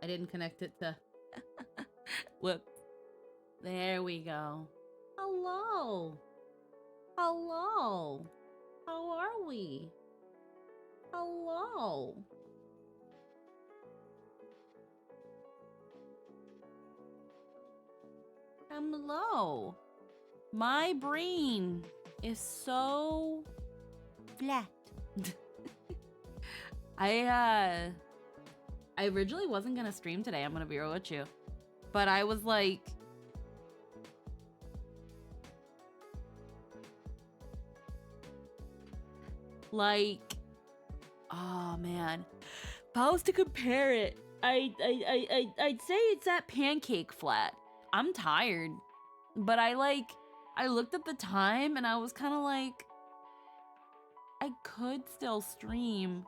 I didn't connect it to... Whoops. There we go. Hello. Hello. How are we? Hello. Hello. My brain is so flat. I originally wasn't gonna stream today, I'm gonna be real with you. But I was like, oh man. If I was to compare it, I'd say it's that pancake flat. I'm tired. But I looked at the time and I was kind of like, I could still stream.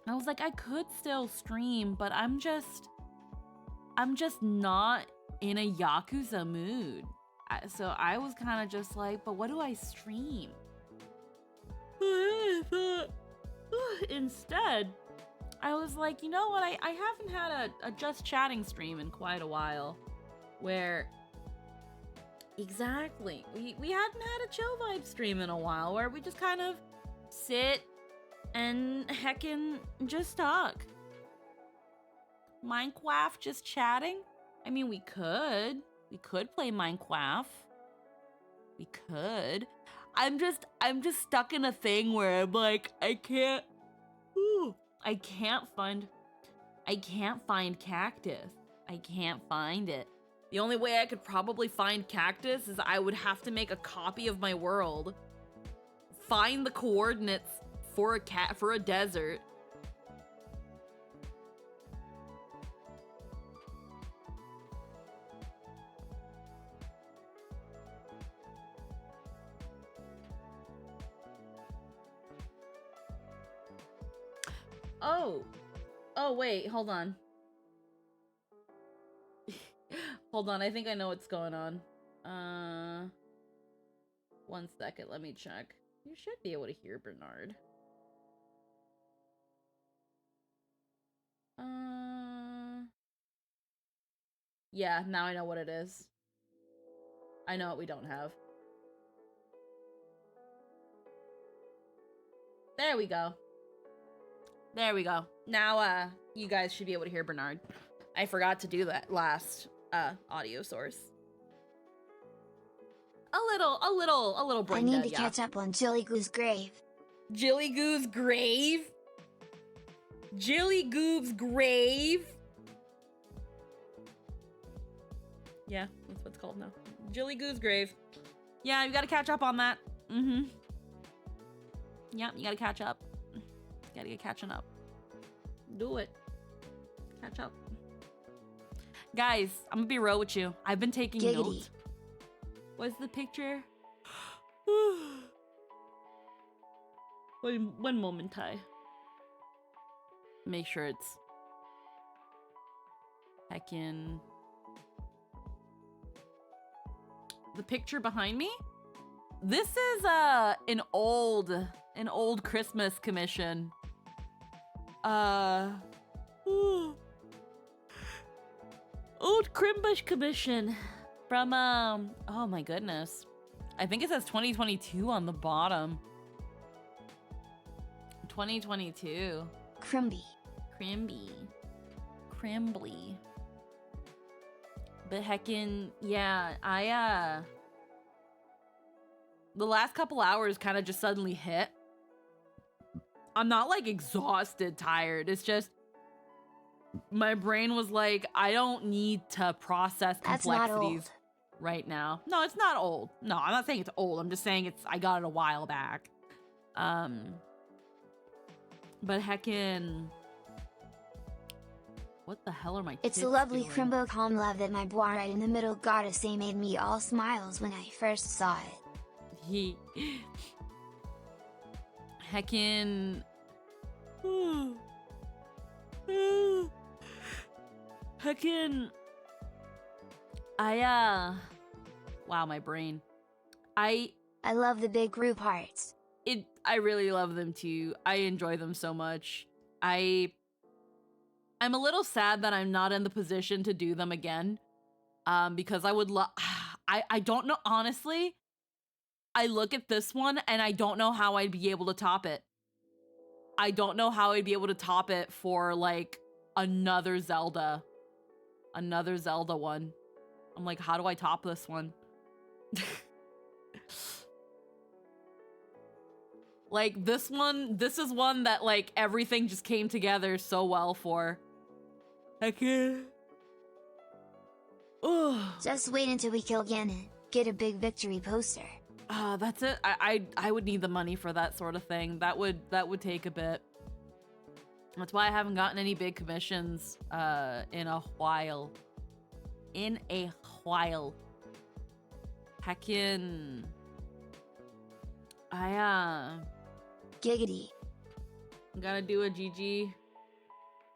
I was like, I could still stream, but I'm just not in a Yakuza mood. So I was kind of just like, but what do I stream? Instead, I was like, you know what? I haven't had a just chatting stream in quite a while. Where, exactly, we hadn't had a chill vibe stream in a while where we just kind of sit and heckin' just talk. Minecraft just chatting? I mean, we could play Minecraft. We could. I'm just stuck in a thing where I'm like, I can't find cactus. I can't find it. The only way I could probably find cactus is I would have to make a copy of my world, find the coordinates for a desert. Oh wait, hold on. Hold on, I think I know what's going on. 1 second, let me check. You should be able to hear Bernard. Yeah, now I know what it is. I know what we don't have. There we go. There we go. Now, you guys should be able to hear Bernard. I forgot to do that last, audio source. A little brain I need dead, to catch up on Jillygoo's grave. Jillygoo's grave? Jillygoo's grave? Yeah, that's what it's called now. Jillygoo's grave. Yeah, you gotta catch up on that. Mm-hmm. Yeah, you gotta catch up. You gotta get catching up. Do it. Catch up. Guys, I'm gonna be real with you. I've been taking Giggity. notes. What's the picture? One moment, Ty. Make sure it's heckin'. The picture behind me? This is an old Christmas commission. Old Crimbush commission from oh my goodness. I think it says 2022 on the bottom. 2022. Crimby. Crimbly. But heckin', yeah, the last couple hours kind of just suddenly hit. I'm not like exhausted, tired. It's just my brain was like, I don't need to process complexities right now. No, it's not old. No, I'm not saying it's old. I'm just saying I got it a while back. But heckin', what the hell are my It's tits a lovely doing? Crimbo calm love that my boy right in the middle gotta say made me all smiles when I first saw it. Heckin'. Heckin'. Wow, my brain. I love the big group hearts. I really love them too. I enjoy them so much. I'm a little sad that I'm not in the position to do them again. Because I would love, I don't know, honestly, I look at this one and I don't know how I'd be able to top it. I don't know how I'd be able to top it for like another Zelda one. I'm like, how do I top this one? Like this is one that like everything just came together so well for. I can't. Ugh. Just wait until we kill Ganon. Get a big victory poster. That's it. I would need the money for that sort of thing. That would take a bit. That's why I haven't gotten any big commissions in a while. Heckin'. Giggity. I'm gonna do a GG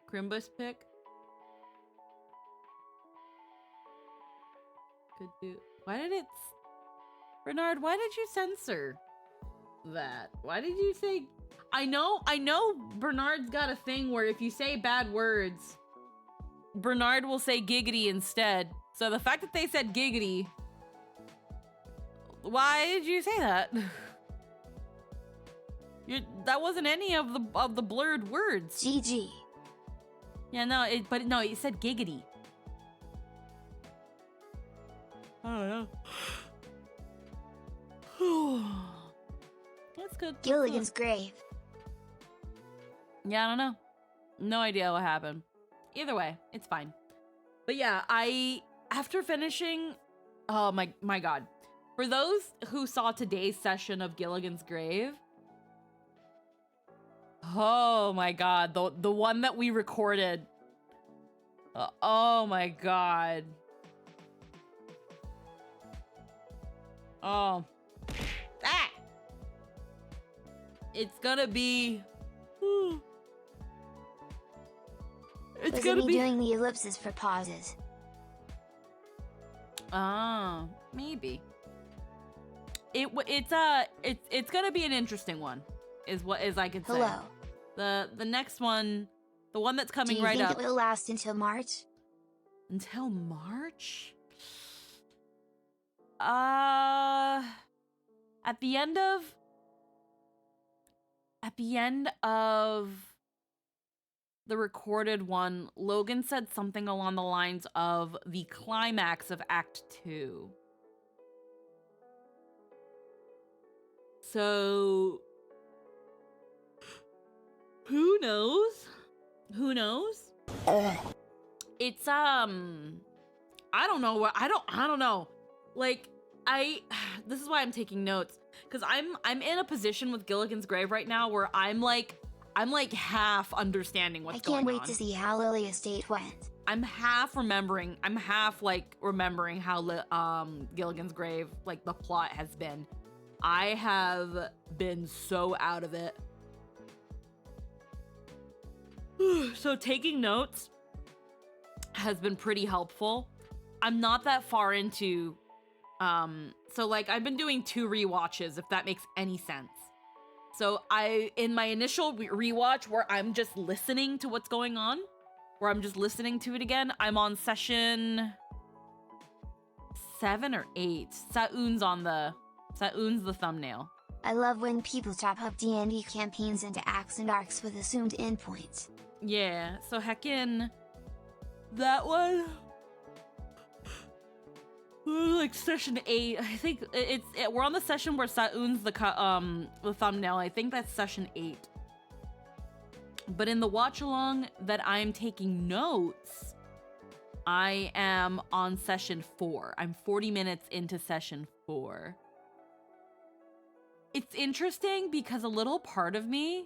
Crimbus pick. Could do. Why did it? Bernard, why did you censor that? Why did you say? I know Bernard's got a thing where if you say bad words, Bernard will say giggity instead. So the fact that they said giggity, why did you say that? That wasn't any of the blurred words. GG. Yeah, no, it said giggity. I don't know. That's good. Gilligan's Grave. Yeah, I don't know. No idea what happened. Either way, it's fine. But yeah, after finishing, oh my god. For those who saw today's session of Gilligan's Grave, oh my god, the one that we recorded. Oh my god. Oh. Ah! It's gonna be... It's Was gonna me be doing the ellipses for pauses. Oh, maybe. It's gonna be an interesting one, is I could say. Hello. The next one, the one that's coming Do you right think up. it will last until March? Until March? At the end of the recorded one, Logan said something along the lines of the climax of Act 2. So, who knows? Who knows? It's I don't know what I don't know. Like this is why I'm taking notes, because I'm in a position with Gilligan's Grave right now where I'm like half understanding what's going on. I can't wait to see how Lily Estate went. I'm half remembering how Gilligan's Grave, like the plot has been. I have been so out of it. So taking notes has been pretty helpful. I'm not that far into so like I've been doing 2 rewatches, if that makes any sense. So in my initial rewatch where I'm just listening to what's going on, where I'm just listening to it again, I'm on session 7 or 8. Sa'un's the thumbnail. I love when people chop up D&D campaigns into acts and arcs with assumed endpoints. Yeah, so heckin' that one, like session 8. I think we're on the session where Sa'un's the thumbnail. I think that's session 8. But in the watch along that I'm taking notes, I am on session 4. I'm 40 minutes into session 4. It's interesting because a little part of me,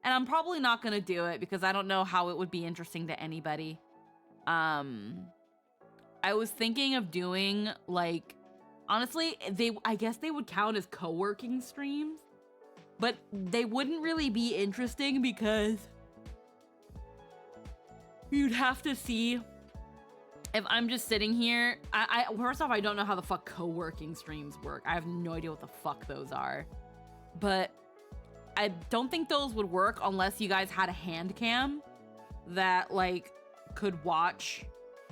and I'm probably not going to do it because I don't know how it would be interesting to anybody. I was thinking of doing, like, honestly, I guess they would count as co-working streams, but they wouldn't really be interesting because you'd have to see if I'm just sitting here. First off, I don't know how the fuck co-working streams work. I have no idea what the fuck those are, but I don't think those would work unless you guys had a hand cam. that like could watch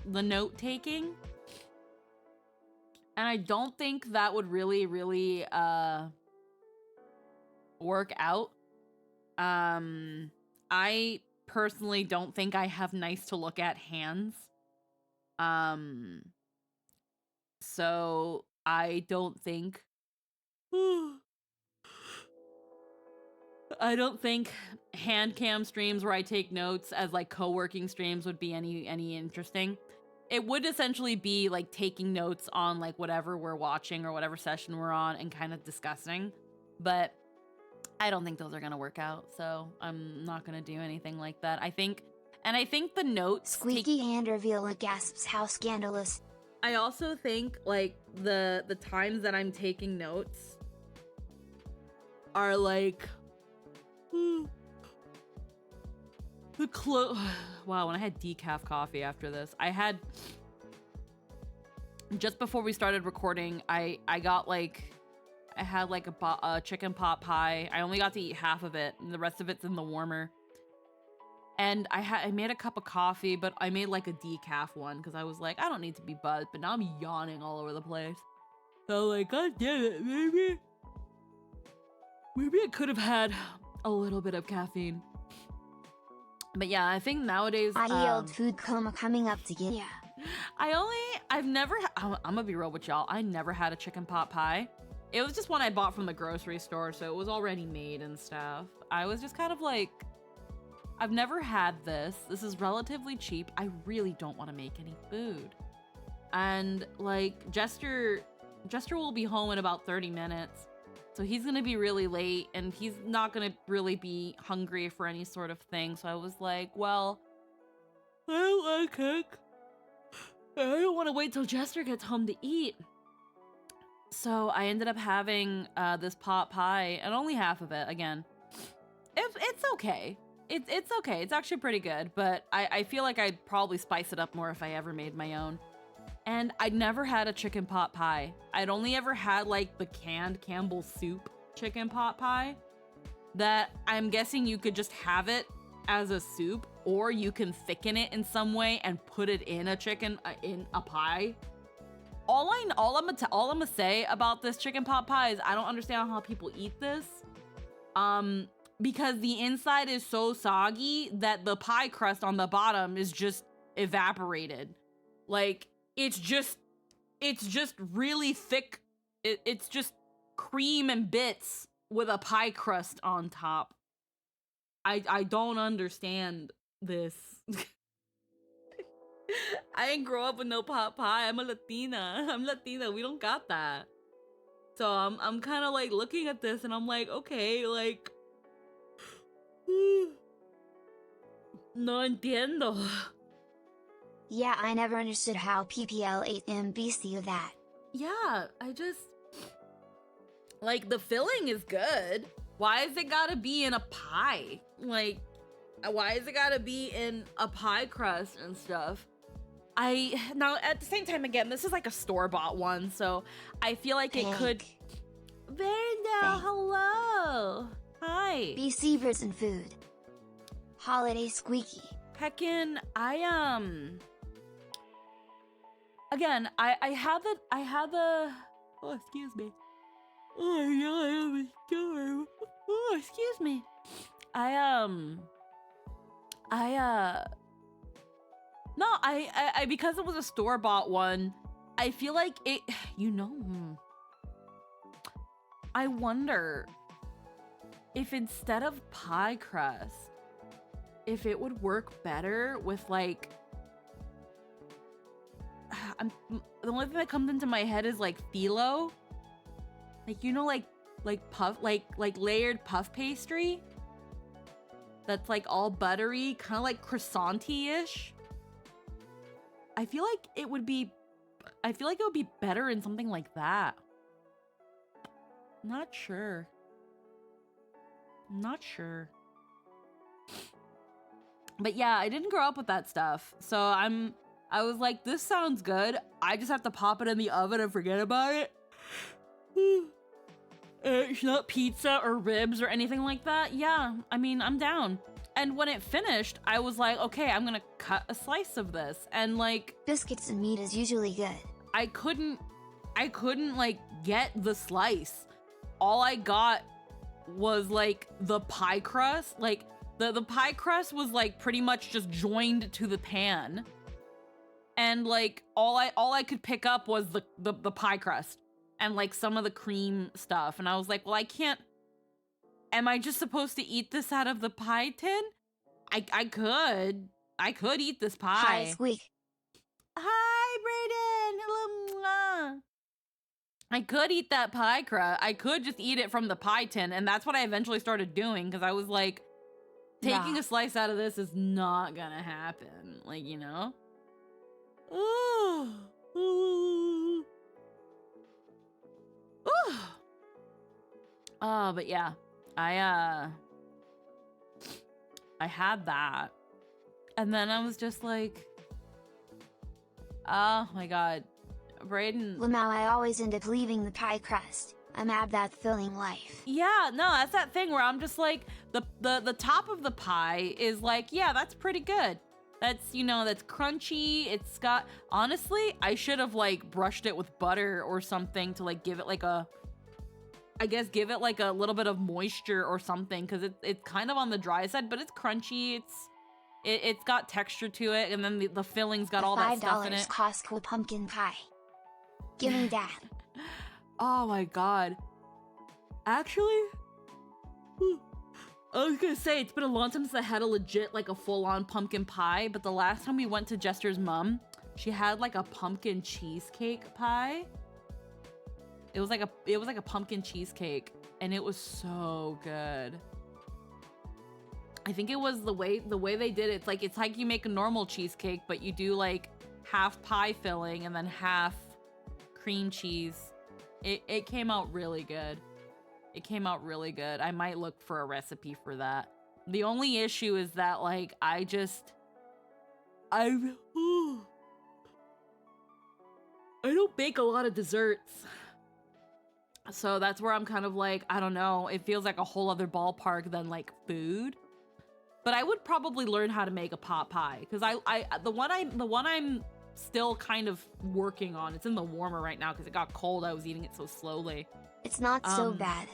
the note taking. And I don't think that would really work out. I personally don't think I have nice to look at hands. So I don't think I don't think hand cam streams where I take notes as like co-working streams would be any interesting. It would essentially be like taking notes on like whatever we're watching or whatever session we're on and kind of discussing. But I don't think those are gonna work out, so I'm not gonna do anything like that. I think the notes Squeaky hand reveal and gasps, how scandalous. I also think like the times that I'm taking notes are like wow, when I had decaf coffee after this, I had just before we started recording, I got like I had like a chicken pot pie. I only got to eat half of it, and the rest of it's in the warmer. And I made a cup of coffee, but I made like a decaf one because I was like, I don't need to be buzzed. But now I'm yawning all over the place. So like, god damn it, maybe it could have had a little bit of caffeine. But yeah, I think nowadays I yelled food coma coming up to get ya. I'm gonna be real with y'all. I never had a chicken pot pie. It was just one I bought from the grocery store, so it was already made and stuff. I was just kind of like, I've never had this. This is relatively cheap. I really don't want to make any food. And like Jester will be home in about 30 minutes. So he's gonna be really late and he's not gonna really be hungry for any sort of thing. So I was like, well, I don't want to cook. I don't want to wait till Jester gets home to eat. So I ended up having this pot pie, and only half of it. Again, it's okay. It's okay. It's actually pretty good, but I feel like I'd probably spice it up more if I ever made my own. And I'd never had a chicken pot pie. I'd only ever had like the canned Campbell's soup chicken pot pie that I'm guessing you could just have it as a soup, or you can thicken it in some way and put it in a chicken in a pie. All I'm gonna say about this chicken pot pie is I don't understand how people eat this. Because the inside is so soggy that the pie crust on the bottom is just evaporated. Like it's just really thick. It's just cream and bits with a pie crust on top. I don't understand this. I didn't grow up with no pot pie. I'm a Latina. I'm Latina. We don't got that. So I'm kind of like looking at this and I'm like, okay, like no entiendo. Yeah, I never understood how PPL8MBC that. Yeah, I just like the filling is good. Why is it gotta be in a pie? Like, why is it gotta be in a pie crust and stuff? Now at the same time, again, this is like a store-bought one, so I feel like it could. Vanda, hello. Hi. BC birds and food. Holiday squeaky. Heckin', again, I had the oh, excuse me. Oh yeah, I have a storm. Oh, excuse me. No, I because it was a store-bought one, I feel like it, I wonder if instead of pie crust, if it would work better with like, the only thing that comes into my head is like phyllo, like like puff, like layered puff pastry that's like all buttery, kind of like croissant-ish. I feel like it would be better in something like that. Not sure. But yeah, I didn't grow up with that stuff. So I was like, this sounds good. I just have to pop it in the oven and forget about it. It's not pizza or ribs or anything like that. Yeah, I mean, I'm down. And when it finished, I was like, okay, I'm gonna cut a slice of this. And like, Biscuits and meat is usually good. I couldn't like get the slice. All I got was like the pie crust. Like the pie crust was like pretty much just joined to the pan. And like all I could pick up was the pie crust and like some of the cream stuff. And I was like, well, I can't. Am I just supposed to eat this out of the pie tin? I could eat this pie. Hi, Squeak. Hi, Brayden. Hello. Mwah. I could eat that pie crust. I could just eat it from the pie tin, and that's what I eventually started doing because I was like, taking Nah. a slice out of this is not gonna happen. Like, you know? Ooh. Ooh. Ooh. Oh, but yeah. I had that. And then I was just like, oh my god. Brayden. Well, now I always end up leaving the pie crust. I'm at that filling life. Yeah, no, that's that thing where I'm just like, the top of the pie is like, yeah, that's pretty good. That's, you know, that's crunchy. It's got, honestly, I should have like brushed it with butter or something to like give it like a, I guess give it like a little bit of moisture or something, because it's kind of on the dry side, but it's crunchy. It's got texture to it, and then the filling's got all that stuff in it. Costco pumpkin pie. Give me that. Oh my god. Actually, I was gonna say, it's been a long time since I had a legit, like a full-on pumpkin pie, but the last time we went to Jester's mom, she had like a pumpkin cheesecake pie. It was like a pumpkin cheesecake, and it was so good. I think it was the way they did it. It's like you make a normal cheesecake, but you do like half pie filling and then half cream cheese. It came out really good. It came out really good. I might look for a recipe for that. The only issue is that like I don't bake a lot of desserts. So that's where I'm kind of like, I don't know, it feels like a whole other ballpark than like food. But I would probably learn how to make a pot pie, because the one I'm still kind of working on, it's in the warmer right now because it got cold. I was eating it so slowly. It's not so bad.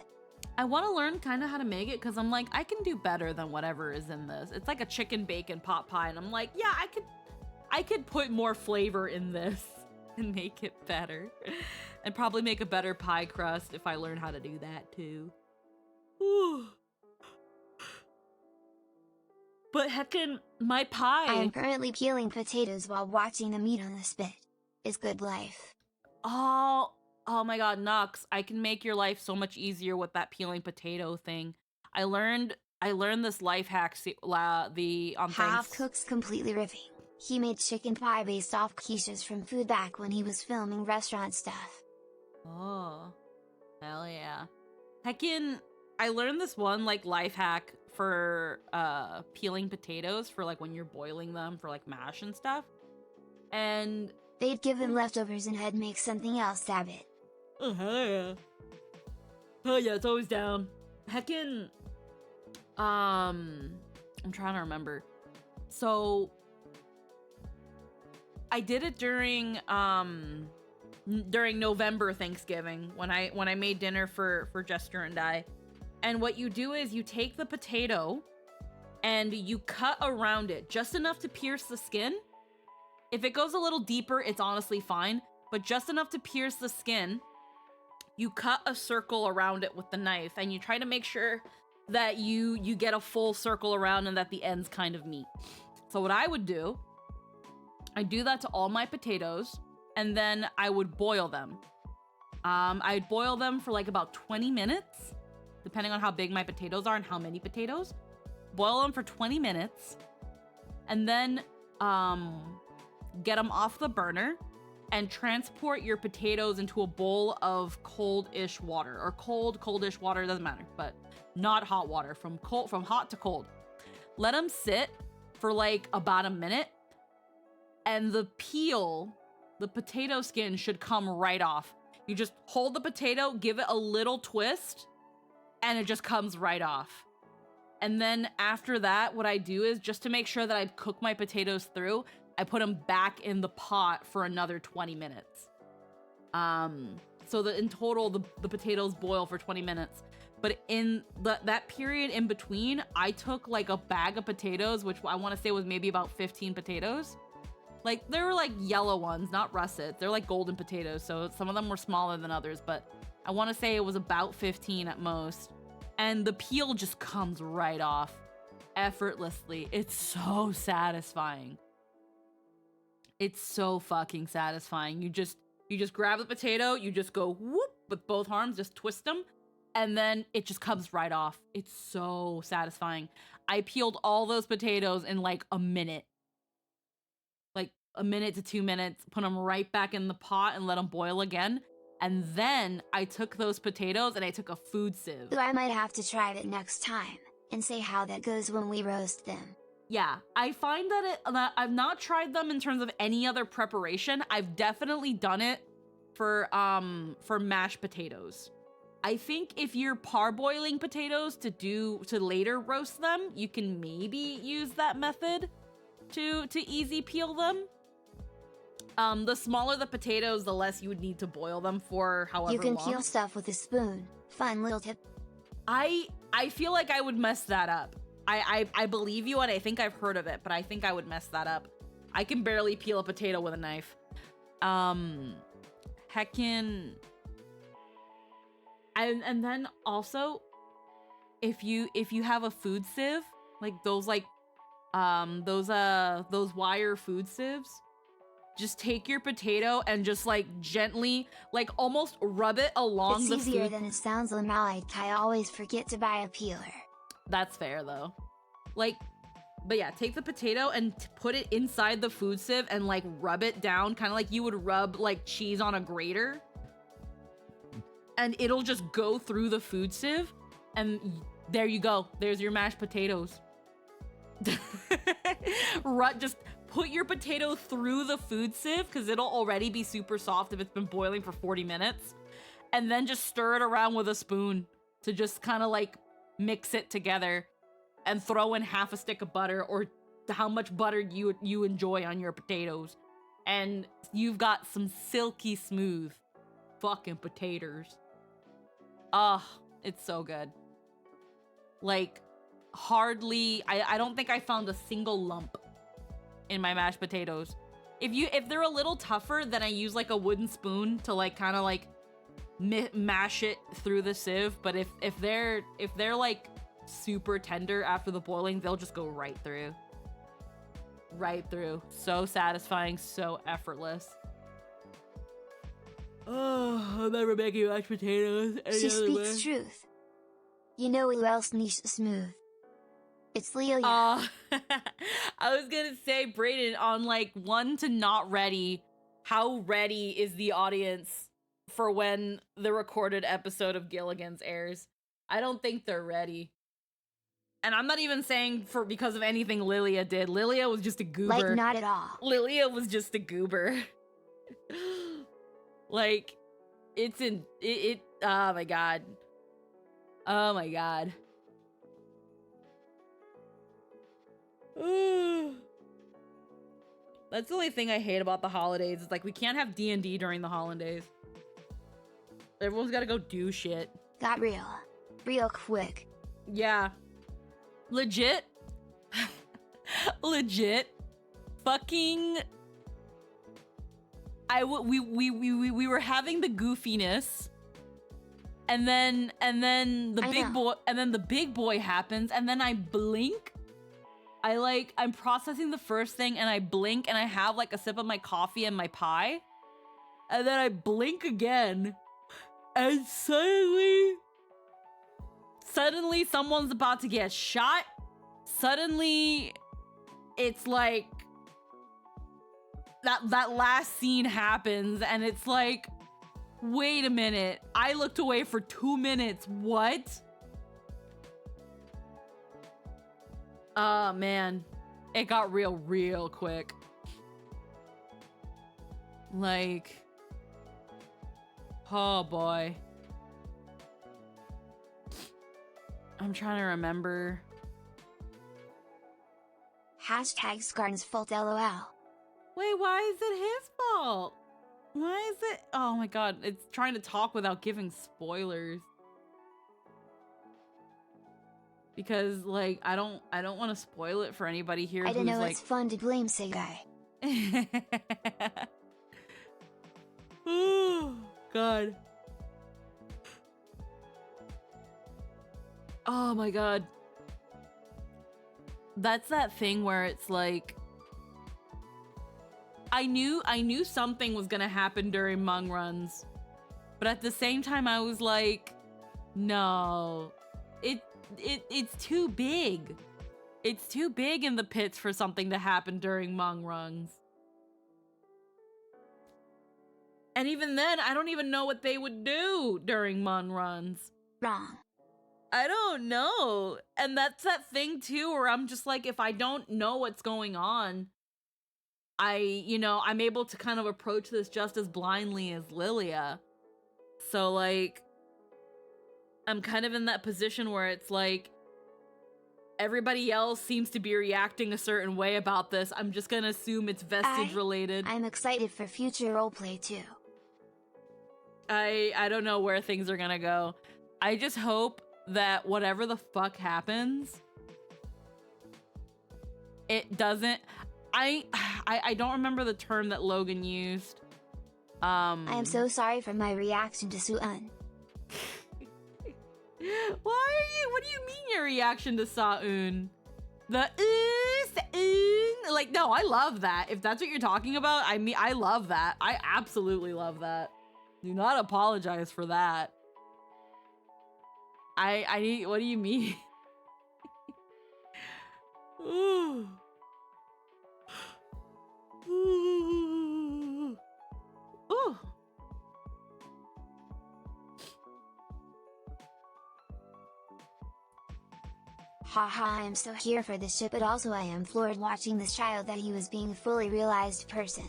I want to learn kind of how to make it because I'm like, I can do better than whatever is in this. It's like a chicken bacon pot pie, and I'm like, yeah, I could put more flavor in this and make it better. And probably make a better pie crust if I learn how to do that too. Ooh. But heckin', my pie. I am currently peeling potatoes while watching the meat on the spit. It's good life. Oh my god, Nux, I can make your life so much easier with that peeling potato thing. I learned this life hack Half Cook's completely riffing. He made chicken pie based off quiches from Foodback when he was filming restaurant stuff. Oh, hell yeah. Heckin', I learned this one like life hack for peeling potatoes for like when you're boiling them for like mash and stuff. And they'd give him leftovers and had make something else stab it. Oh hell yeah. Oh yeah, it's always down. Heckin', I'm trying to remember. So I did it during November Thanksgiving when I made dinner for Jester and I. And what you do is you take the potato and you cut around it just enough to pierce the skin. If it goes a little deeper, it's honestly fine, but just enough to pierce the skin. You cut a circle around it with the knife, and you try to make sure that you get a full circle around and that the ends kind of meet. So what I would do, I do that to all my potatoes, and then I would boil them. I'd boil them for like about 20 minutes, depending on how big my potatoes are and how many potatoes. Boil them for 20 minutes, and then get them off the burner and transport your potatoes into a bowl of cold-ish water, or coldish water, doesn't matter, but not hot water, from hot to cold. Let them sit for like about a minute, and the potato skin should come right off. You just hold the potato, give it a little twist, and it just comes right off. And then after that, what I do is, just to make sure that I cook my potatoes through, I put them back in the pot for another 20 minutes. So that in total, the potatoes boil for 20 minutes. But in that period in between, I took like a bag of potatoes, which I want to say was maybe about 15 potatoes. Like, they were like yellow ones, not russets. They're like golden potatoes, so some of them were smaller than others, but I want to say it was about 15 at most. And the peel just comes right off effortlessly. It's so satisfying. It's so fucking satisfying. You just grab the potato, you just go whoop with both arms, just twist them, and then it just comes right off. It's so satisfying. I peeled all those potatoes in like a minute. Like a minute to 2 minutes, put them right back in the pot and let them boil again. And then I took those potatoes and I took a food sieve. So I might have to try it next time and say how that goes when we roast them. Yeah, I find that I've not tried them in terms of any other preparation. I've definitely done it for mashed potatoes. I think if you're parboiling potatoes to later roast them, you can maybe use that method to easy peel them. The smaller the potatoes, the less you would need to boil them for however long. You can peel stuff with a spoon. Fun little tip. I feel like I would mess that up. I believe you, and I think I've heard of it, but I think I would mess that up. I can barely peel a potato with a knife. Heckin'. And then also, if you have a food sieve, like those wire food sieves, just take your potato and just like gently, like almost rub it along the food. It's easier than it sounds, Lamalik. I always forget to buy a peeler. That's fair though. Like, but yeah, take the potato and put it inside the food sieve and like rub it down, kind of like you would rub like cheese on a grater. And it'll just go through the food sieve, and there you go. There's your mashed potatoes. Just put your potato through the food sieve, because it'll already be super soft if it's been boiling for 40 minutes. And then just stir it around with a spoon to just kind of like mix it together, and throw in half a stick of butter, or how much butter you enjoy on your potatoes. And you've got some silky smooth fucking potatoes. Oh, it's so good. Like, hardly, I don't think I found a single lump in my mashed potatoes. If they're a little tougher, then I use like a wooden spoon to like kind of like mash it through the sieve. But if they're like super tender after the boiling, they'll just go right through. Right through. So satisfying, so effortless. Oh, I'm never making mashed potatoes any She other way. speaks truth. You know who else needs smooth? It's Leo. I was gonna say, Brayden, on like 1 to not ready, how ready is the audience for when the recorded episode of Gilligan's airs? I don't think they're ready. And I'm not even saying because of anything Lilia did. Lilia was just a goober. Like, not at all. Lilia was just a goober. Like, oh my god. Oh my god. That's the only thing I hate about the holidays. It's like, we can't have D&D during the holidays. Everyone's gotta go do shit. Got real. Real quick. Yeah. Legit. Legit. Fucking... We were having the goofiness, and then the big boy happens, and then I blink. I'm processing the first thing, and I blink, and I have like a sip of my coffee and my pie, and then I blink again, and suddenly someone's about to get shot. Suddenly, it's like that last scene happens, and it's like, wait a minute, I looked away for 2 minutes. What? Oh man, it got real quick. Like, oh boy. I'm trying to remember Hashtag Scarn's fault LOL. Wait, why is it his fault? Why is it? Oh my god, it's trying to talk without giving spoilers. Because like I don't want to spoil it for anybody here. I don't know, like... it's fun to blame Segai. Oh god. Oh my god. That's that thing where it's like I knew something was gonna happen during Hmong runs, but at the same time I was like, no, it's too big. It's too big in the pits for something to happen during Hmong runs. And even then, I don't even know what they would do during Hmong runs. Wrong. I don't know. And that's that thing too, where I'm just like, if I don't know what's going on, I'm able to kind of approach this just as blindly as Lilia. So like, I'm kind of in that position where it's like, everybody else seems to be reacting a certain way about this. I'm just gonna assume it's vestige related. I'm excited for future roleplay too. I don't know where things are gonna go. I just hope that whatever the fuck happens, it doesn't... I don't remember the term that Logan used. I am so sorry for my reaction to Su'un. What do you mean your reaction to Sa'un? The Sa'un? Like, no, I love that. If that's what you're talking about, I mean, I love that. I absolutely love that. Do not apologize for that. What do you mean? Ooh. Ooh. Ooh. Haha, I am so here for this shit, but also I am floored watching this child that he was being a fully realized person.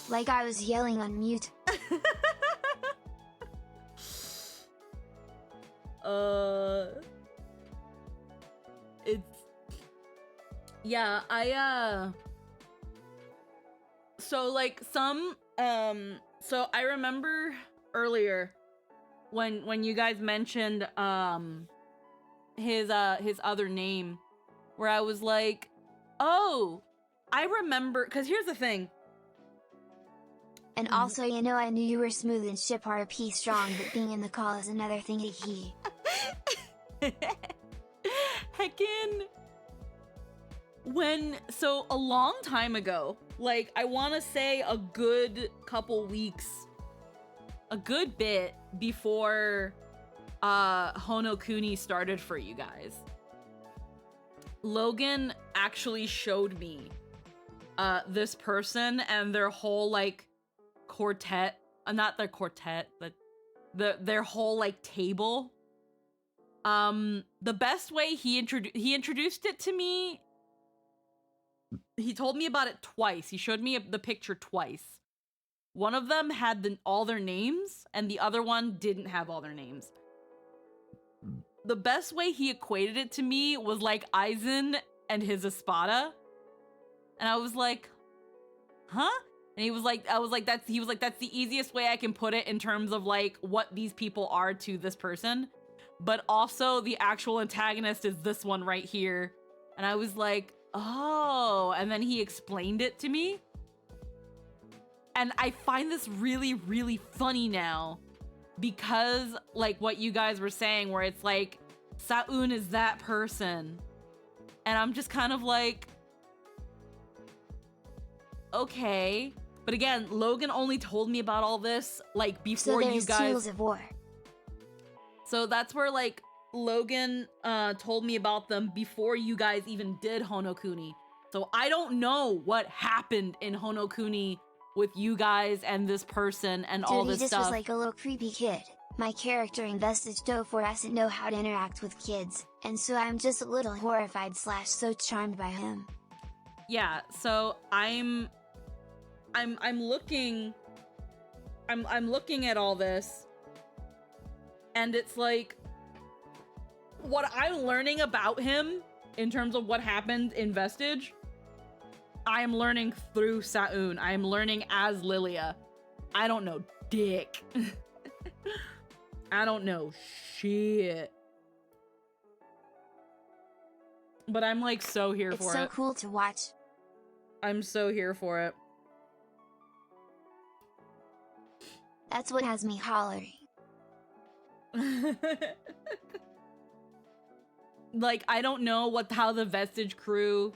Like I was yelling on mute. Yeah, so like so I remember earlier when you guys mentioned his other name, where I was like, oh, I remember, because here's the thing. And also, I knew you were smooth and ship RP strong, but being in the call is another thing to he. Heckin'. So a long time ago, like I want to say a good couple weeks, a good bit before Honokuni started for you guys, Logan actually showed me this person and their whole like quartet, not their quartet, but their whole like table. The best way he introduced it to me, he told me about it twice. He showed me the picture twice. One of them had all their names, and the other one didn't have all their names. The best way he equated it to me was like Aizen and his Espada. And I was like, huh? And he was like, that's the easiest way I can put it in terms of like what these people are to this person. But also the actual antagonist is this one right here. And I was like, oh, and then he explained it to me. And I find this really, really funny now because like what you guys were saying, where it's like, Sa'un is that person. And I'm just kind of like, okay. But again, Logan only told me about all this like before you guys. Tools of War. So that's where like Logan told me about them before you guys even did Honokuni. So I don't know what happened in Honokuni with you guys and this person and all this stuff. He just was like a little creepy kid. My character in Vestige Do4 doesn't know how to interact with kids, and so I'm just a little horrified / so charmed by him. Yeah, so I'm looking at all this, and it's like, what I'm learning about him in terms of what happened in Vestige, I am learning through Sa'un. I am learning as Lilia. I don't know dick. I don't know shit. But I'm like so here for it. It's so cool to watch. I'm so here for it. That's what has me hollering. Like, I don't know how the Vestige crew...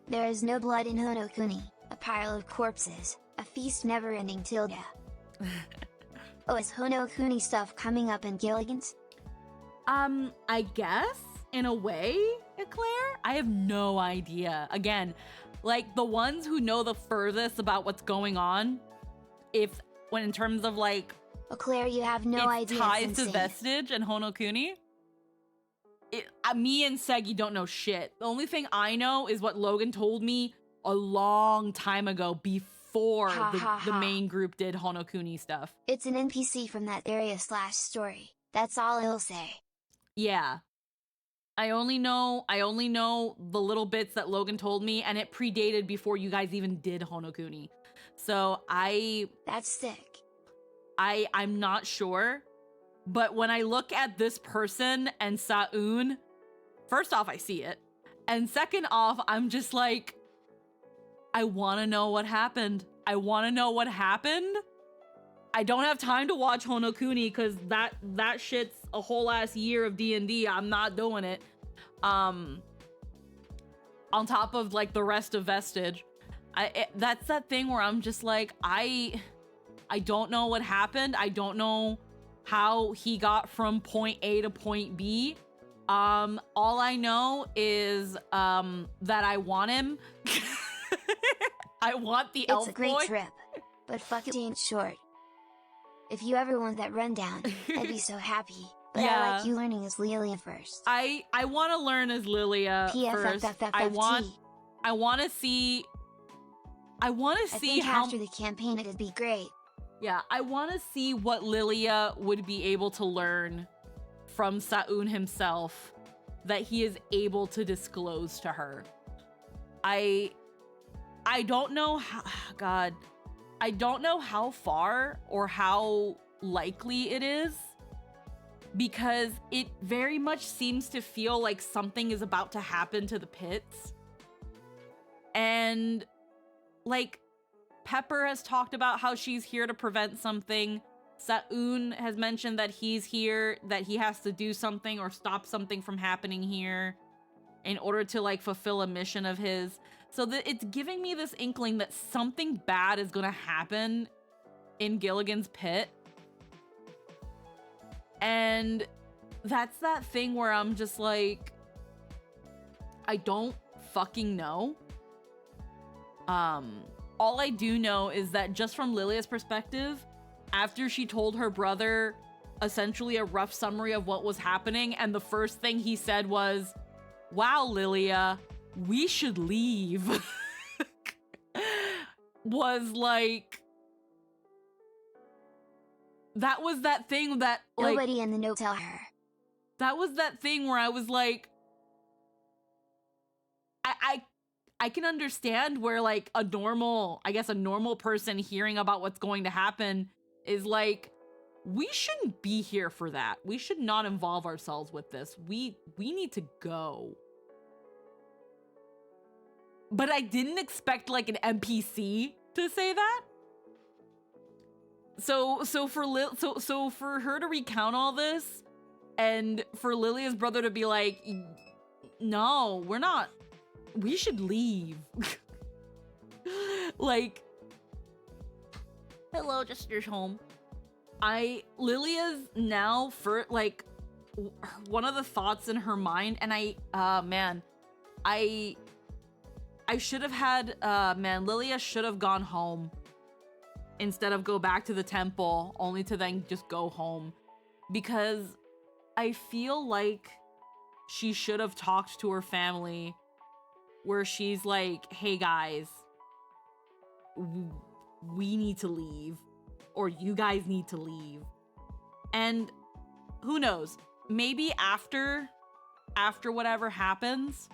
There is no blood in Honokuni, a pile of corpses, a feast never ending tilde. Oh, is Honokuni stuff coming up in Gilligan's? I guess, in a way, Eclair? I have no idea. Again, like, the ones who know the furthest about what's going on, when in terms of, like... Eclair, you have no idea. Ties to Vestige and Honokuni. Me and Segi don't know shit. The only thing I know is what Logan told me a long time ago before the main group did Honokuni stuff. It's an NPC from that area/story. That's all I'll say. Yeah. I only know the little bits that Logan told me, and it predated before you guys even did Honokuni. So That's sick. I'm not sure. But when I look at this person and Sa'un, first off, I see it. And second off, I'm just like, I want to know what happened. I want to know what happened. I don't have time to watch Honokuni because that shit's a whole ass year of D&D. I'm not doing it. On top of like the rest of Vestige. That's that thing where I'm just like, I don't know what happened. I don't know how he got from point A to point B. All I know is that I want him. I want the elf boy. It's a great trip, but fuck it ain't short. If you ever want that rundown, I'd be so happy. But yeah. I like you learning as Lilia first. I want to learn as Lilia first. I want to see how after the campaign it'd be great. Yeah, I want to see what Lilia would be able to learn from Sa'un himself that he is able to disclose to her. I don't know how, God, I don't know how far or how likely it is, because it very much seems to feel like something is about to happen to the pits. And like, Pepper has talked about how she's here to prevent something. Sa'un has mentioned that he's here, that he has to do something or stop something from happening here in order to like fulfill a mission of his. So that it's giving me this inkling that something bad is gonna happen in Gilligan's Pit. And that's that thing where I'm just like, I don't fucking know. All I do know is that just from Lilia's perspective, after she told her brother essentially a rough summary of what was happening, and the first thing he said was, "Wow, Lilia, we should leave," was like, that was that thing that like, nobody in the know tell her. That was that thing where I was like, I can understand where like a normal person hearing about what's going to happen is like, we shouldn't be here for that. We should not involve ourselves with this. We need to go. But I didn't expect like an NPC to say that. So for her to recount all this, and for Lilia's brother to be like, no, we're not. We should leave. Like, hello, Jester's home. Lilia's now for like one of the thoughts in her mind, and I should have had, Lilia should have gone home instead of go back to the temple, only to then just go home. Because I feel like she should have talked to her family where she's like, hey guys, we need to leave, or you guys need to leave. And who knows, maybe after after whatever happens,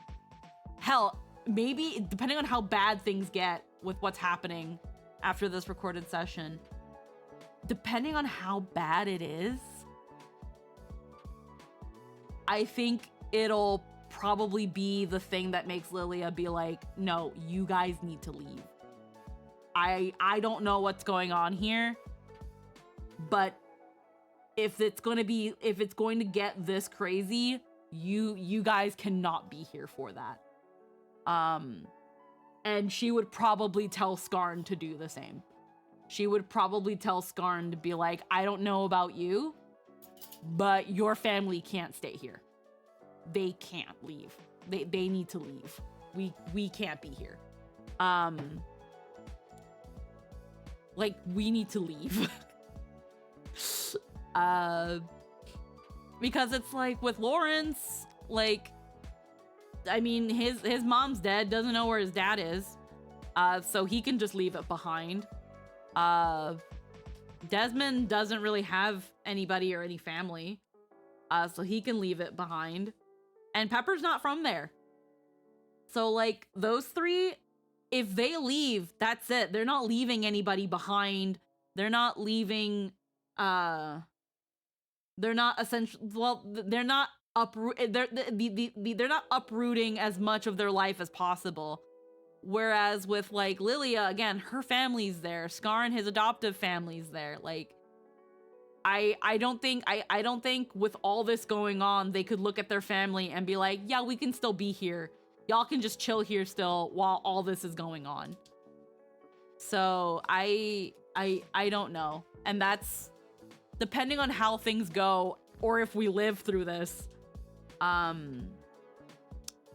hell, maybe depending on how bad things get with what's happening after this recorded session, depending on how bad it is, I think it'll probably be the thing that makes Lilia be like, no, you guys need to leave. I don't know what's going on here, but if it's going to get this crazy, you guys cannot be here for that. And she would probably tell Skarn to do the same. She would probably tell Skarn to be like, I don't know about you, but your family can't stay here. They can't leave. They need to leave. We can't be here. Like, we need to leave. Because it's like with Lawrence, like, I mean, his mom's dead, doesn't know where his dad is. So he can just leave it behind. Desmond doesn't really have anybody or any family. So he can leave it behind. And Pepper's not from there. So, like, those three, if they leave, that's it. They're not leaving anybody behind. They're not leaving, they're not they're not they're not uprooting as much of their life as possible. Whereas with, like, Lilia, again, her family's there. Skarn, his adoptive family's there. Like, I don't think with all this going on, they could look at their family and be like, yeah, we can still be here. Y'all can just chill here still while all this is going on. So I don't know. And that's depending on how things go or if we live through this.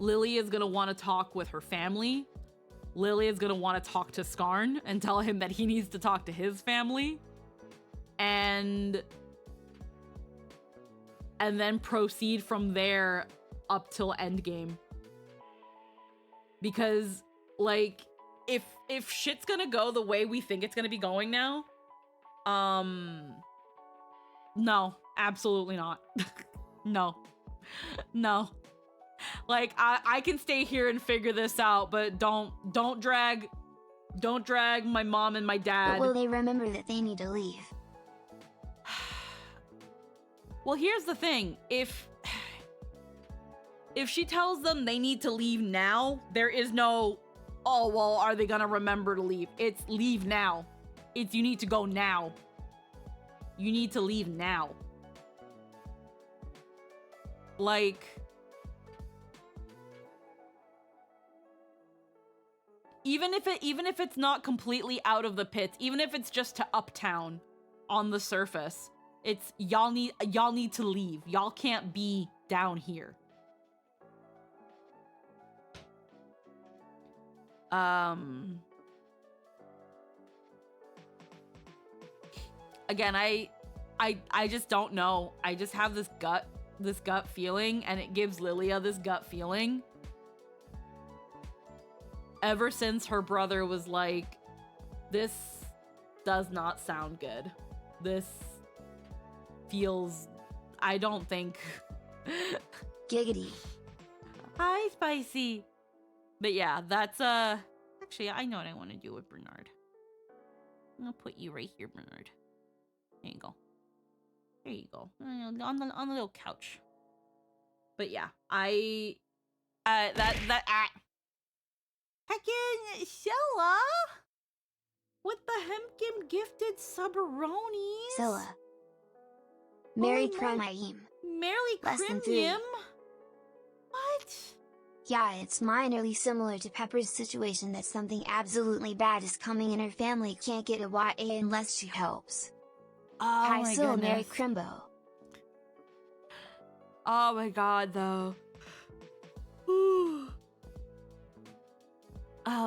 Lily is going to want to talk with her family. Lily is going to want to talk to Skarn and tell him that he needs to talk to his family. And then proceed from there up till endgame. Because, like, if shit's gonna go the way we think it's gonna be going now, no, absolutely not. No. Like, I can stay here and figure this out, but don't drag my mom and my dad. But will they remember that they need to leave? Well, here's the thing. If she tells them they need to leave now, there is no, oh, well, are they gonna remember to leave? It's leave now. It's you need to go now. You need to leave now. Like, even if it's not completely out of the pits, even if it's just to Uptown on the surface, it's y'all need to leave. Y'all can't be down here. Again, I just don't know. I just have this gut feeling, and it gives Lilia this gut feeling. Ever since her brother was like, this does not sound good. This feels, I don't think. Giggity. Hi, Spicy. But yeah, that's, actually, I know what I want to do with Bernard. I'm gonna put you right here, Bernard. There you go. There you go. On the little couch. But yeah, Heckin' Shella? With the Hempkin gifted Subaronis? Scylla. Merry Primeim. Merely Less than 3. Crimium? What? Yeah, it's minorly similar to Pepper's situation that something absolutely bad is coming and her family can't get a YA unless she helps. Oh Hi, my Syl, goodness. Mary Crimbo. Oh my god, though.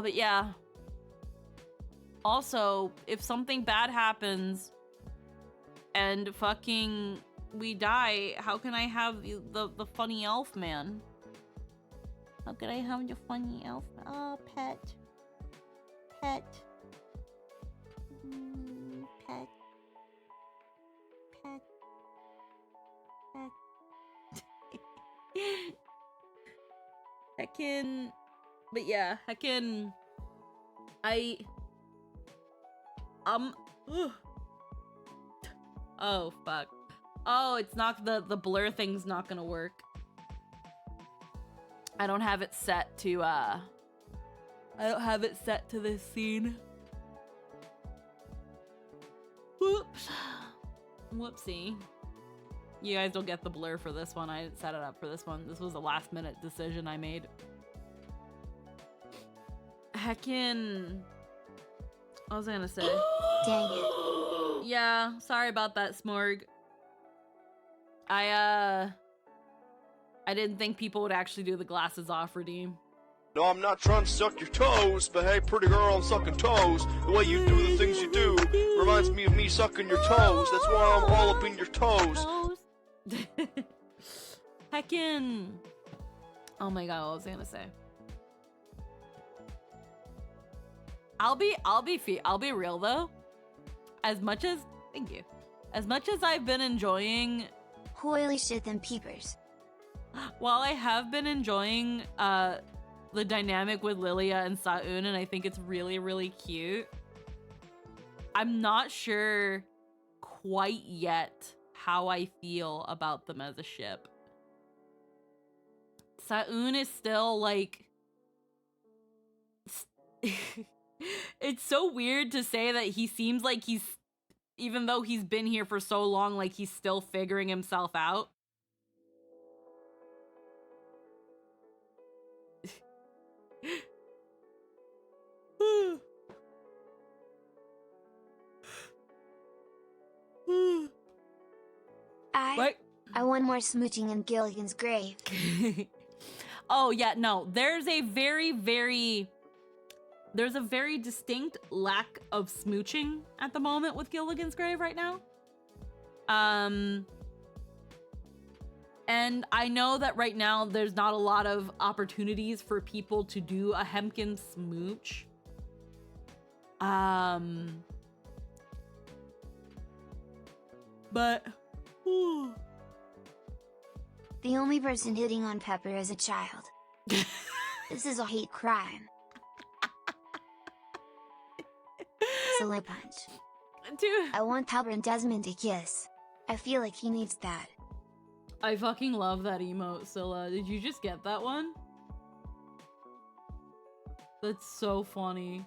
But yeah. Also, if something bad happens and fucking we die, how can I have the funny elf man? How could I have the funny elf? Oh, pet. Pet. Pet. Pet. Pet. Heckin', but yeah, heckin', ugh. Oh, fuck. Oh, it's not, the blur thing's not gonna work. I don't have it set to, I don't have it set to this scene. Whoops. Whoopsie. You guys don't get the blur for this one. I didn't set it up for this one. This was a last minute decision I made. Heckin'. What was I gonna say? Dang it. Yeah, sorry about that, Smorg. I didn't think people would actually do the glasses off redeem. No, I'm not trying to suck your toes, but hey, pretty girl, I'm sucking toes. The way you do the things you do reminds me of me sucking your toes. That's why I'm all up in your toes. Heckin'. Oh my god, what was I gonna say? I'll be real though. As much as, thank you. As much as I've been enjoying, Holy shit, them peepers. while I have been enjoying the dynamic with Lilia and Sa'un, and I think it's really, really cute, I'm not sure quite yet how I feel about them as a ship. Sa'un is still like... It's so weird to say that he seems like he's, even though he's been here for so long, like he's still figuring himself out. What? I want more smooching in Gilligan's grave. Oh yeah, no, there's a very distinct lack of smooching at the moment with Gilligan's grave right now. And I know that right now there's not a lot of opportunities for people to do a Hemkin smooch. But whew. The only person hitting on Pepper is a child. This is a hate crime. Silly punch. Dude, I want Pepper and Desmond to kiss. I feel like he needs that. I fucking love that emote, Scylla. Did you just get that one? That's so funny.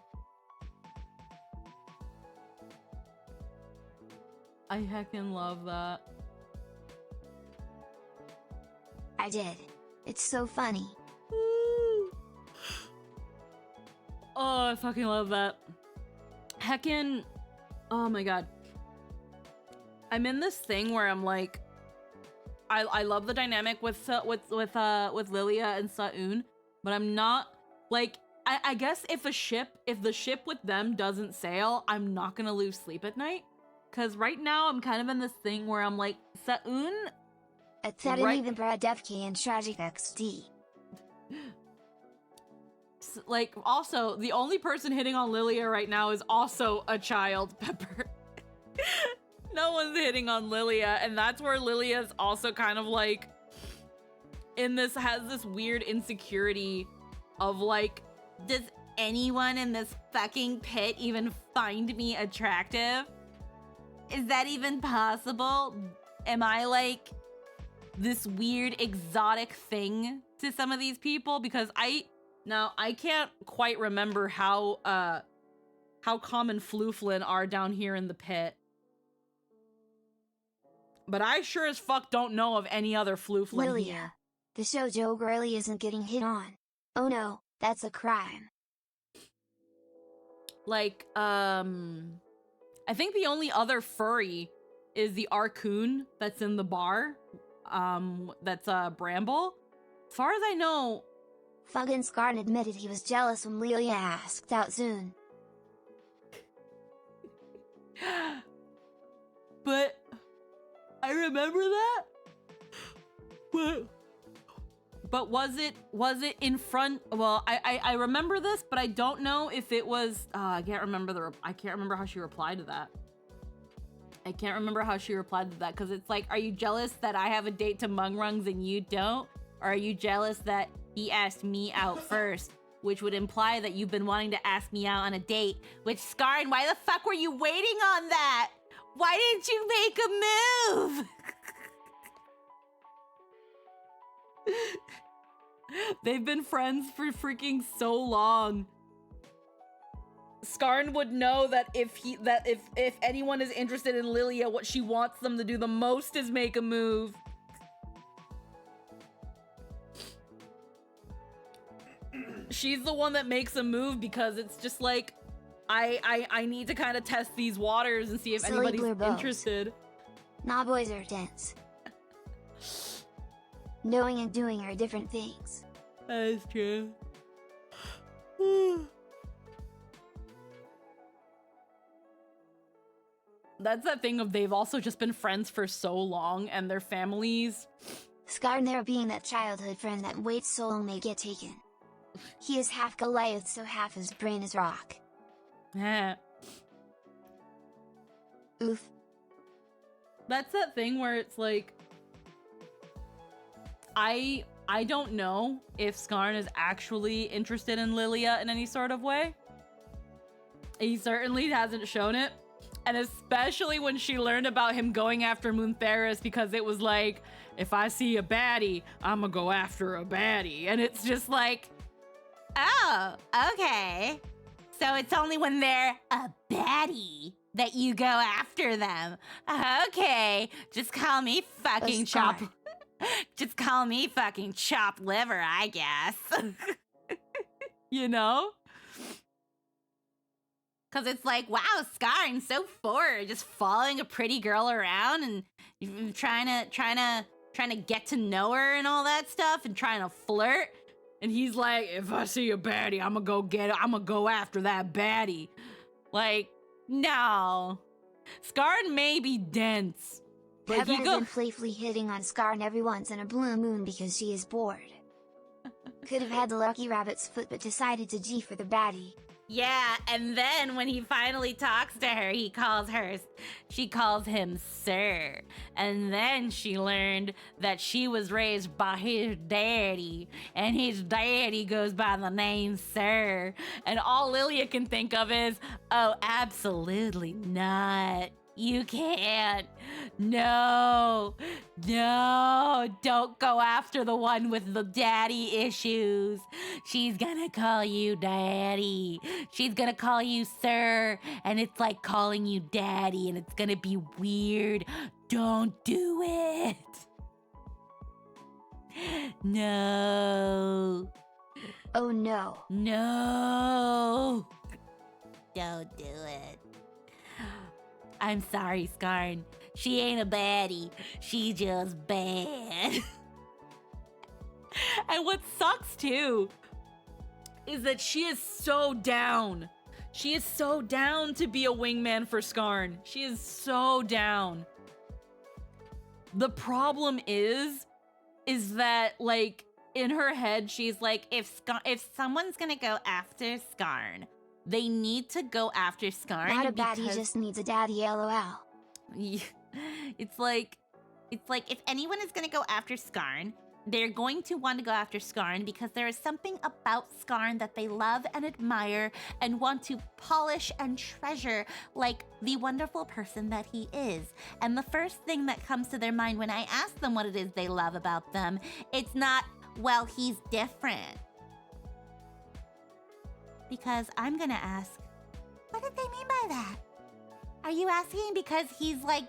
I heckin' love that. I did. It's so funny. Oh, I fucking love that. Heckin', oh my god. I'm in this thing where I'm like, I love the dynamic with Lilia and Sa'un, but I'm not like, I guess if the ship with them doesn't sail, I'm not gonna lose sleep at night. Cause right now I'm kind of in this thing where I'm like, Sa'un, It's that right, even Brad Defke and Tragic XD. like, also the only person hitting on Lilia right now is also a child, Pepper. No one's hitting on Lilia, and that's where Lilia's also kind of like has this weird insecurity of like, does anyone in this fucking pit even find me attractive? Is that even possible? Am I like this weird exotic thing to some of these people? Because I can't quite remember how common flooflin are down here in the pit. But I sure as fuck don't know of any other flooflin here. Lilia. The shoujo girly isn't getting hit on. Oh no, that's a crime. Like, I think the only other furry is the Arcoon that's in the bar. That's Bramble. As far as I know... Fucking Scarn admitted he was jealous when Lilia asked out Zune. But... I remember that? But was it in front? Well, I remember this, but I don't know if it was. I can't remember how she replied to that. I can't remember how she replied to that because it's like, are you jealous that I have a date to Mungrungs and you don't, or are you jealous that he asked me out first, which would imply that you've been wanting to ask me out on a date. Which, Skarn, why the fuck were you waiting on that? Why didn't you make a move? They've been friends for freaking so long. Skarn would know that if anyone is interested in Lilia, what she wants them to do the most is make a move. She's the one that makes a move because it's just like, I need to kind of test these waters and see if Silly anybody's blue bows. interested. Nah, boys are dense. Knowing and doing are different things. That is true. That's that thing of they've also just been friends for so long and their families. Skarn there being that childhood friend that waits so long may get taken. He is half Goliath, so half his brain is rock. Yeah. Oof. That's that thing where it's like, I don't know if Skarn is actually interested in Lilia in any sort of way. He certainly hasn't shown it. And especially when she learned about him going after Moontheris, because it was like, if I see a baddie, I'ma go after a baddie. And it's just like, oh, okay. So it's only when they're a baddie that you go after them. Okay, just call me fucking chop. Just call me fucking chopped liver, I guess. You know? Cause it's like, wow, Skarn, so forward, just following a pretty girl around and trying to get to know her and all that stuff and trying to flirt. And he's like, if I see a baddie, I'ma go after that baddie. Like, no. Skarn may be dense, but Pepper he has go. been playfully hitting on Skarn every once in a blue moon because she is bored. Could have had the lucky rabbit's foot but decided to G for the baddie. Yeah, and then when he finally talks to her, she calls him sir. And then she learned that she was raised by his daddy, and his daddy goes by the name Sir. And all Lilia can think of is, oh, absolutely not. You can't. No, don't go after the one with the daddy issues. She's gonna call you daddy. She's gonna call you sir, and it's like calling you daddy, and it's gonna be weird. Don't do it. No. Oh no. No. Don't do it. I'm sorry, Skarn. She ain't a baddie. She just bad. And what sucks too is that she is so down. She is so down to be a wingman for Skarn. She is so down. The problem is that, like, in her head, she's like, if someone's gonna go after Skarn, they need to go after Skarn. Not a baddie just needs a daddy, lol. It's like if anyone is gonna go after Skarn, they're going to want to go after Skarn because there is something about Skarn that they love and admire and want to polish and treasure like the wonderful person that he is. And the first thing that comes to their mind when I ask them what it is they love about them, it's not, well, he's different. Because I'm gonna ask, what did they mean by that? Are you asking because he's like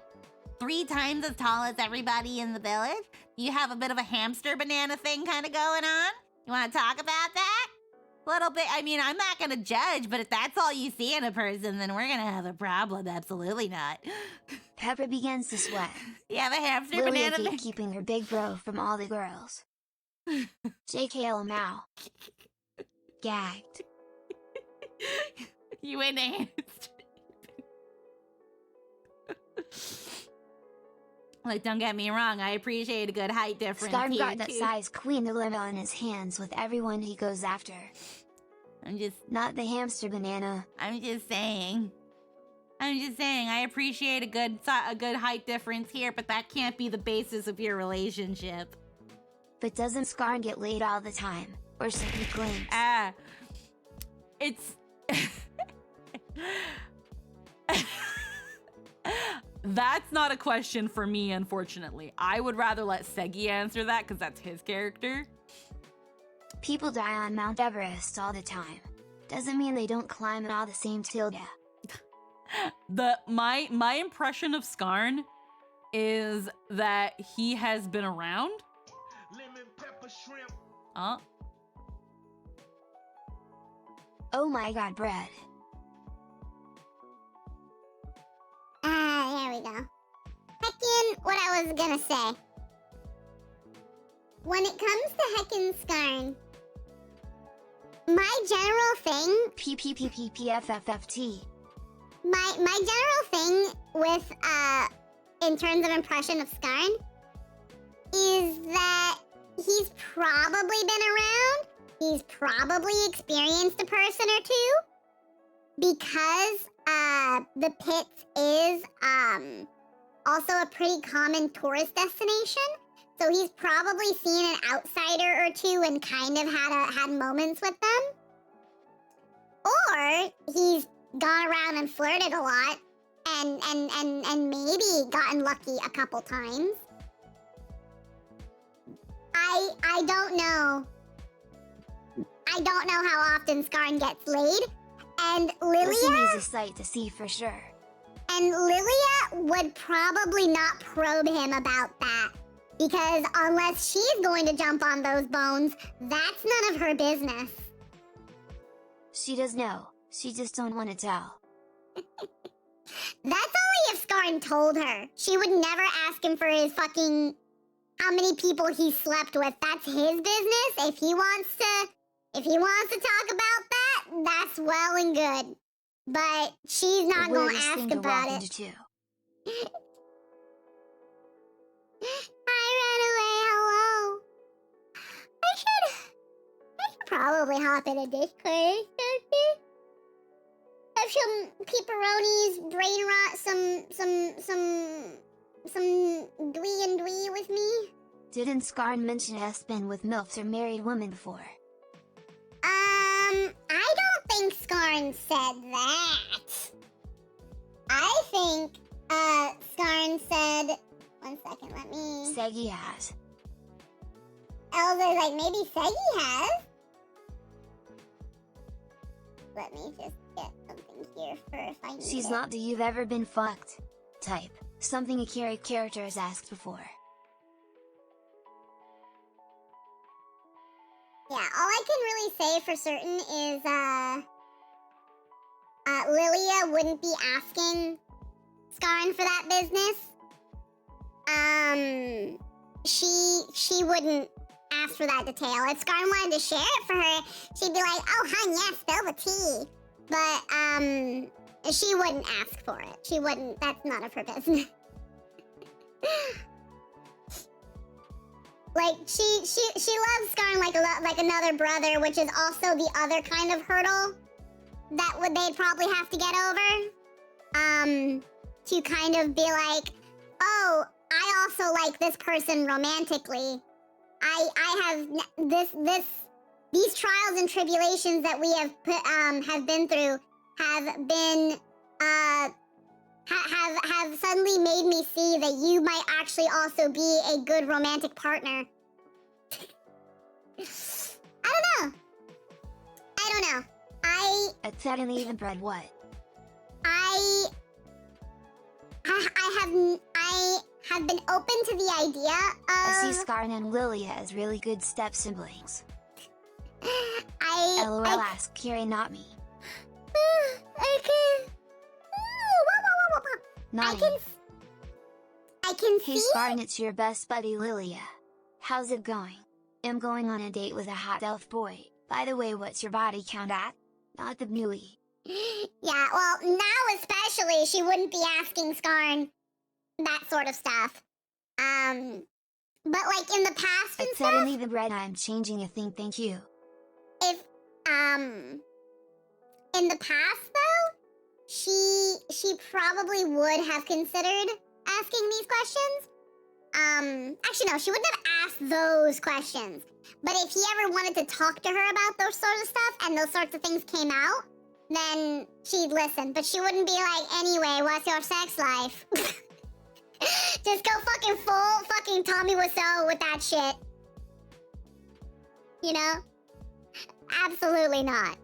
3 times as tall as everybody in the village? You have a bit of a hamster banana thing kind of going on? You want to talk about that? A little bit. I mean, I'm not gonna judge, but if that's all you see in a person, then we're gonna have a problem. Absolutely not. Pepper begins to sweat. You have a hamster Lilia banana thing? keeping her big bro from all the girls. JKL Mao. Gagged. You ain't a hamster. Like, don't get me wrong, I appreciate a good height difference Skarn here, got that too. size queen dilemma in his hands with everyone he goes after. I'm just Not the hamster banana. saying. I appreciate a good height difference here, but that can't be the basis of your relationship. But doesn't Skarn get laid all the time? Or so he claims. It's... That's not a question for me, unfortunately. I would rather let Segi answer that because that's his character. People die on Mount Everest all the time. Doesn't mean they don't climb it all the same, Tilda. My impression of Skarn is that he has been around. Lemon pepper shrimp. Oh my god, bread. There we go. Heckin', what I was gonna say. When it comes to Heckin' Skarn, my general thing... PPPPPFFFT. My general thing with, in terms of impression of Skarn, is that he's probably been around, he's probably experienced a person or two, because, the pits is, also a pretty common tourist destination, so he's probably seen an outsider or two and kind of had moments with them. Or he's gone around and flirted a lot and maybe gotten lucky a couple times. I don't know. I don't know how often Skarn gets laid. And Listen Lilia... is a sight to see for sure. And Lilia would probably not probe him about that. Because unless she's going to jump on those bones, that's none of her business. She does know. She just don't want to tell. That's only if Skarn told her. She would never ask him for his fucking... how many people he slept with. That's his business. If he wants to talk about that, that's well and good. But she's not going to ask about it. I ran away, hello. I should probably hop in a Discord. Have some pepperonis brain rot some dwee and dwee with me. Didn't Skarn mention has been with MILFs or married women before? I don't think Skarn said that. I think, Skarn said... One second, let me... Segi has. Elza's like, maybe Segi has? Let me just get something here for if I need She's it. not do you've ever been fucked type. Something a character has asked before. Yeah, all I can really say for certain is, Lilia wouldn't be asking Skarn for that business. She wouldn't ask for that detail. If Skarn wanted to share it for her, she'd be like, oh, hun, yeah, spill the tea. But, she wouldn't ask for it. She wouldn't, that's none of her business. Like, she loves Skarn like another brother, which is also the other kind of hurdle that they'd probably have to get over. To kind of be like, oh, I also like this person romantically. I have these trials and tribulations that we have been through have been, have suddenly made me see that you might actually also be a good romantic partner. I don't know. At that and even bread what? I have been open to the idea of... I see Skarn and Lilia as really good step siblings. LOL ask Kiri, not me. I can... Not I can Hey see... Skarn, it's your best buddy Lilia. How's it going? I'm going on a date with a hot elf boy. By the way, what's your body count at? Not the Bnui. Yeah, well, now especially, she wouldn't be asking Skarn that sort of stuff. But like in the past and At stuff... suddenly the bread I'm changing a thing, thank you. If, in the past, though, she probably would have considered asking these questions. Actually, no, she wouldn't have ask those questions. But if he ever wanted to talk to her about those sort of stuff and those sorts of things came out, then she'd listen. But she wouldn't be like, anyway, what's your sex life? Just go fucking full fucking Tommy Wiseau with that shit. You know? Absolutely not.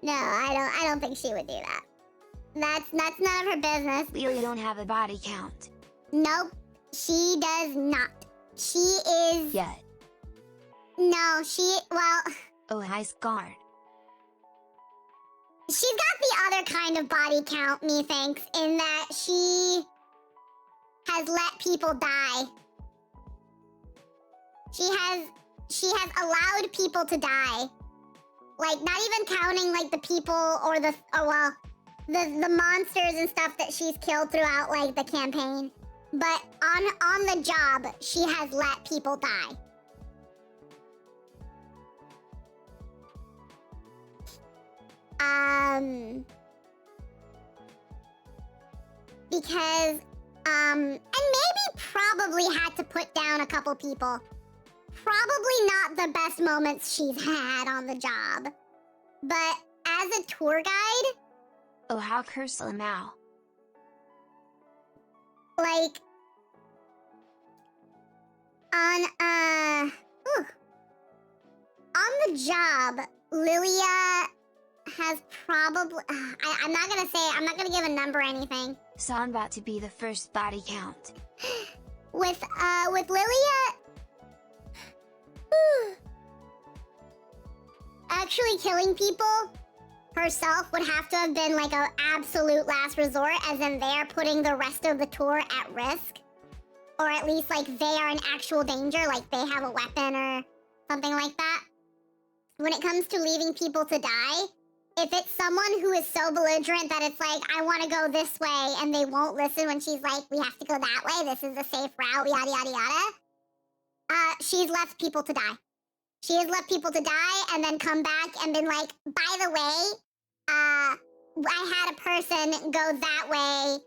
No, I don't think she would do that. That's none of her business. Lilia don't have a body count. Nope, she does not. She is... Yet. No, well... Oh, hi, Scarn. She's got the other kind of body count, methinks, in that she has let people die. She has allowed people to die. Like, not even counting, like, the people or the monsters and stuff that she's killed throughout, like, the campaign. But on the job, she has let people die. Because, and maybe probably had to put down a couple people. Probably not the best moments she's had on the job. But as a tour guide... Oh, how Kursala Mao. Like... On the job, Lilia has probably... I'm not gonna give a number or anything. So I'm about to be the first body count. With Lilia... Actually killing people herself would have to have been like an absolute last resort, as in they're putting the rest of the tour at risk. Or at least like they are in actual danger, like they have a weapon or something like that. When it comes to leaving people to die, if it's someone who is so belligerent that it's like, I want to go this way, and they won't listen when she's like, we have to go that way, this is a safe route, yada yada yada. She's left people to die. She has left people to die and then come back and been like, by the way, I had a person go that way.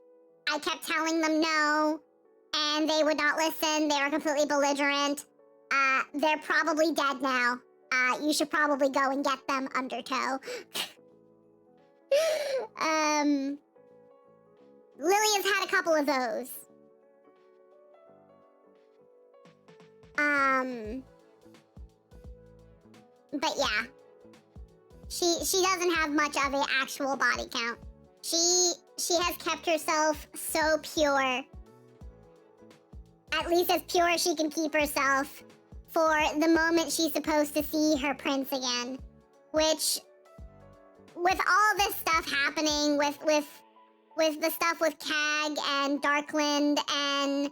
I kept telling them no, and they would not listen. They were completely belligerent. They're probably dead now. You should probably go and get them, Undertow. Lilia's had a couple of those. But yeah. She doesn't have much of an actual body count. She has kept herself so pure. At least as pure as she can keep herself for the moment she's supposed to see her prince again. Which, with all this stuff happening, with the stuff with Kag and Darkland and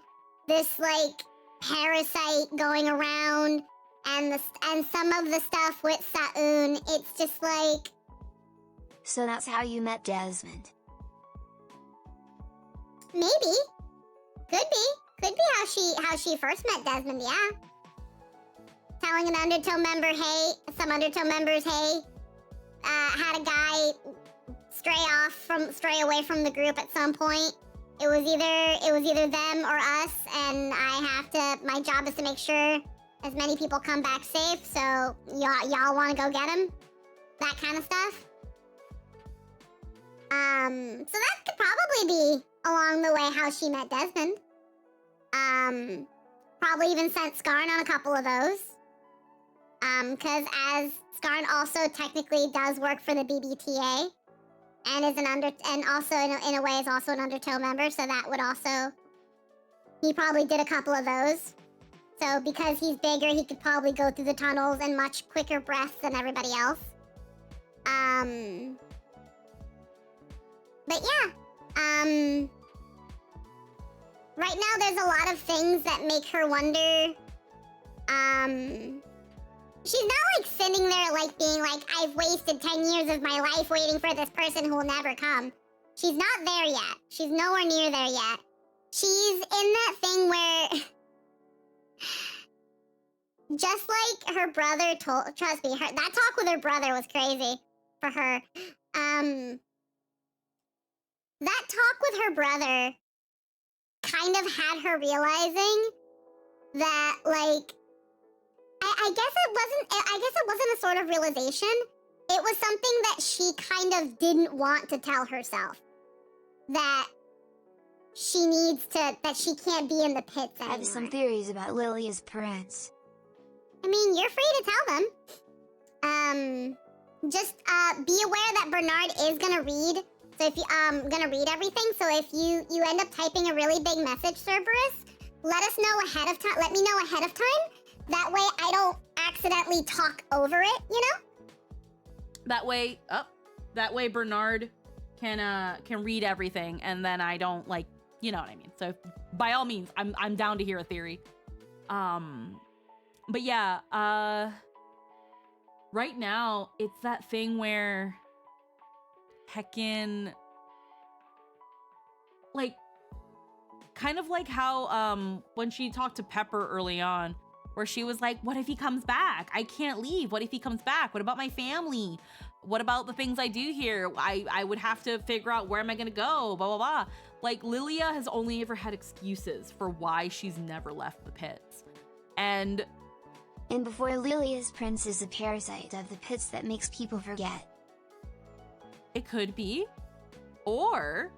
this like parasite going around and some of the stuff with Sa'un, it's just like... So that's how you met Desmond. Maybe. Could be how she first met Desmond, yeah. Telling an Undertow member, hey, some Undertow members, hey, had a guy stray away from the group at some point. It was either them or us, and my job is to make sure as many people come back safe, so y'all want to go get him? That kind of stuff. So that could probably be along the way how she met Desmond. Probably even sent Skarn on a couple of those. Because as Skarn also technically does work for the BBTA, and is and also in a way is also an Undertow member, so that would also... He probably did a couple of those. So because he's bigger, he could probably go through the tunnels in much quicker breaths than everybody else. But yeah, right now there's a lot of things that make her wonder, she's not like sitting there like being like, I've wasted 10 years of my life waiting for this person who will never come. She's not there yet. She's nowhere near there yet. She's in that thing where, just like her brother told, trust me, that talk with her brother was crazy for her. That talk with her brother kind of had her realizing that, like, I guess it wasn't a sort of realization. It was something that she kind of didn't want to tell herself. That she needs to, that she can't be in the pits I anymore. have some theories about Lilia's parents. I mean, you're free to tell them. Just be aware that Bernard is gonna read. So if you gonna read everything. So if you end up typing a really big message, Cerberus, let us know ahead of time. Let me know ahead of time. That way I don't accidentally talk over it, you know? That way Bernard can read everything, and then I don't, like, you know what I mean. So by all means, I'm down to hear a theory. But yeah, right now it's that thing where heckin', like, kind of like how when she talked to Pepper early on, where she was like, what if he comes back? I can't leave. What if he comes back? What about my family? What about the things I do here? I would have to figure out, where am I gonna go? Blah, blah, blah. Like, Lilia has only ever had excuses for why she's never left the pits. And before Lilia's prince is a parasite of the pits that makes people forget. it could be. Or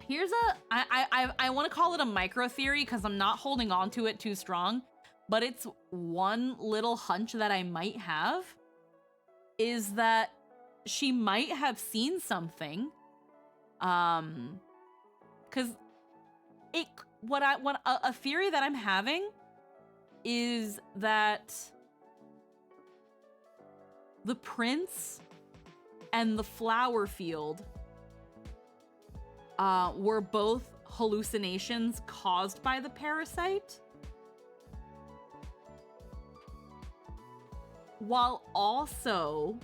here's I want to call it a micro theory because I'm not holding on to it too strong, but it's one little hunch that I might have, is that she might have seen something. Because a theory that I'm having is that the prince and the flower field were both hallucinations caused by the parasite, while also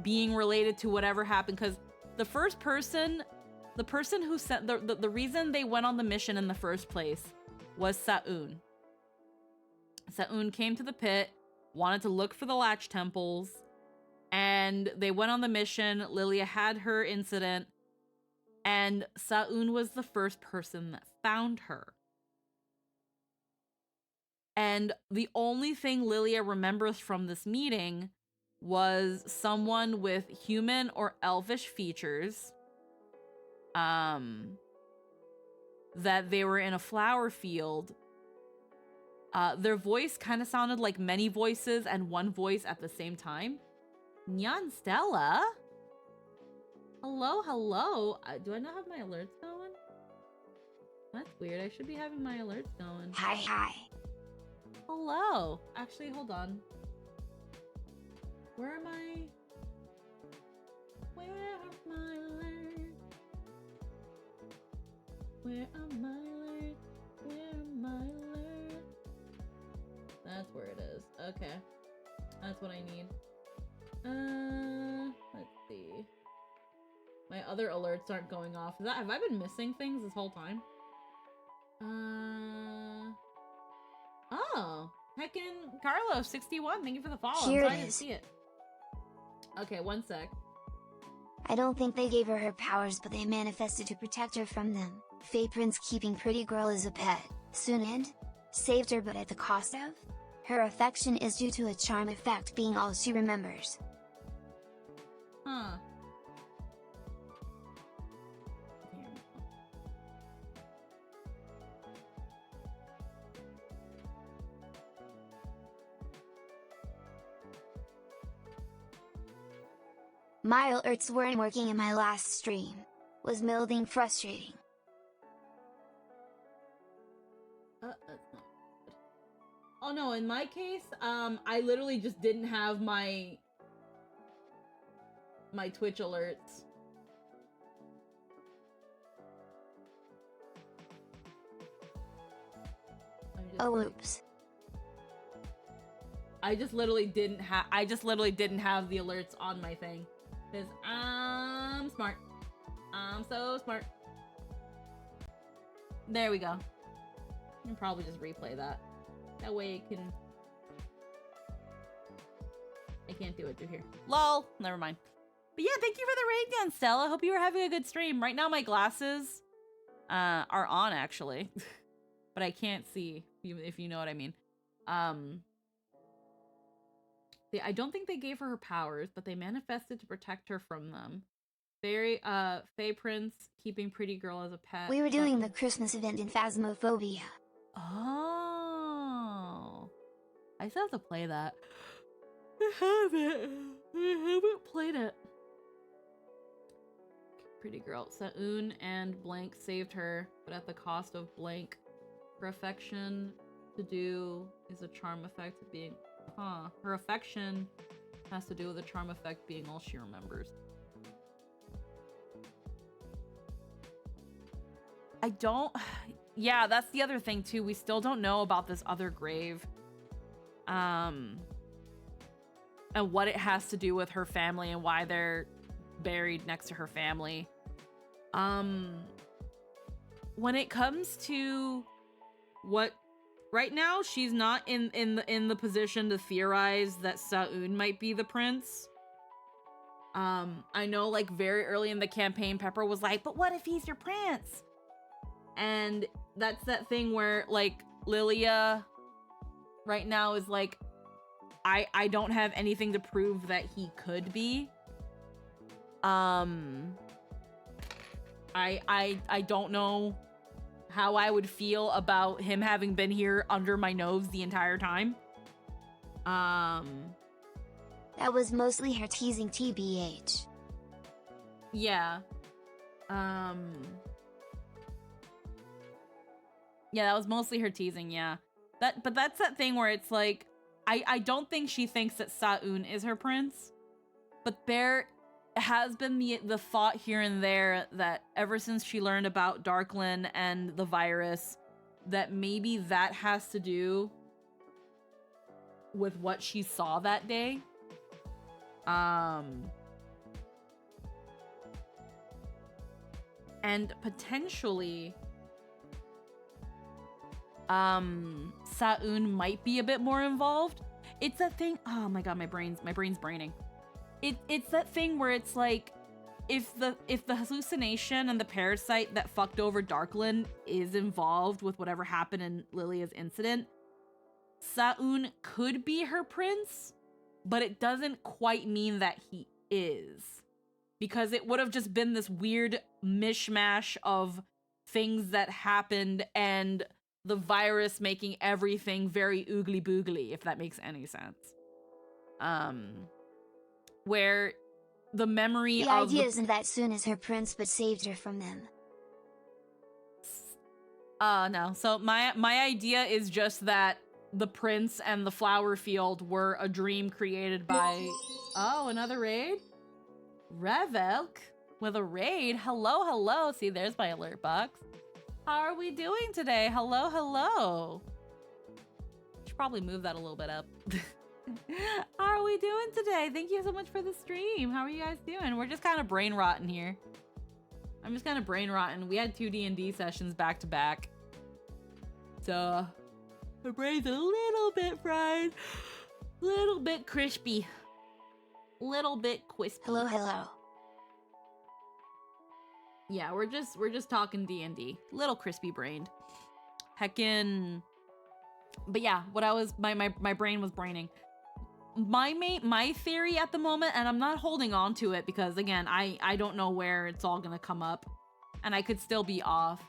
being related to whatever happened. Because the person who sent the reason they went on the mission in the first place was Sa'un. Sa'un came to the pit, wanted to look for the latch temples, and they went on the mission. Lilia had her incident, and Sa'un was the first person that found her. And the only thing Lilia remembers from this meeting was someone with human or elvish features, that they were in a flower field. Their voice kind of sounded like many voices and one voice at the same time. Nyan Stella? Hello, hello. Do I not have my alerts going? That's weird. I should be having my alerts going. Hi. Hello. Actually, hold on. Where am I? Where are my alerts? Where are my alerts? Where are my alerts? That's where it is. Okay. That's what I need. Let's see. My other alerts aren't going off. Have I been missing things this whole time? Oh, heckin' Carlos61, thank you for the follow. Here I'm sorry it I didn't is. see it. Okay, one sec. I don't think they gave her powers, but they manifested to protect her from them. Fae Prince keeping Pretty Girl as a pet, soon and saved her, but at the cost of her affection is due to a charm effect being all she remembers. Huh. My alerts weren't working in my last stream. Was melding frustrating? That's not good. Oh no, in my case, I literally just didn't have my Twitch alerts. Oh oops. I just literally didn't have the alerts on my thing. Because I'm smart. I'm so smart. There we go. I can probably just replay that. That way it can... I can't do it through here. LOL! Never mind. But yeah, thank you for the raid gun, Stella. Hope you were having a good stream. Right now my glasses are on actually, but I can't see if you know what I mean. I don't think they gave her powers, but they manifested to protect her from them. Fairy, Fae Prince keeping Pretty Girl as a pet. We were doing the Christmas event in Phasmophobia. Oh, I still have to play that. I haven't played it. Pretty Girl. Sa'un and Blank saved her, but at the cost of Blank. Her affection to do is a charm effect of being... Her affection has to do with a charm effect being all she remembers. I don't... Yeah, that's the other thing, too. We still don't know about this other grave. And what it has to do with her family and why they're buried next to her family. When it comes to what... Right now, she's not in the position to theorize that Sa'un might be the prince. I know, like, very early in the campaign, Pepper was like, but what if he's your prince? And that's that thing where, like, Lilia right now is like, I don't have anything to prove that he could be. I don't know how I would feel about him having been here under my nose the entire time. That was mostly her teasing, TBH. Yeah. Yeah, that was mostly her teasing, yeah. But that's that thing where it's like, I don't think she thinks that Sa'un is her prince, but there has been the thought here and there that ever since she learned about Darklyn and the virus, that maybe that has to do with what she saw that day. And potentially Sa'un might be a bit more involved. It's that thing. Oh my god, my brain's braining. It's that thing where it's like, if the hallucination and the parasite that fucked over Darklyn is involved with whatever happened in Lilia's incident, Sa'un could be her prince, but it doesn't quite mean that he is, because it would have just been this weird mishmash of things that happened and the virus making everything very oogly boogly, if that makes any sense. Where the memory the of idea isn't that Soon is her prince but saved her from them. No. So my idea is just that the prince and the flower field were a dream created by... Oh, another raid? Revelk with a raid. Hello, hello. See, there's my alert box. How are we doing today? Hello, hello. Should probably move that a little bit up. How are we doing today? Thank you so much for the stream. How are you guys doing? We're just kind of brain rotting here. I'm just kind of brain rotting. We had 2 D&D sessions back to back. So, my brain's a little bit fried. Little bit crispy. Little bit crispy. Hello, hello. Yeah, we're just talking D&D. Little crispy brained. Heckin'. But yeah, what I was my brain was braining. My theory at the moment, and I'm not holding on to it because again, I don't know where it's all gonna come up, and I could still be off,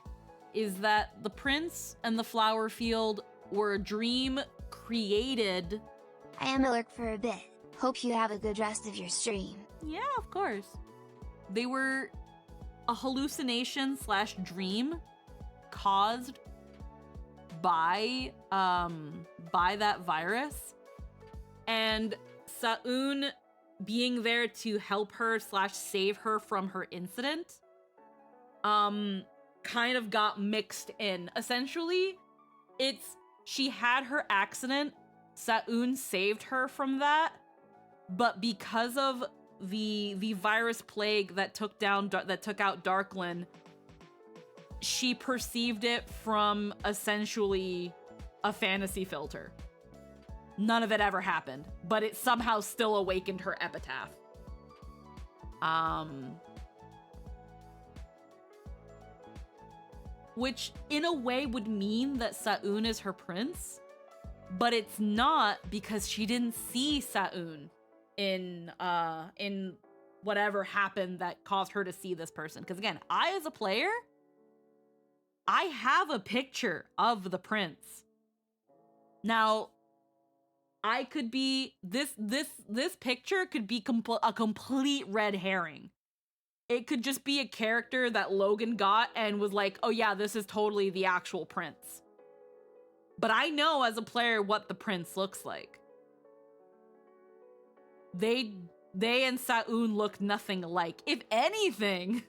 is that the prince and the flower field were a dream created. I am a lurk for a bit. Hope you have a good rest of your stream. Yeah, of course. They were a hallucination / dream caused by that virus, and Sa'un being there to help her / save her from her incident kind of got mixed in. Essentially, she had her accident, Sa'un saved her from that, but because of the virus plague that took out Darklyn, she perceived it from essentially a fantasy filter. None of it ever happened, but it somehow still awakened her epitaph. which in a way would mean that Sa'un is her prince, but it's not because she didn't see Sa'un in whatever happened that caused her to see this person. Because again, I as a player, I have a picture of the prince. Now, I could be this picture could be a complete red herring. It could just be a character that Logan got and was like, "Oh yeah, this is totally the actual prince." But I know as a player what the prince looks like. They and Sa'un look nothing alike. If anything,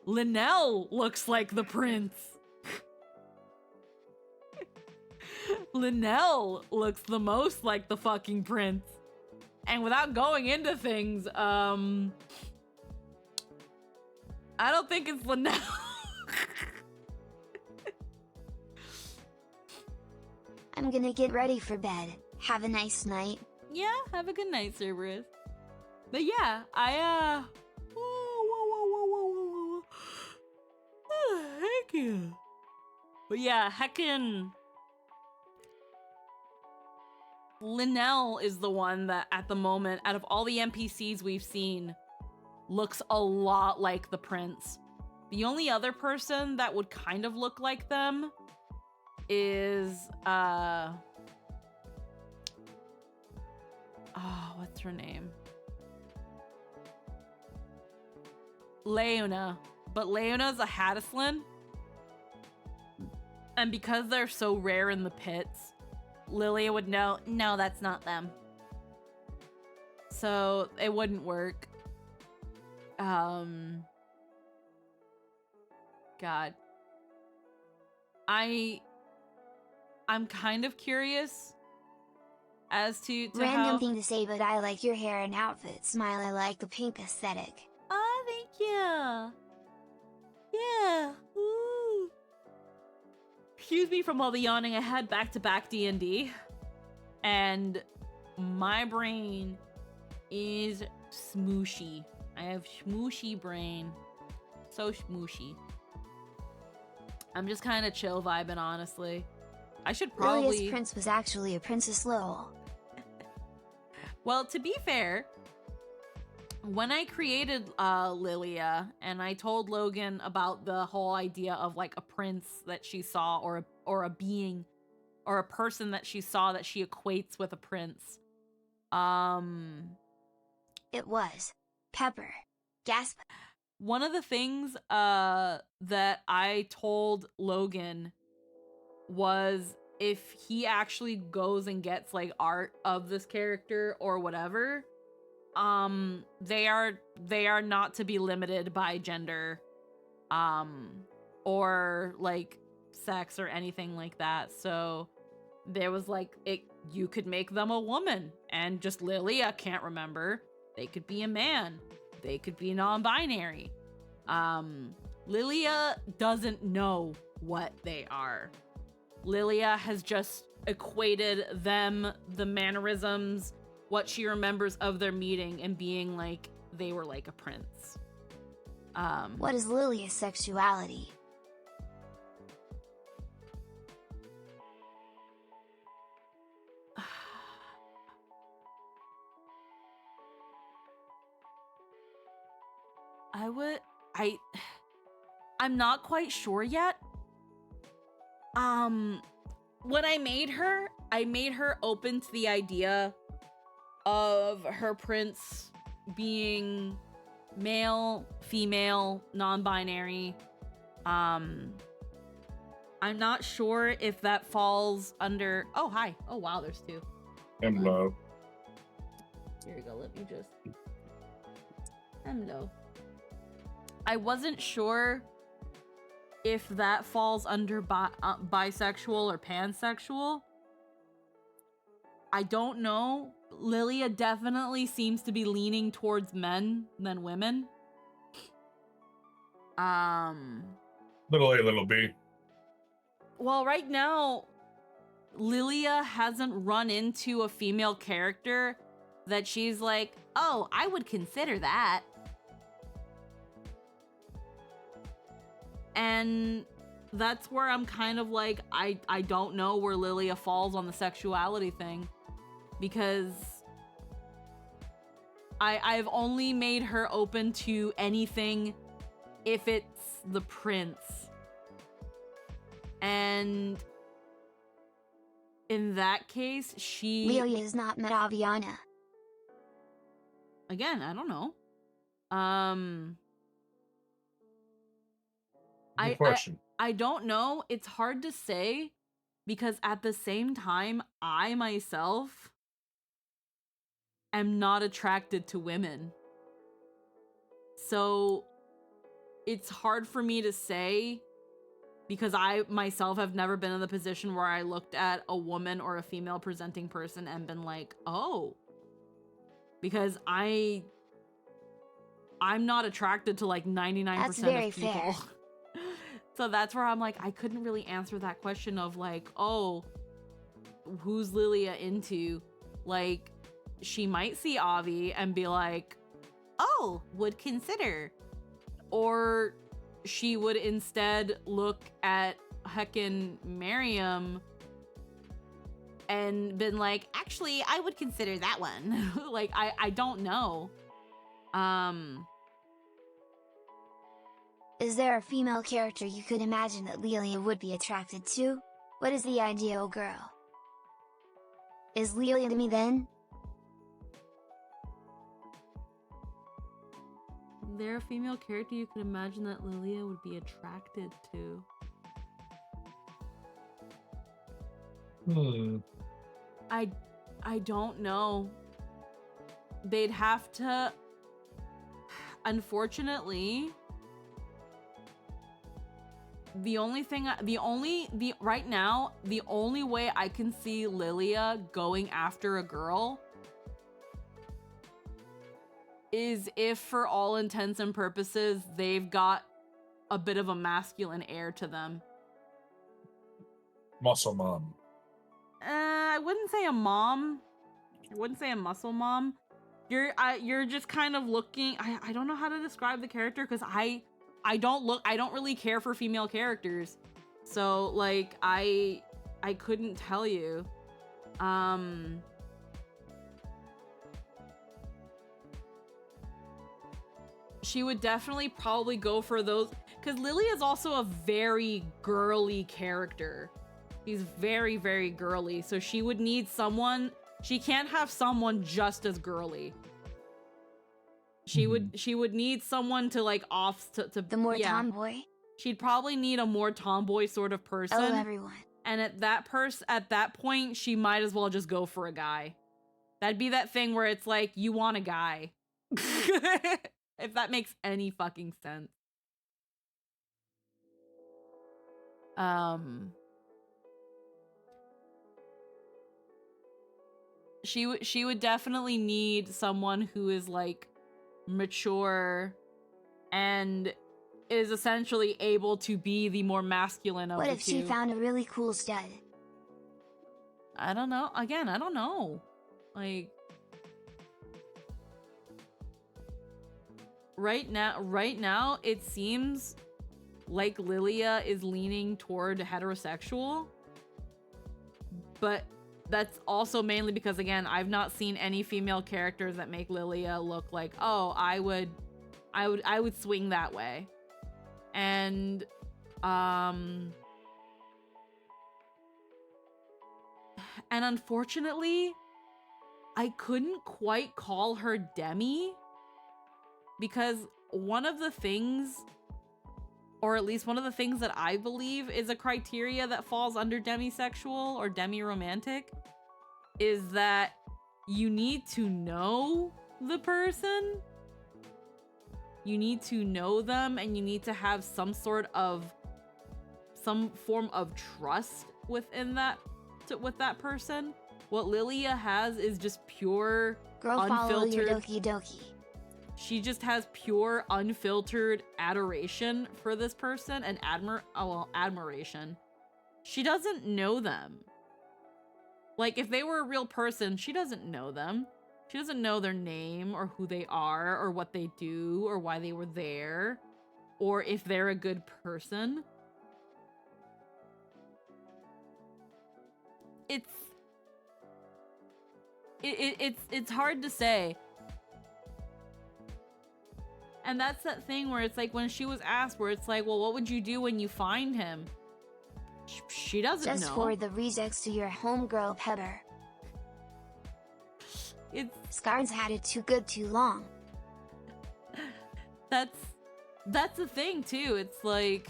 Linnell looks like the prince. Linnell looks the most like the fucking prince. And without going into things, I don't think it's Linnell. I'm gonna get ready for bed. Have a nice night. Yeah, have a good night, Cerberus. But yeah, heck yeah. But yeah, heckin' Linnell is the one that at the moment, out of all the NPCs we've seen, looks a lot like the prince. The only other person that would kind of look like them is what's her name? Leona. But Leona's a Hattislin. And because they're so rare in the pits, Lilia would know, no, that's not them. So it wouldn't work. God. I'm kind of curious as to Random how... thing to say, but I like your hair and outfit. Smile, I like the pink aesthetic. Oh, thank you. Yeah. Ooh. Excuse me from all the yawning. I had back-to-back D&D. And my brain is smooshy. I have smooshy brain. So smooshy. I'm just kind of chill vibing, honestly. I should probably... Lilia's prince was actually a Princess Lowell. Well, to be fair, when I created Lilia and I told Logan about the whole idea of like a prince that she saw or a being or a person that she saw that she equates with a prince. It was Pepper. Gasp. One of the things that I told Logan was if he actually goes and gets like art of this character or whatever, they are not to be limited by gender, or like sex or anything like that. So there was like you could make them a woman, and just Lilia can't remember. They could be a man. They could be non-binary. Lilia doesn't know what they are. Lilia has just equated them, the mannerisms, what she remembers of their meeting, and being like they were like a prince. What is Lilia's sexuality? I'm not quite sure yet. When I made her open to the idea of her prince being male, female, non-binary. I'm not sure if that falls under... Oh, hi. Oh, wow, there's two. Hello. Here we go, let me just... Hello. I wasn't sure if that falls under bisexual or pansexual. I don't know. Lilia definitely seems to be leaning towards men than women. Little A, little B. Well, right now, Lilia hasn't run into a female character that she's like, oh, I would consider that. And that's where I'm kind of like, I don't know where Lilia falls on the sexuality thing, because I've only made her open to anything if it's the prince. And in that case, Lilia is not Metaviana. Again, I don't know. Good question. I don't know. It's hard to say, because at the same time, I myself am not attracted to women. So it's hard for me to say, because I myself have never been in the position where I looked at a woman or a female presenting person and been like, oh, because I'm not attracted to like 99% That's very of people. fair. So that's where I'm like, I couldn't really answer that question of like, oh, who's Lilia into? Like, she might see Avi and be like, oh, would consider. Or she would instead look at heckin' Miriam and been like, actually, I would consider that one. Like, I don't know. Is there a female character you could imagine that Lilia would be attracted to? What is the ideal girl? Is Lilia to me then? Is there a female character you could imagine that Lilia would be attracted to? I don't know. They'd have to... Unfortunately... right now, the only way I can see Lilia going after a girl is if, for all intents and purposes, they've got a bit of a masculine air to them. Muscle mom. I wouldn't say a mom. I wouldn't say a muscle mom. You're just kind of looking... I don't know how to describe the character, because I don't really care for female characters. So, like, I couldn't tell you. She would definitely probably go for those, because Lilia is also a very girly character. She's very, very girly. So she would need someone, she can't have someone just as girly. She would need someone to like to The more tomboy? She'd probably need a more tomboy sort of person. Hello everyone. And at that point, she might as well just go for a guy. That'd be that thing where it's like, you want a guy. If that makes any fucking sense. She would definitely need someone who is like mature and is essentially able to be the more masculine of the two. What if she found a really cool stud? I don't know. Again, I don't know. Like, right now it seems like Lilia is leaning toward heterosexual, but that's also mainly because, again, I've not seen any female characters that make Lilia look like, oh, I would swing that way. And unfortunately, I couldn't quite call her Demi, because one of the things, or at least one of the things that I believe is a criteria that falls under demisexual or demi-romantic, is that you need to know the person. You need to know them, and you need to have some form of trust within that, with that person. What Lilia has is just pure, Girl, unfiltered. follow your doki doki. She just has pure, unfiltered adoration for this person and admiration. She doesn't know them. Like, if they were a real person, she doesn't know them. She doesn't know their name or who they are or what they do or why they were there or if they're a good person. It's hard to say. And that's that thing where it's like when she was asked where it's like, well, what would you do when you find him? She doesn't know. Just forward the rejects to your homegirl Pepper. Scarn's had it too good too long. That's the thing too. It's like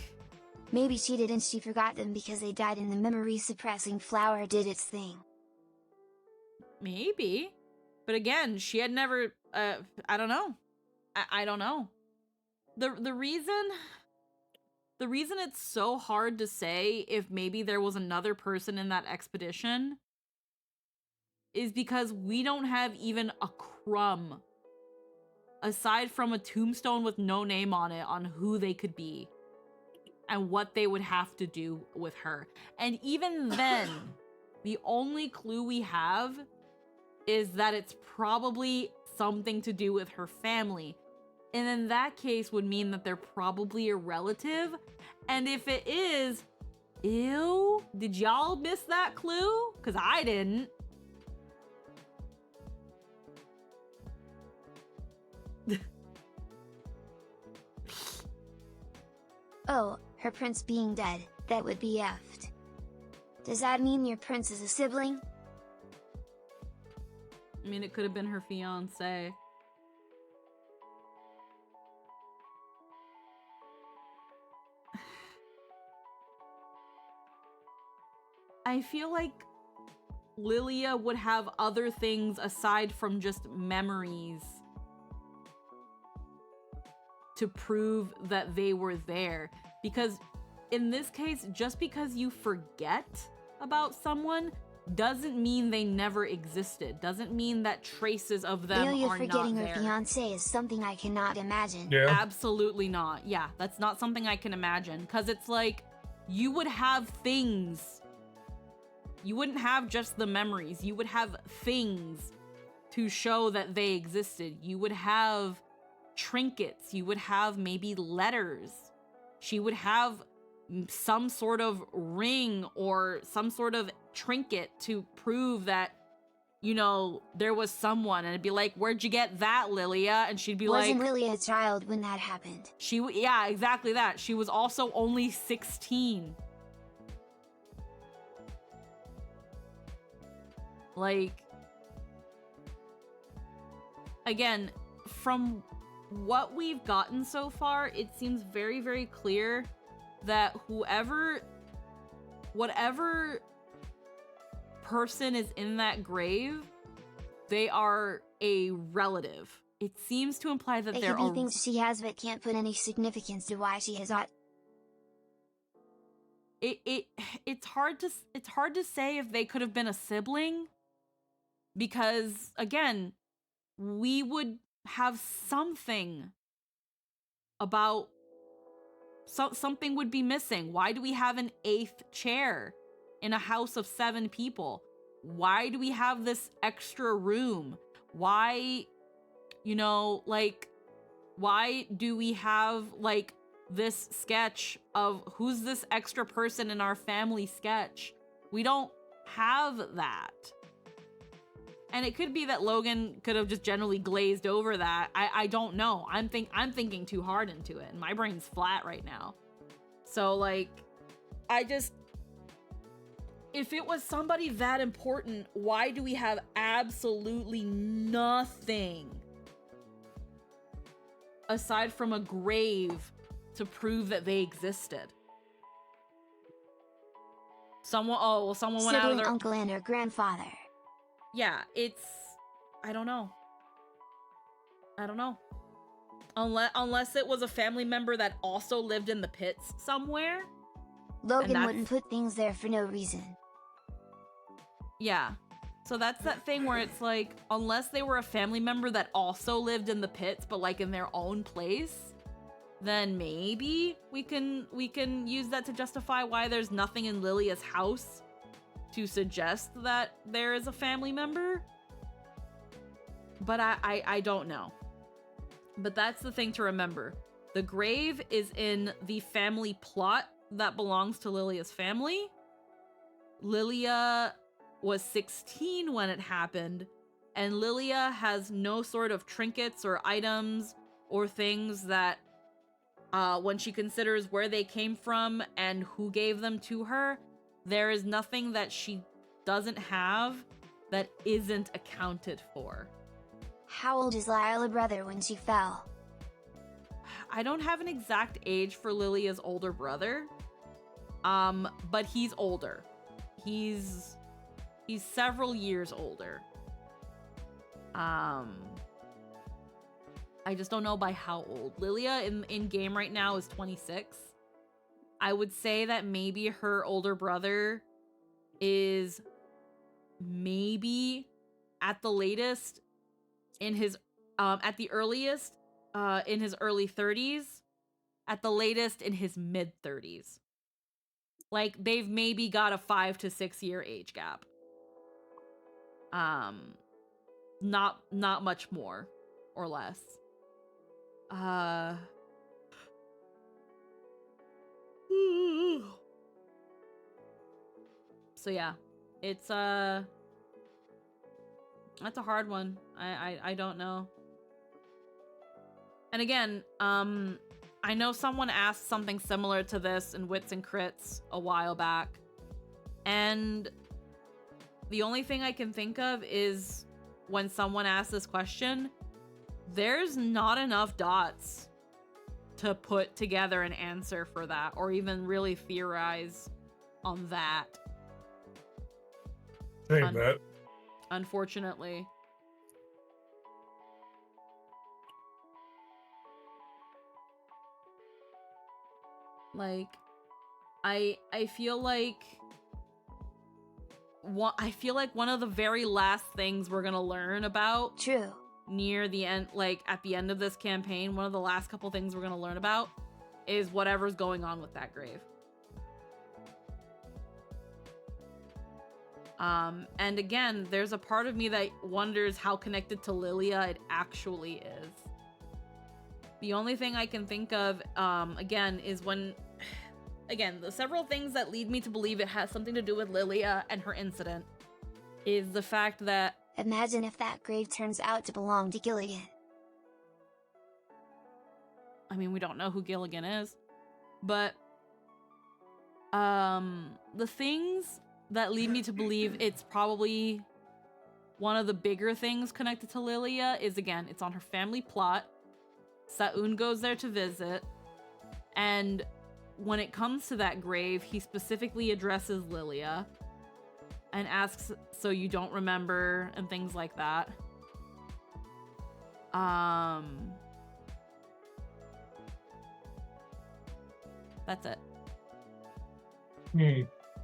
maybe she did and she forgot them because they died and the memory suppressing flower did its thing. Maybe. But again, she had never I don't know. I don't know. The reason it's so hard to say if maybe there was another person in that expedition is because we don't have even a crumb aside from a tombstone with no name on it on who they could be and what they would have to do with her. And even then, the only clue we have is that it's probably something to do with her family. And in that case would mean that they're probably a relative. And if it is, ew, did y'all miss that clue? Because I didn't. Oh, her prince being dead, that would be effed. Does that mean your prince is a sibling? I mean, it could have been her fiance. I feel like Lilia would have other things aside from just memories to prove that they were there. Because in this case, just because you forget about someone doesn't mean they never existed. Doesn't mean that traces of them Lilia are forgetting not her there. fiance is something I cannot imagine. Yeah. Absolutely not. Yeah, that's not something I can imagine. Because it's like, you would have things. You wouldn't have just the memories. You would have things to show that they existed. You would have trinkets. You would have maybe letters. She would have some sort of ring or some sort of trinket to prove that, you know, there was someone. And it'd be like, where'd you get that, Lilia? And she'd be Wasn't like... Lilia a child when that happened? Yeah, exactly that. She was also only 16. Like, again, from what we've gotten so far, it seems very, very clear that whatever person is in that grave, they are a relative. It seems to imply that They they're could be things she has but can't put any significance to why she has ought. It's hard to say if they could have been a sibling, because again, we would have something about something would be missing. Why do we have an 8th chair in a house of 7 people? Why do we have this extra room? Why, you know, like, why do we have like this sketch of who's this extra person in our family sketch? We don't have that. And it could be that Logan could have just generally glazed over that. I don't know. I'm thinking too hard into it, and my brain's flat right now. So like, if it was somebody that important, why do we have absolutely nothing aside from a grave to prove that they existed? Someone went Sibling, out of their uncle, and her grandfather. Yeah, I don't know. Unless it was a family member that also lived in the pits somewhere. Logan wouldn't put things there for no reason. Yeah. So that's that thing where it's like, unless they were a family member that also lived in the pits, but like in their own place, then maybe we can use that to justify why there's nothing in Lilia's house to suggest that there is a family member. But I don't know. But that's the thing to remember. The grave is in the family plot that belongs to Lilia's family. Lilia was 16 when it happened, and Lilia has no sort of trinkets or items or things that, when she considers where they came from and who gave them to her, there is nothing that she doesn't have that isn't accounted for. How old is Lila brother when she fell? I don't have an exact age for Lilia's older brother, but he's older. He's several years older. I just don't know by how old. Lilia in game right now is 26. I would say that maybe her older brother is maybe at the latest in his at the earliest in his early 30s, at the latest in his mid 30s. Like, they've maybe got a 5 to 6 year age gap. Not much more or less. So yeah, it's that's a hard one. I don't know. And again, I know someone asked something similar to this in Wits and Crits a while back, and the only thing I can think of is when someone asks this question, there's not enough dots to put together an answer for that, or even really theorize on that. Same that. Unfortunately. Like, I feel like one of the very last things we're gonna learn about True. near the end, like at the end of this campaign, one of the last couple things we're gonna learn about is whatever's going on with that grave. And again, there's a part of me that wonders how connected to Lilia it actually is. The only thing I can think of, again, is when, again, the several things that lead me to believe it has something to do with Lilia and her incident is the fact that... Imagine if that grave turns out to belong to Gilligan. I mean, we don't know who Gilligan is, but the things that lead me to believe it's probably one of the bigger things connected to Lilia is, again, it's on her family plot. Sa'un goes there to visit, and when it comes to that grave, he specifically addresses Lilia and asks, so you don't remember, and things like that. That's it.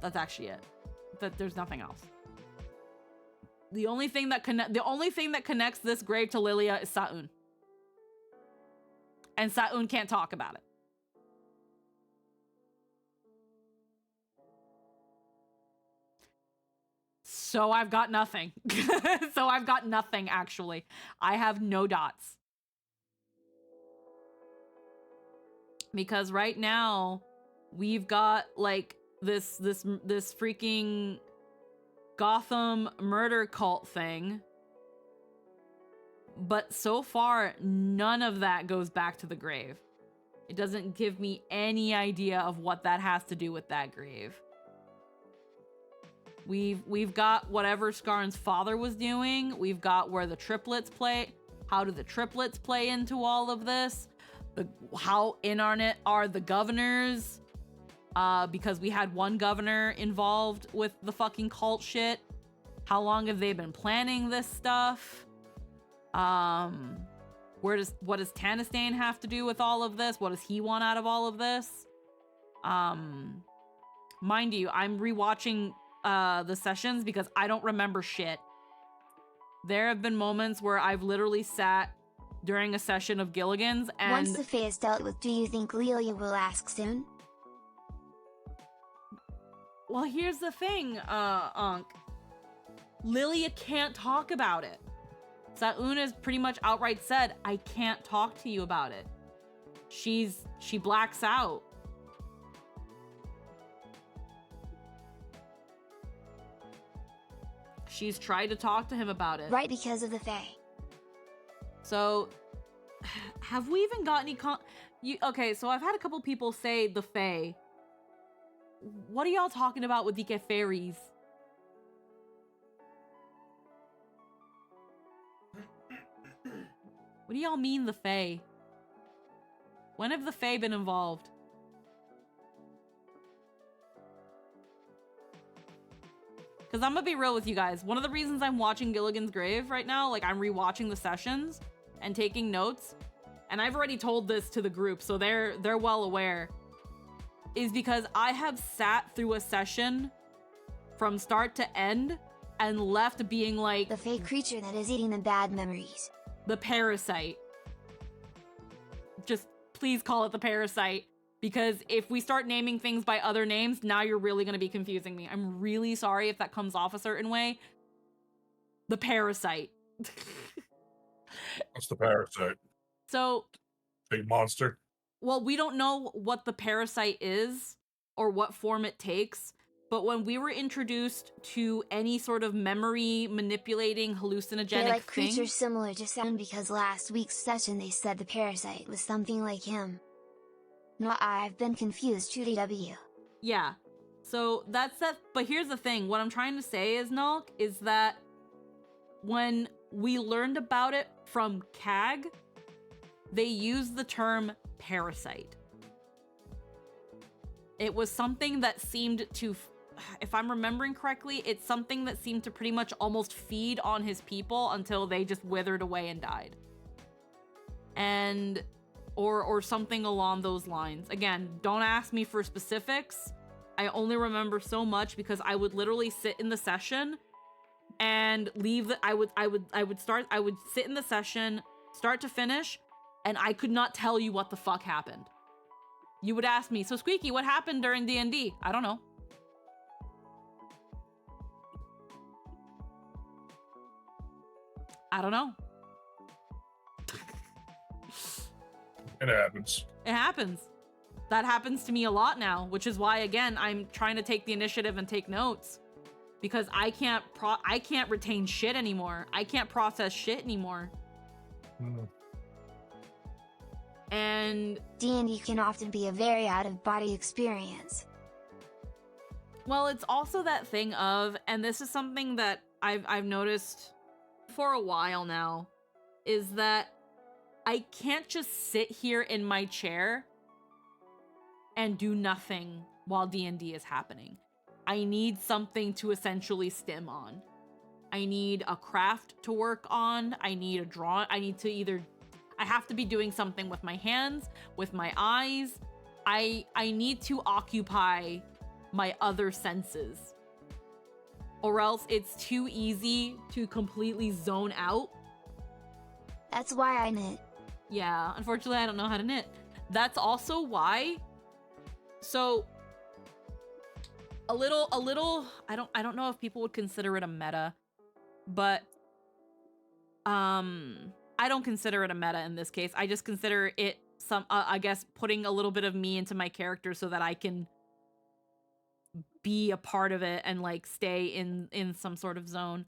That's actually it. There's nothing else. The only thing that connects this grave to Lilia is Sa'un. And Sa'un can't talk about it. So I've got nothing. So I've got nothing, actually. I have no dots. Because right now, we've got, like, this freaking Gotham murder cult thing. But so far, none of that goes back to the grave. It doesn't give me any idea of what that has to do with that grave. We've got whatever Skarn's father was doing. We've got where the triplets play. How do the triplets play into all of this? How in on it are the governors? Because we had one governor involved with the fucking cult shit. How long have they been planning this stuff? What does Tanistane have to do with all of this? What does he want out of all of this? Mind you, I'm rewatching the sessions because I don't remember shit. There have been moments where I've literally sat during a session of Gilligan's and... Once the Fae is dealt with, do you think Lilia will ask soon? Well, here's the thing, Ankh. Lilia can't talk about it. Sa'un has pretty much outright said, I can't talk to you about it. she blacks out. She's tried to talk to him about it. Right, because of the Fae. So, have we even got any okay, so I've had a couple people say the Fae. What are y'all talking about with the fairies? What do y'all mean the Fae? When have the Fae been involved? Because I'm gonna be real with you guys. One of the reasons I'm watching Gilligan's Grave right now, like I'm rewatching the sessions and taking notes, and I've already told this to the group, so they're well aware, is because I have sat through a session from start to end and left being like... The fake creature that is eating the bad memories. The parasite. Just please call it the parasite. Because if we start naming things by other names, now you're really going to be confusing me. I'm really sorry if that comes off a certain way. The parasite. What's the parasite? So... Big monster? Well, we don't know what the parasite is or what form it takes, but when we were introduced to any sort of memory manipulating hallucinogenic They're like thing... creatures similar to Sound, because last week's session they said the parasite was something like him. No, I've been confused, GDW. Yeah. So that's that. But here's the thing. What I'm trying to say is, Nulk, is that when we learned about it from CAG, they used the term parasite. It was something that seemed to, if I'm remembering correctly, it's something that seemed to pretty much almost feed on his people until they just withered away and died. And... Or something along those lines. Again, don't ask me for specifics. I only remember so much because I would literally sit in the session and leave the, I would sit in the session, start to finish, and I could not tell you what the fuck happened. You would ask me, so Squeaky, what happened during D&D? I don't know. I don't know. It happens. It happens. That happens to me a lot now, which is why, again, I'm trying to take the initiative and take notes. Because I can't retain shit anymore. I can't process shit anymore. And... D&D can often be a very out-of-body experience. Well, it's also that thing of, and this is something that I've noticed for a while now, is that I can't just sit here in my chair and do nothing while D&D is happening. I need something to essentially stim on. I need a craft to work on. I need a draw. I have to be doing something with my hands, with my eyes. I need to occupy my other senses. Or else it's too easy to completely zone out. That's why I knit. Yeah, unfortunately I don't know how to knit. That's also why. So a little I don't know if people would consider it a meta, but I don't consider it a meta in this case. I just consider it some I guess putting a little bit of me into my character so that I can be a part of it and like stay in some sort of zone.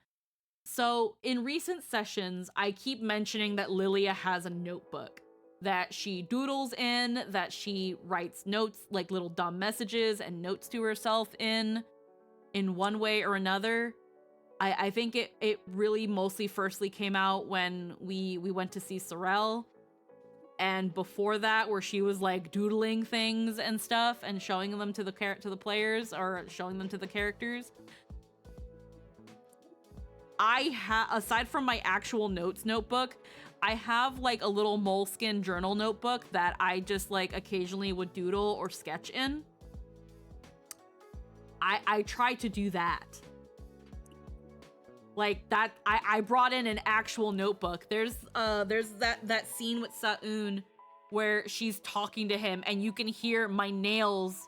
So in recent sessions, I keep mentioning that Lilia has a notebook that she doodles in, that she writes notes, like little dumb messages and notes to herself in one way or another. I think it really mostly firstly came out when we went to see Sorel. And before that, where she was like doodling things and stuff and showing them to the players or showing them to the characters. Aside from my actual notes notebook, I have like a little Moleskine journal notebook that I just like occasionally would doodle or sketch in. I try to do that. Like that, I brought in an actual notebook. There's that scene with Sa'un where she's talking to him and you can hear my nails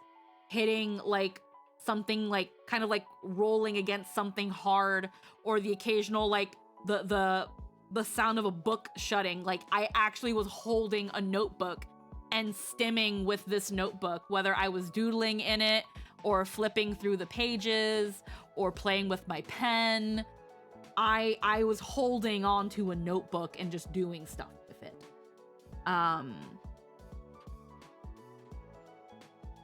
hitting like something, like kind of like rolling against something hard, or the occasional like the sound of a book shutting. Like I actually was holding a notebook and stimming with this notebook, whether I was doodling in it or flipping through the pages or playing with my pen. I was holding on to a notebook and just doing stuff with it.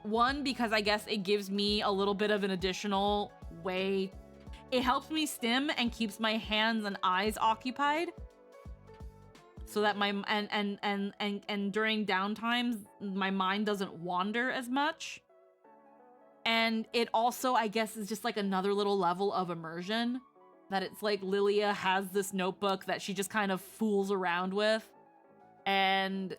One, because I guess it gives me a little bit of an additional way. It helps me stim and keeps my hands and eyes occupied, so that my and during downtimes my mind doesn't wander as much. And it also, I guess, is just like another little level of immersion, that it's like Lilia has this notebook that she just kind of fools around with, and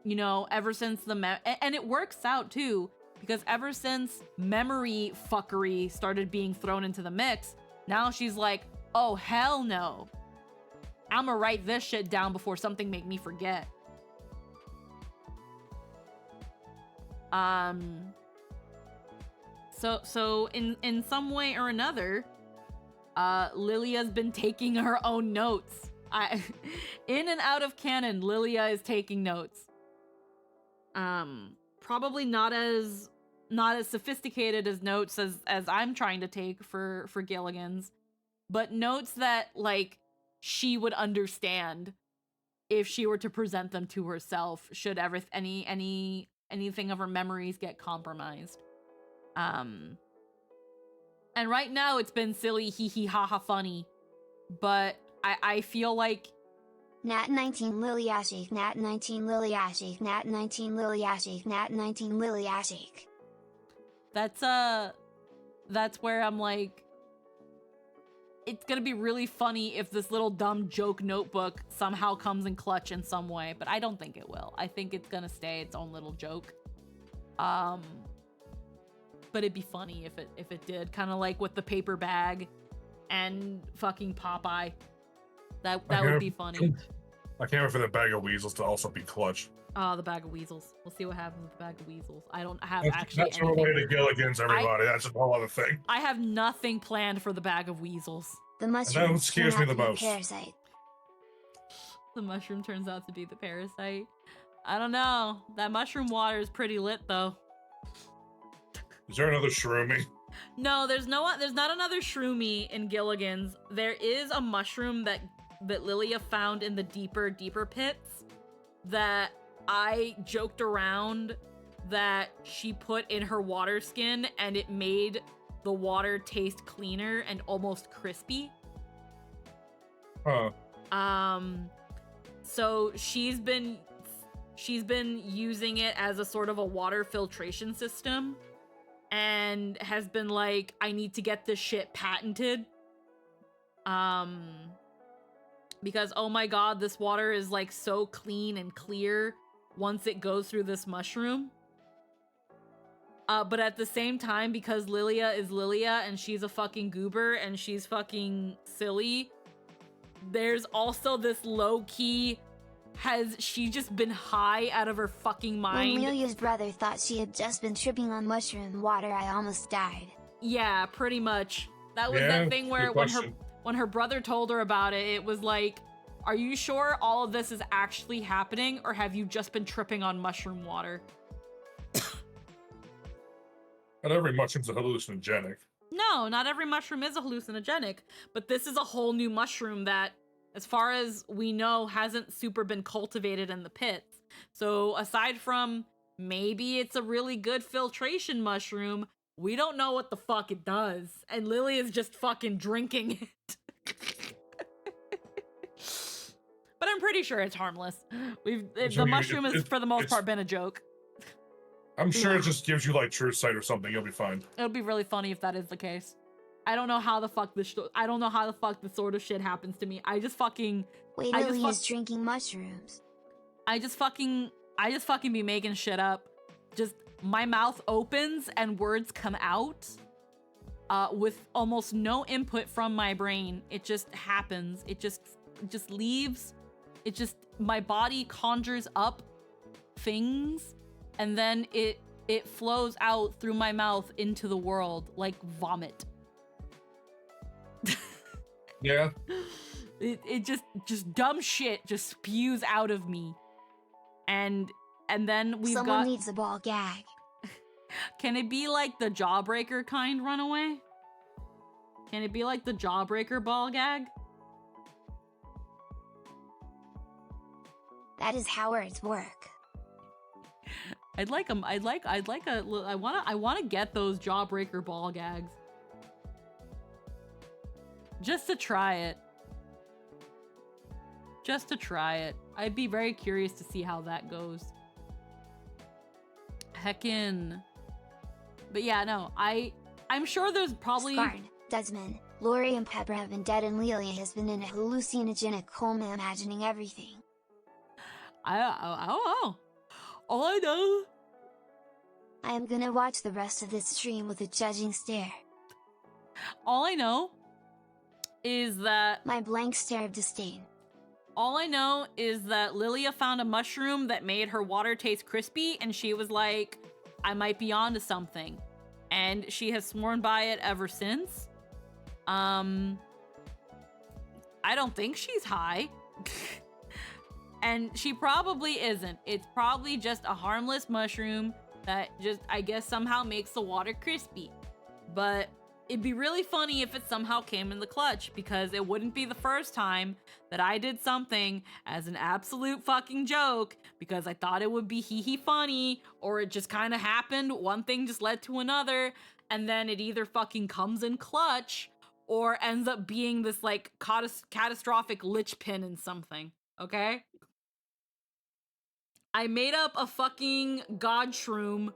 you know, ever since and it works out too, because ever since memory fuckery started being thrown into the mix, now she's like, oh hell no, I'ma write this shit down before something make me forget. So in some way or another, Lilia's been taking her own notes. In and out of canon, Lilia is taking notes. Probably not as sophisticated as notes as I'm trying to take for Gilligan's, but notes that like she would understand if she were to present them to herself, should ever anything of her memories get compromised. And right now it's been silly, hee hee ha ha funny, but I feel like Nat 19 Liliashik, Nat 19 Liliashik, Nat 19 Liliashik, Nat 19 Liliashik. That's where I'm like, it's gonna be really funny if this little dumb joke notebook somehow comes in clutch in some way, but I don't think it will. I think it's gonna stay its own little joke. But it'd be funny if it did, kind of like with the paper bag and fucking Popeye. That would be funny. I can't wait for the bag of weasels to also be clutch. Oh, the bag of weasels. We'll see what happens with the bag of weasels. I don't have actually That's anything. related to Gilligan's, everybody. That's a whole other thing. I have nothing planned for the bag of weasels. The mushroom what scares me the most. Parasite. The mushroom turns out to be the parasite. I don't know. That mushroom water is pretty lit though. Is there another shroomy? No, there's not another shroomy in Gilligan's. There is a mushroom that Lilia found in the deeper pits that I joked around that she put in her water skin, and it made the water taste cleaner and almost crispy. Huh. So she's been using it as a sort of a water filtration system, and has been like, I need to get this shit patented. Because oh my god, this water is like so clean and clear once it goes through this mushroom. But at the same time, because Lilia is Lilia and she's a fucking goober and she's fucking silly, there's also this low-key, has she just been high out of her fucking mind? When Lilia's brother thought she had just been tripping on mushroom water, I almost died. Yeah, pretty much. That was Yeah, that thing where good question. when her brother told her about it, it was like, are you sure all of this is actually happening, or have you just been tripping on mushroom water? Not every mushroom's a hallucinogenic. No, not every mushroom is a hallucinogenic, but this is a whole new mushroom that, as far as we know, hasn't super been cultivated in the pits. So aside from maybe it's a really good filtration mushroom, we don't know what the fuck it does. And Lily is just fucking drinking it. But I'm pretty sure it's harmless. The mushroom has, for the most part, been a joke. I'm sure it just gives you like true sight or something. You'll be fine. It'll be really funny if that is the case. I don't know how the fuck this sort of shit happens to me. I just fucking Wait, Lilia's drinking mushrooms. I just fucking be making shit up. Just my mouth opens and words come out with almost no input from my brain. It just happens. It just leaves. My body conjures up things, and then it flows out through my mouth into the world like vomit. Yeah. It just dumb shit just spews out of me. and then we've Someone got. needs a ball gag. Can it be like the Jawbreaker kind runaway? Can it be like the Jawbreaker ball gag? That is how words work. I'd like them. I want to get those Jawbreaker ball gags. Just to try it. Just to try it. I'd be very curious to see how that goes. Heckin'. But yeah, no, I'm sure there's probably... Skarn, Desmond, Lori and Pepper have been dead and Lelia has been in a hallucinogenic coma imagining everything. I don't know. All I know... I am gonna watch the rest of this stream with a judging stare. All I know is that... My blank stare of disdain. All I know is that Lilia found a mushroom that made her water taste crispy, and she was like, I might be onto something. And she has sworn by it ever since. I don't think she's high. And she probably isn't. It's probably just a harmless mushroom that just, I guess, somehow makes the water crispy. But it'd be really funny if it somehow came in the clutch, because it wouldn't be the first time that I did something as an absolute fucking joke because I thought it would be hee-hee funny, or it just kind of happened, one thing just led to another, and then it either fucking comes in clutch or ends up being this like catastrophic lich pin in something, okay? I made up a fucking god shroom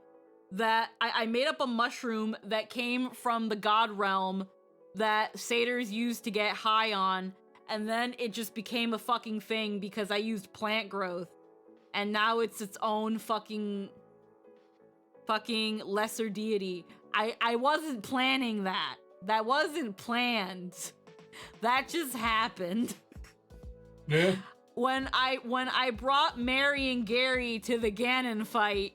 that I made up a mushroom that came from the god realm that satyrs used to get high on, and then it just became a fucking thing because I used plant growth, and now it's its own fucking lesser deity. I wasn't planning that. That wasn't planned. That just happened. Yeah. When I brought Mary and Gary to the Ganon fight,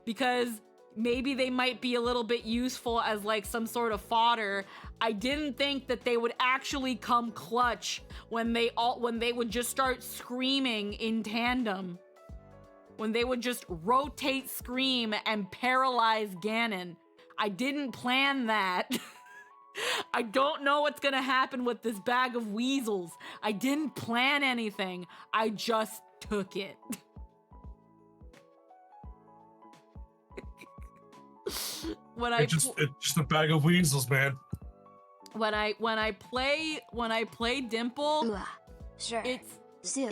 because maybe they might be a little bit useful as like some sort of fodder, I didn't think that they would actually come clutch when they would just start screaming in tandem. When they would just rotate scream and paralyze Ganon. I didn't plan that. I don't know what's gonna happen with this bag of weasels. I didn't plan anything. I just took it. It's just a bag of weasels, man. When I play Dimple, Ooh, sure. it's Sure.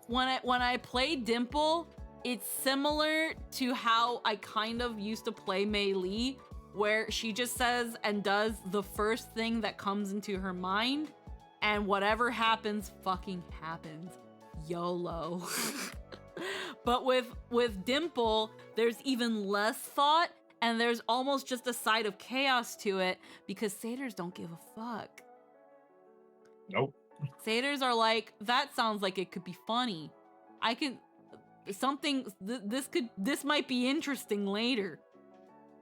when I play Dimple, it's similar to how I kind of used to play Mei Li, where she just says and does the first thing that comes into her mind, and whatever happens fucking happens. YOLO. But with Dimple, there's even less thought, and there's almost just a side of chaos to it, because satyrs don't give a fuck. Nope. Satyrs are like, that sounds like it could be funny. I can something this might be interesting later.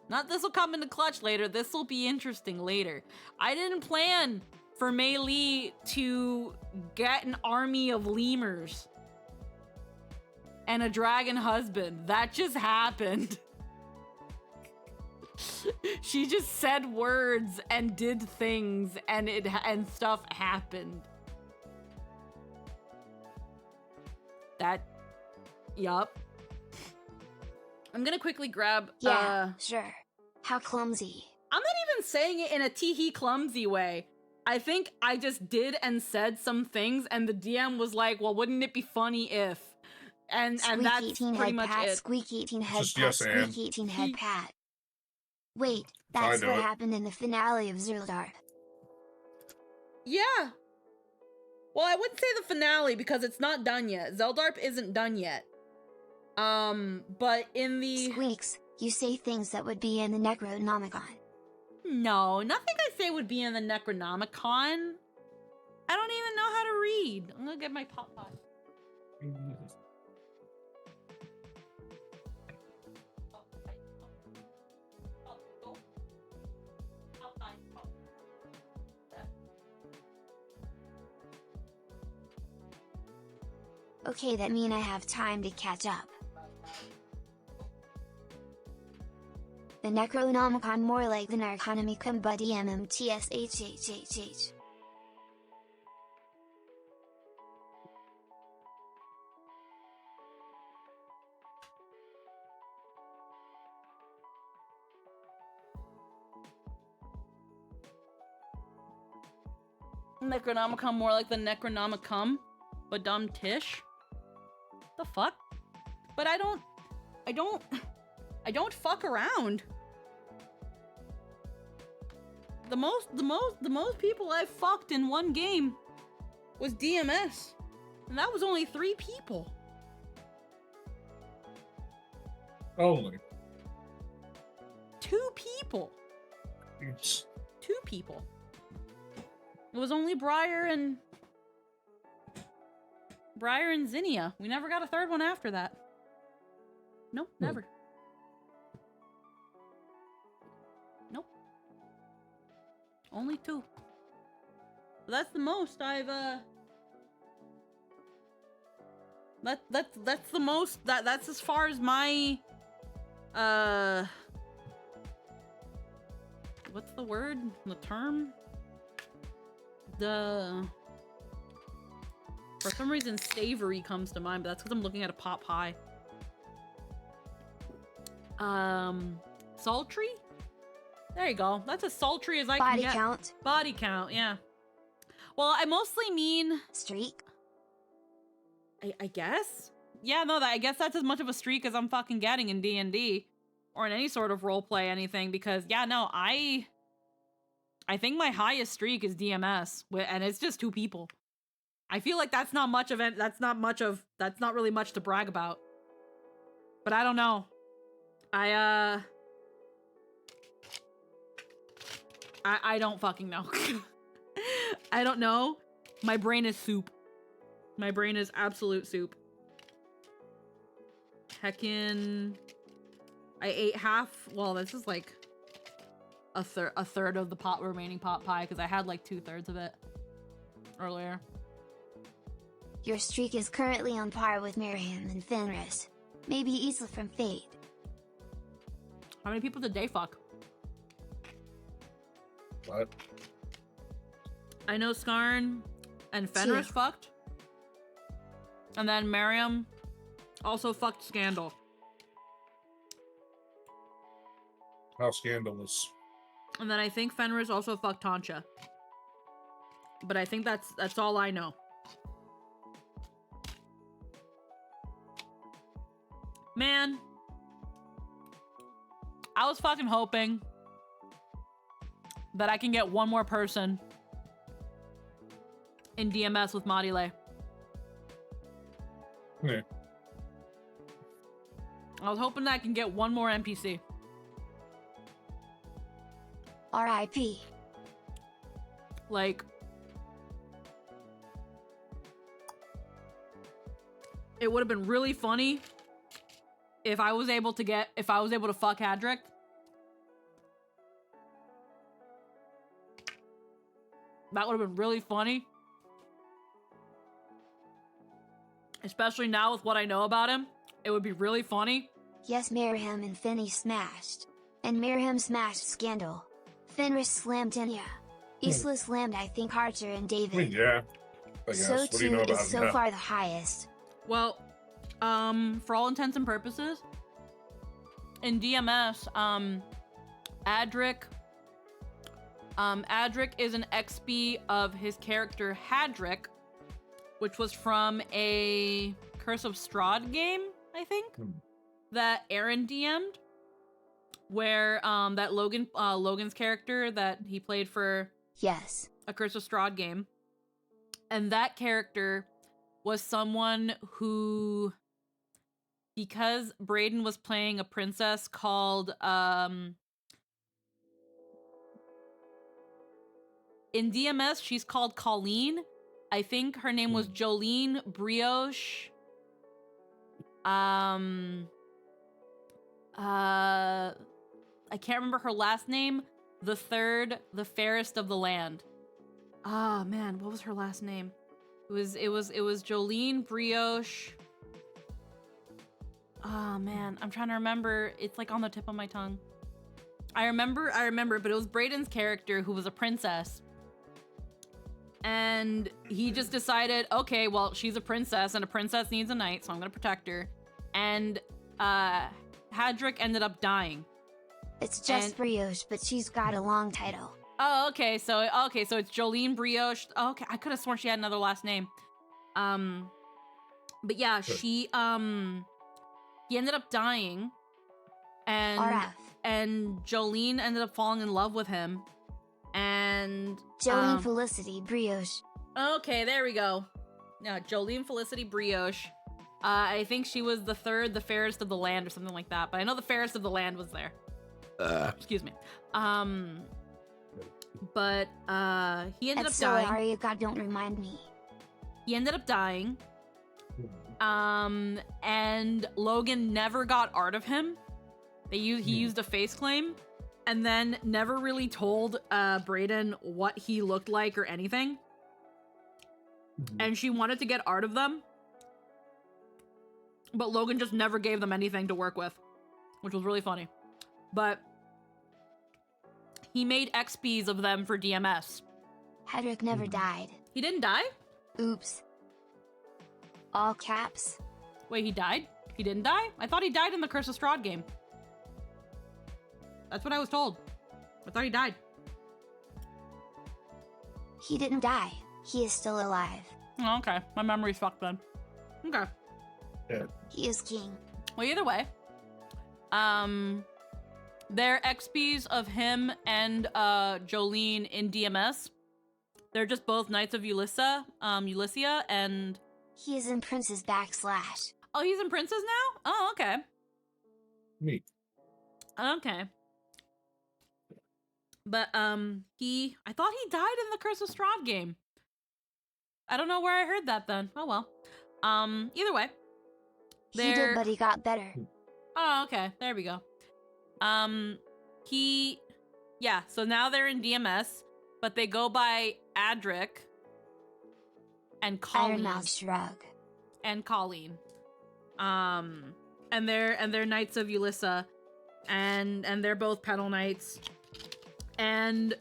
Not this will come into clutch later. This will be interesting later. I didn't plan for Mei Li to get an army of lemurs and a dragon husband. That just happened. She just said words and did things, and stuff happened. Yup. I'm gonna quickly grab, Sure. How clumsy. I'm not even saying it in a tee-hee clumsy way. I think I just did and said some things, and the DM was like, well, wouldn't it be funny if? And that's pretty much pat, it. Squeaky teen head Just pat, yes and. squeaky teen head pat. Wait, that's I what know it. happened in the finale of Zeldar. Yeah. Well, I wouldn't say the finale because it's not done yet. Zeldarp isn't done yet. But in the... Squeaks, you say things that would be in the Necronomicon. No, nothing I say would be in the Necronomicon. I don't even know how to read. I'm gonna get my pop-pot. Okay, that mean I have time to catch up. The Necronomicon more like the Narconomicon buddy MMTSHHHH. Necronomicon more like the Necronomicon, but dumb Tish. The fuck? But I don't fuck around. The most people I fucked in one game was DMS. And that was only 3 people. Only. 2 people. It's 2 people. It was only Briar and Zinnia. We never got a 3rd one after that. Nope, never. Nope. Only 2. That's the most I've that's the most that's as far as my what's the word? The term? For some reason savory comes to mind, but that's because I'm looking at a pot pie. Sultry? There you go. That's as sultry as I can Body get. count. Body count, yeah. Well, I mostly mean Streak. I guess. Yeah, no, I guess that's as much of a streak as I'm fucking getting in D&D or in any sort of roleplay anything, because yeah, no, I think my highest streak is DMS, and it's just 2 people. I feel like that's not really much to brag about. But I don't know. I don't fucking know. I don't know. My brain is soup. My brain is absolute soup. Heckin'. I ate half. Well, this is like a third of the remaining pot pie, because I had like 2/3 of it earlier. Your streak is currently on par with Miriam and Fenris. Maybe Isla from Fate. How many people did they fuck? what? I know Skarn and Fenris 2. fucked. And then Miriam also fucked Scandal. How scandalous. And then I think Fenris also fucked Tancha. But I think that's all I know. Man, I was fucking hoping that I can get one more person in DMS with Modile. Yeah. I was hoping that I can get one more NPC. R.I.P. Like, it would have been really funny if I was able to fuck Hadrick. That would have been really funny. Especially now with what I know about him. It would be really funny. Yes, Miriam and Finny smashed. And Miriam smashed Scandal. Fenris slammed Enya. Isla slammed I think Archer and David. I mean, yeah. I guess. So What do 2 you know about is so him? far the highest. Well, for all intents and purposes, in DMS, Adric is an XP of his character Hadrick, which was from a Curse of Strahd game, I think, that Aaron DM'd, where that Logan's character that he played for Yes. a Curse of Strahd game. And that character was someone who, because Brayden was playing a princess called, in DMS, she's called Colleen. I think her name was Jolene Brioche. I can't remember her last name. The third, the fairest of the land. Ah, man, what was her last name? It was Jolene, Brioche. Oh man, I'm trying to remember. It's like on the tip of my tongue. I remember, but it was Brayden's character who was a princess. And he just decided, okay, well, she's a princess and a princess needs a knight, so I'm gonna protect her. And Hadrick ended up dying. It's just Brioche, but she's got a long title. Oh, okay, so it's Jolene Brioche. Oh, okay, I could have sworn she had another last name. But yeah, he ended up dying, and RF. and Jolene ended up falling in love with him, and Jolene Felicity Brioche. okay, there we go. Yeah, Jolene Felicity Brioche. I think she was the third, the fairest of the land, or something like that. But I know the fairest of the land was there. Excuse me. But he ended up dying. Arya, God, don't remind me. He ended up dying. And Logan never got art of him. He used a face claim, and then never really told Brayden what he looked like or anything. And she wanted to get art of them, but Logan just never gave them anything to work with, which was really funny. But he made XPs of them for DMS. Hedrick never died. He didn't die? Oops. All caps. Wait, he died? He didn't die? I thought he died in the Curse of Strahd game. That's what I was told. I thought he died. He didn't die. He is still alive. Oh, okay. My memory's fucked then. Okay. Yeah. He is king. Well, either way, they're XPs of him and Jolene in DMS. They're just both Knights of Ulyssia, and He is in Prince's /. oh, he's in Princess now? Oh, okay. Neat. Okay. But I thought he died in the Curse of Strahd game. I don't know where I heard that then. Oh well. Either way. He did, but he got better. Oh, okay. There we go. So now they're in DMS, but they go by Adric and Colleen. Ironmouth shrug. And Colleen. And they're Knights of Ulyssia, and they're both Pedal Knights. And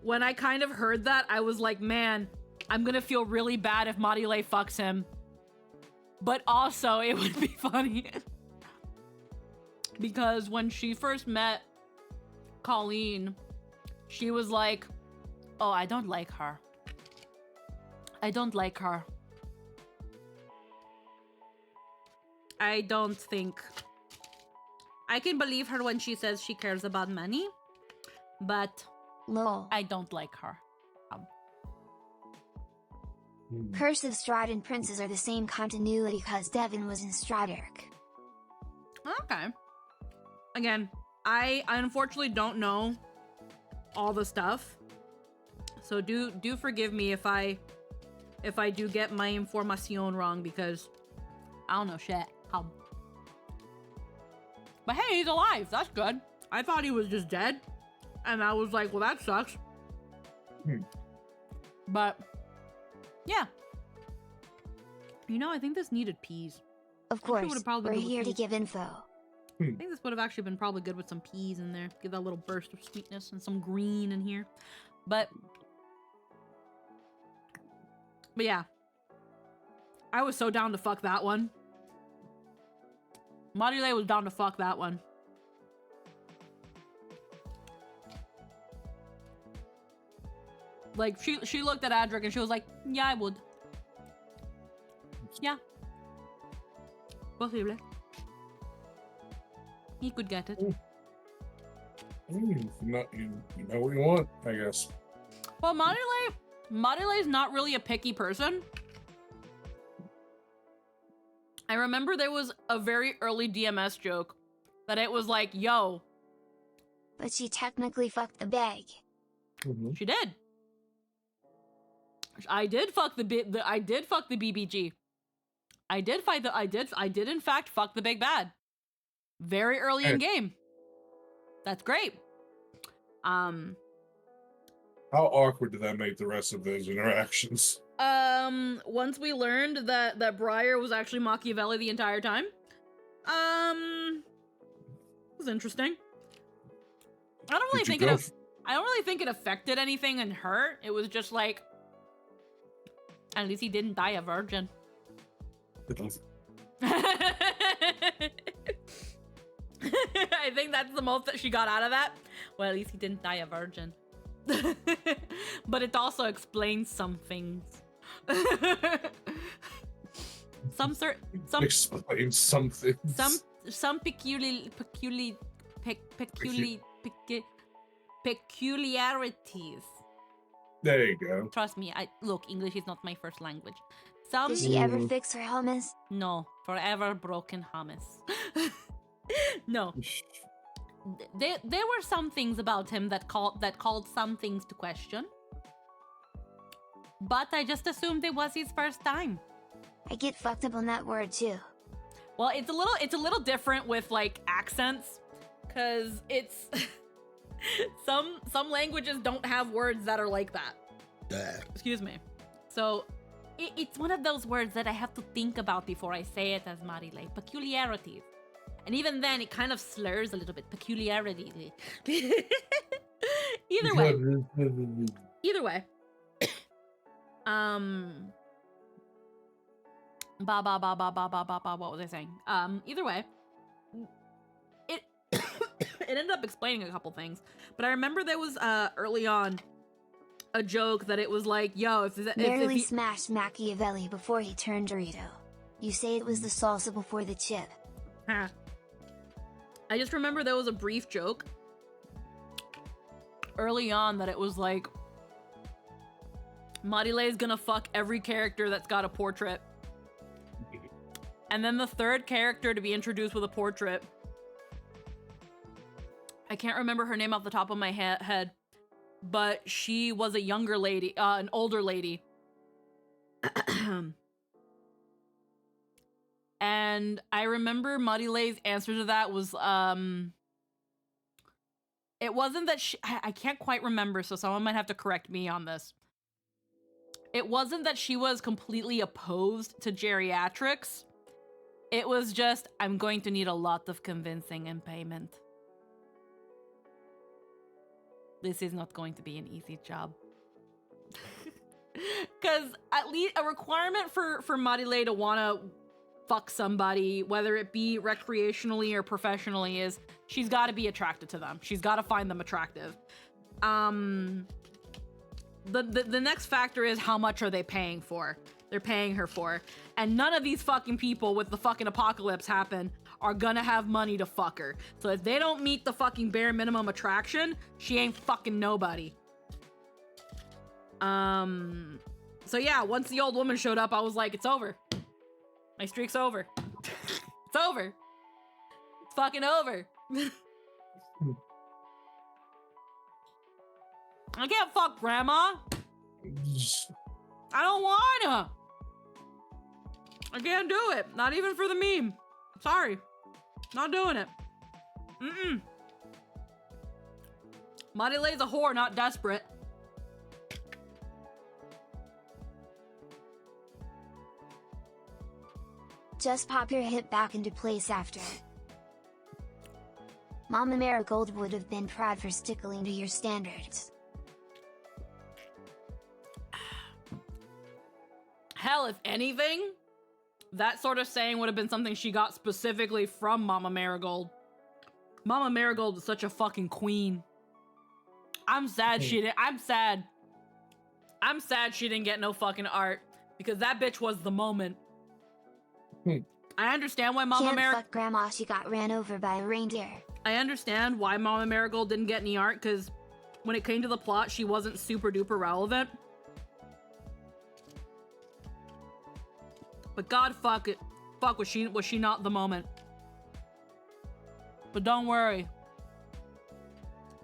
when I kind of heard that, I was like, man, I'm gonna feel really bad if Module fucks him. But also, it would be funny. Because when she first met Colleen, she was like, oh, I don't like her. I don't like her. I don't think... I can believe her when she says she cares about money, but Lol. I don't like her. Curse of Strahd and Princes are the same continuity cause Devin was in Stradurk. Okay. Again, I unfortunately don't know all the stuff, so do forgive me if I do get my information wrong, because I don't know shit. But hey, he's alive. That's good. I thought he was just dead, and I was like, well, that sucks. But yeah, I think this needed peas. Of course, would've probably we're been with here to peas. give info. I think this would have actually been probably good with some peas in there. Give that little burst of sweetness and some green in here. But yeah. I was so down to fuck that one. Module was down to fuck that one. Like, she looked at Adric and she was like, yeah, I would. Yeah. Possible. He could get it. You know what you want, I guess. Well, Module is not really a picky person. I remember there was a very early DMS joke that it was like, yo. But she technically fucked the bag. She did. I did fuck the BBG. I did in fact fuck the big bad. Very early in game. That's great. How awkward did that make the rest of those interactions? Once we learned that Briar was actually Machiavelli the entire time, it was interesting. I don't really think I don't really think it affected anything in her. It was just like, at least he didn't die a virgin. I think that's the most that she got out of that. Well, at least he didn't die a virgin. But it also explains some things. Explain something. Some peculiarities. There you go. Trust me, look, English is not my first language. Did she ever fix her hummus? No, forever broken hummus. No. There were some things about him that called some things to question. But I just assumed it was his first time. I get fucked up on that word too. Well, it's a little different with like accents, cause it's some languages don't have words that are like that. Excuse me. So it's one of those words that I have to think about before I say it as Marile. Peculiarities. And even then, it kind of slurs a little bit. Peculiarity. Either way. What was I saying? Either way, it it ended up explaining a couple things. But I remember there was early on a joke that it was like, yo, if Barely smashed Machiavelli before he turned Dorito. You say it was the salsa before the chip. Huh. I just remember there was a brief joke early on that it was like, Marile is gonna fuck every character that's got a portrait. And then the third character to be introduced with a portrait, I can't remember her name off the top of my head, but she was a younger lady, an older lady. And I remember Marile's answer to that was, it wasn't that I can't quite remember, so someone might have to correct me on this. It wasn't that she was completely opposed to geriatrics. It was just, I'm going to need a lot of convincing and payment. This is not going to be an easy job. Because at least a requirement for Marile to want to fuck somebody, whether it be recreationally or professionally, is she's got to be attracted to them. She's got to find them attractive. The next factor is how much are they paying for? They're paying her for. And none of these fucking people with the fucking apocalypse happen are gonna have money to fuck her. So if they don't meet the fucking bare minimum attraction, she ain't fucking nobody. So yeah, once the old woman showed up, I was like, it's over. My streak's over. It's over. It's fucking over. I can't fuck grandma. I don't wanna. I can't do it. Not even for the meme. Sorry. Not doing it. Marile's a whore, not desperate. Just pop your hip back into place after. Mama Marigold would have been proud for sticking to your standards. Hell, if anything, that sort of saying would have been something she got specifically from Mama Marigold. Mama Marigold is such a fucking queen. I'm sad she didn't. I'm sad she didn't get no fucking art, because that bitch was the moment. I understand why Mama Can't fuck grandma, she got ran over by a reindeer. I understand why Mama Marigold didn't get any art, because when it came to the plot, she wasn't super duper relevant. But God, fuck it. Fuck, was she not the moment? But don't worry.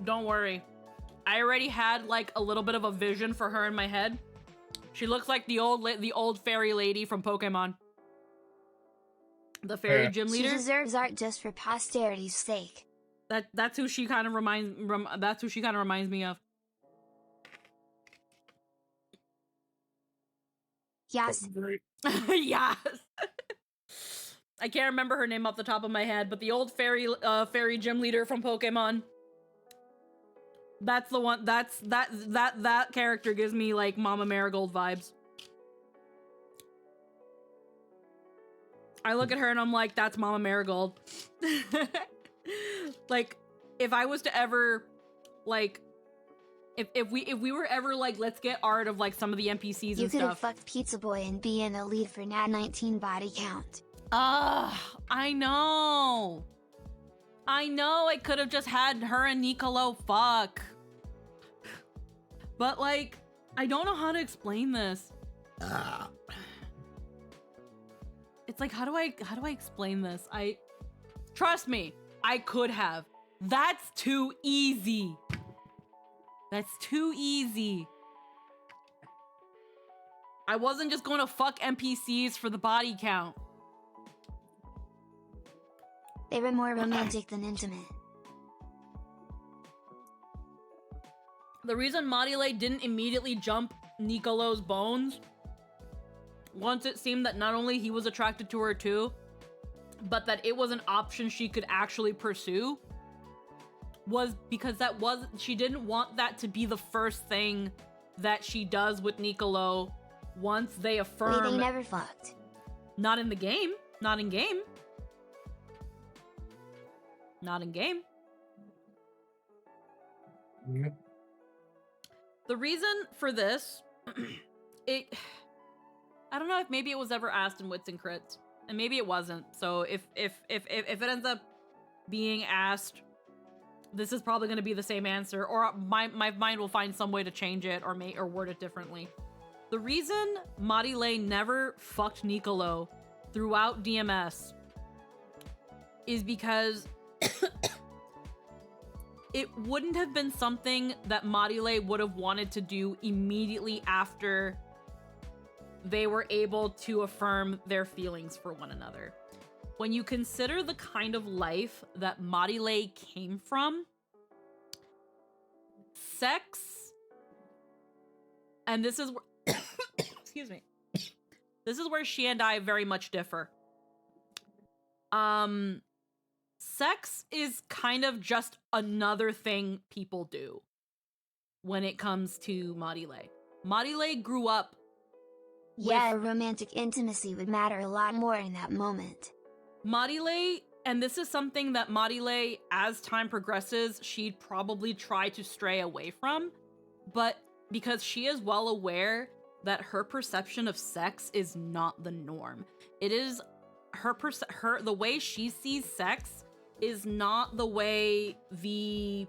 Don't worry. I already had like a little bit of a vision for her in my head. She looks like the old fairy lady from Pokemon. The fairy gym leader. She deserves art just for posterity's sake. That's who she kind of reminds me of. Yes. Fucking great. Yes. I can't remember her name off the top of my head, but the old fairy gym leader from Pokemon. That's the one. That character gives me like Mama Marigold vibes. I look at her and I'm like, that's Mama Marigold. Like, if I was to ever, like, if we were ever like, let's get art of like some of the NPCs You and could have stuff. fucked Pizza Boy and be in the lead for Nat 19 body count. I know. I could have just had her and Nicolo fuck. But like, I don't know how to explain this. It's like, how do I explain this? Trust me, I could have. That's too easy. That's too easy. I wasn't just going to fuck NPCs for the body count. They were more romantic than intimate. The reason Marile didn't immediately jump Nicolo's bones, once it seemed that not only he was attracted to her too, but that it was an option she could actually pursue, was because she didn't want that to be the first thing that she does with Nicolo once they affirm. Wait, they never fucked. Not in the game. Not in game. Not in game. Yeah. The reason for this, I don't know if maybe it was ever asked in Wits and Crits, and maybe it wasn't. So if it ends up being asked, this is probably going to be the same answer, or my mind will find some way to change it or word it differently. The reason Marile never fucked Nicolo throughout DMS is because it wouldn't have been something that Marile would have wanted to do immediately after they were able to affirm their feelings for one another. When you consider the kind of life that Marile came from, sex, and this is where, excuse me, this is where she and I very much differ. Sex is kind of just another thing people do when it comes to Marile. Marile grew up Yeah, romantic intimacy would matter a lot more in that moment. Marile, and this is something that Marile, as time progresses, she'd probably try to stray away from, but because she is well aware that her perception of sex is not the norm. It is the way she sees sex is not the way the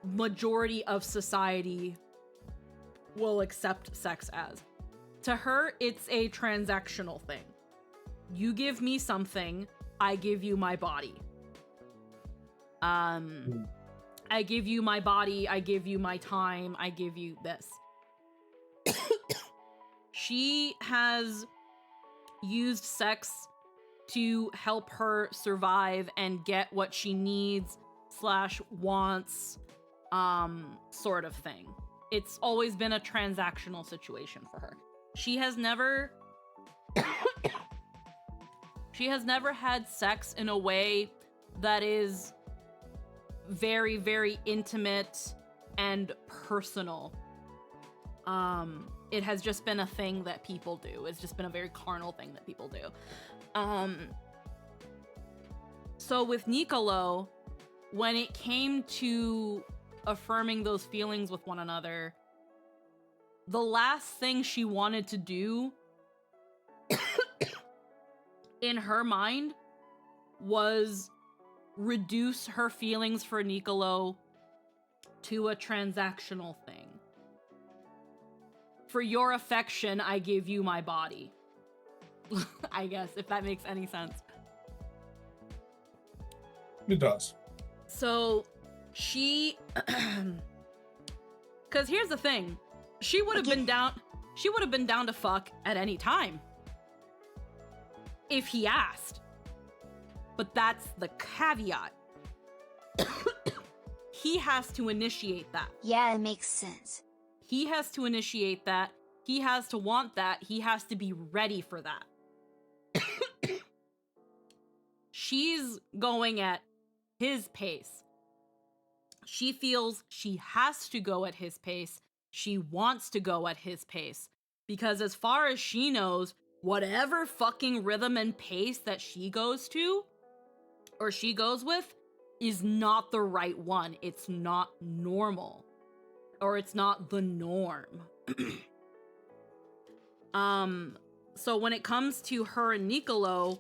majority of society will accept sex as. To her, it's a transactional thing. You give me something, I give you my body. I give you my body, I give you my time, I give you this. She has used sex to help her survive and get what she needs / wants, sort of thing. It's always been a transactional situation for her. She has never had sex in a way that is very, very intimate and personal. It has just been a thing that people do. It's just been a very carnal thing that people do. So with Nicolo, when it came to affirming those feelings with one another, the last thing she wanted to do in her mind was reduce her feelings for Nicolo to a transactional thing. For your affection, I give you my body. I guess, if that makes any sense. It does. So, she... Because here's the thing. She would have been down to fuck at any time. If he asked. But that's the caveat. He has to initiate that. Yeah, it makes sense. He has to initiate that, he has to want that. He has to be ready for that. She's going at his pace. She feels she has to go at his pace. She wants to go at his pace. Because as far as she knows, whatever fucking rhythm and pace that she goes to, or she goes with, is not the right one. It's not normal. Or it's not the norm. So when it comes to her and Niccolo,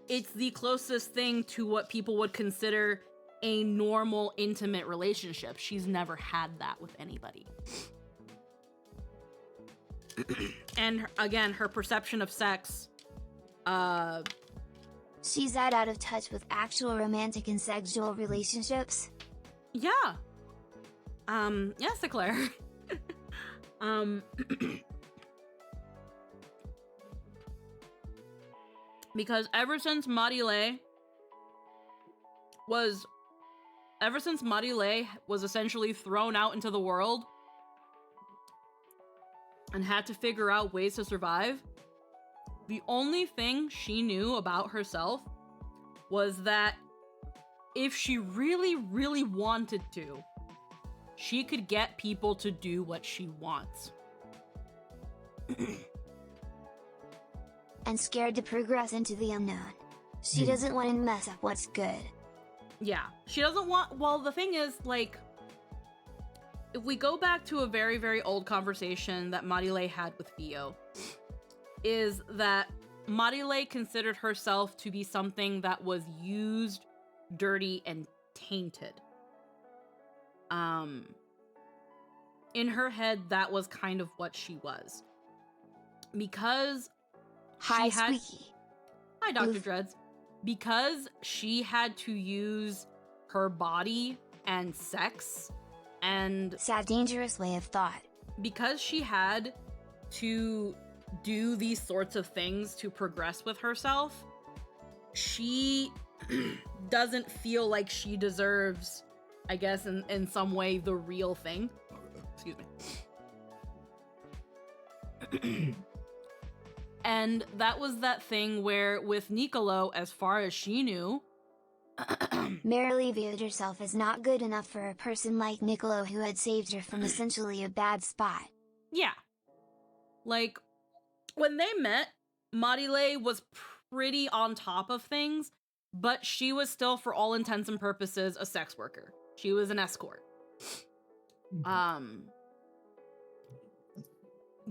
it's the closest thing to what people would consider a normal, intimate relationship. She's never had that with anybody. And again, her perception of sex, She's out of touch with actual romantic and sexual relationships. yeah. Yes, Eclair. Because ever since Marile was essentially thrown out into the world and had to figure out ways to survive, the only thing she knew about herself was that if she really, really wanted to, she could get people to do what she wants. And scared to progress into the unknown. She doesn't want to mess up what's good. Yeah, she doesn't want... Well, the thing is, like, if we go back to a very, very old conversation that Marile had with Fio, is that Marile considered herself to be something that was used, dirty, and tainted. In her head, that was kind of what she was. Because Hi, she had... Squeaky. Hi, Dr. Oof. Dreads. Because she had to use her body and sex, and Sad, dangerous way of thought. because she had to do these sorts of things to progress with herself, she doesn't feel like she deserves, I guess, in some way, the real thing. Excuse me. And that was that thing where with Niccolo, as far as she knew, Marilee viewed herself as not good enough for a person like Niccolo who had saved her from essentially a bad spot. yeah. Like, when they met, Marile was pretty on top of things, but she was still, for all intents and purposes, a sex worker. She was an escort.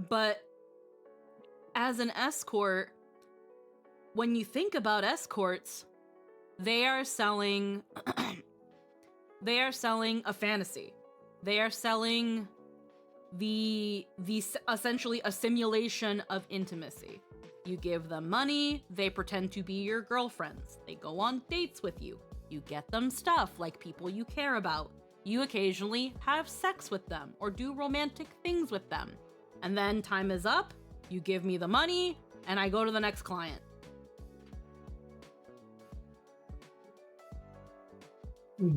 But as an escort, when you think about escorts, they are selling a fantasy. They are selling the essentially a simulation of intimacy. You give them money, they pretend to be your girlfriends. They go on dates with you. You get them stuff like people you care about. You occasionally have sex with them or do romantic things with them. And then time is up, you give me the money, and I go to the next client.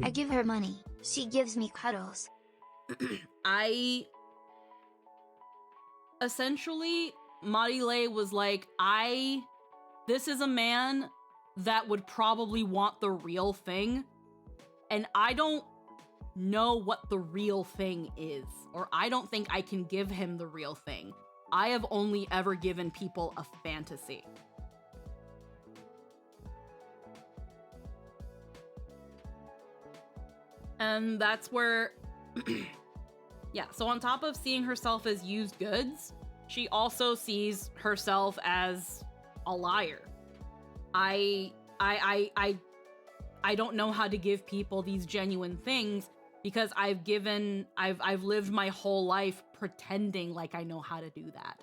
I give her money. She gives me cuddles. Essentially, Marile was like, this is a man that would probably want the real thing, and I don't know what the real thing is, or I don't think I can give him the real thing. I have only ever given people a fantasy. And that's where, yeah, so on top of seeing herself as used goods, she also sees herself as a liar. I don't know how to give people these genuine things because I've lived my whole life pretending like I know how to do that.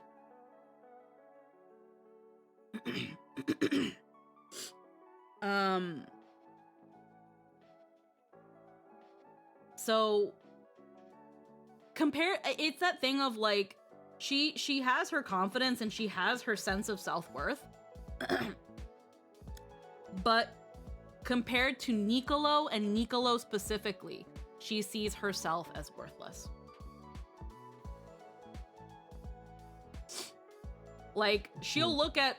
So it's that thing of like, she has her confidence and she has her sense of self-worth. But compared to Niccolo, and Niccolo specifically, she sees herself as worthless. Like she'll look at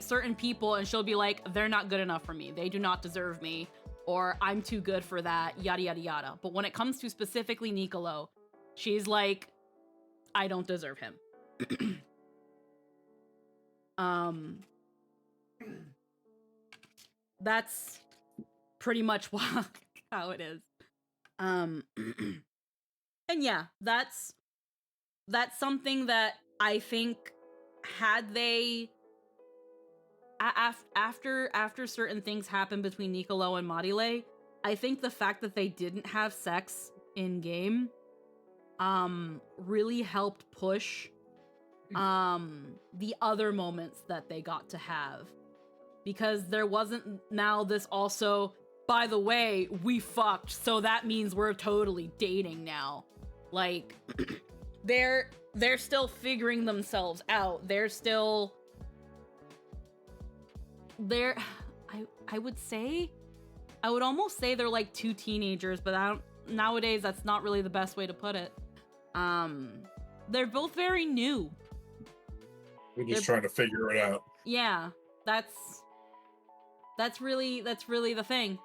certain people and she'll be like, they're not good enough for me. They do not deserve me, or I'm too good for that, yada yada yada. But when it comes to specifically Nicolo, she's like, I don't deserve him. That's pretty much how it is. And yeah, that's something that I think had they after certain things happen between Nicolo and Marile, I think the fact that they didn't have sex in game really helped push the other moments that they got to have, because there wasn't now this also, by the way, we fucked, so that means we're totally dating now. Like they're still figuring themselves out. They're I would almost say they're like two teenagers, but nowadays that's not really the best way to put it. They're both very new. We're just trying to figure it out. Yeah, that's really the thing.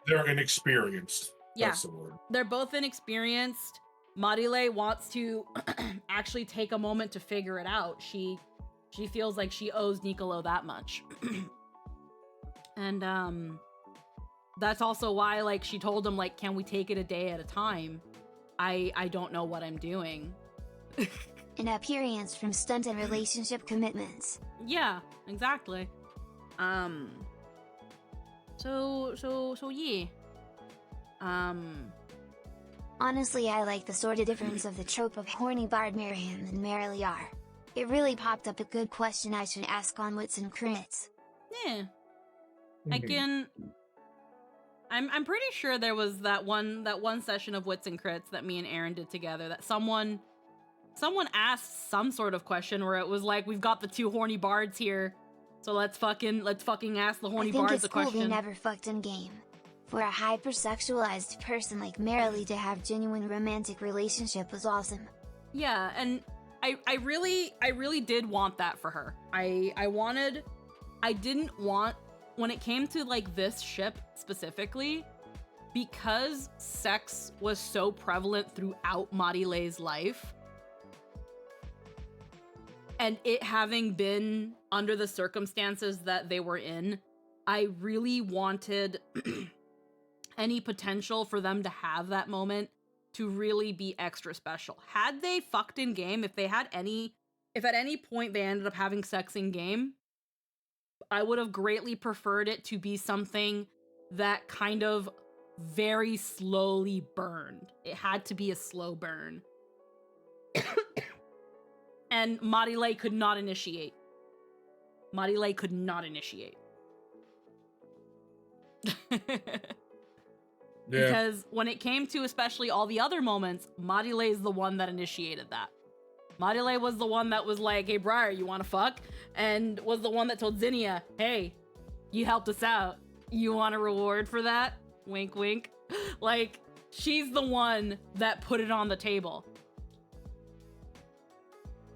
They're inexperienced. Yeah. That's the word. They're both inexperienced. Marile wants to actually take a moment to figure it out. She feels like she owes Nicolo that much. And that's also why, like, she told him, like, can we take it a day at a time? I don't know what I'm doing. An appearance from stunted relationship commitments. Yeah, exactly. So yeah. Honestly, I like the sort of difference of the trope of horny bard Miriam and Merrily are. It really popped up a good question I should ask on Wits and Crits. Yeah. I'm pretty sure there was that one session of Wits and Crits that me and Aaron did together that someone asked some sort of question where it was like, we've got the two horny bards here, so let's fucking ask the horny bards a question. I think it's cool they never fucked in game. For a hypersexualized person like Merrily to have genuine romantic relationship was awesome. Yeah, and I really did want that for her. I didn't want, when it came to like this ship specifically, because sex was so prevalent throughout Marile's life, and it having been under the circumstances that they were in, I really wanted any potential for them to have that moment to really be extra special. Had they fucked in game, if at any point they ended up having sex in game, I would have greatly preferred it to be something that kind of very slowly burned. It had to be a slow burn. And Marile could not initiate. Marile could not initiate. Yeah. Because when it came to especially all the other moments, Marile is the one that initiated that. Marile was the one that was like, hey, Briar, you want to fuck? And was the one that told Zinnia, hey, you helped us out. You want a reward for that? Wink, wink. Like, she's the one that put it on the table.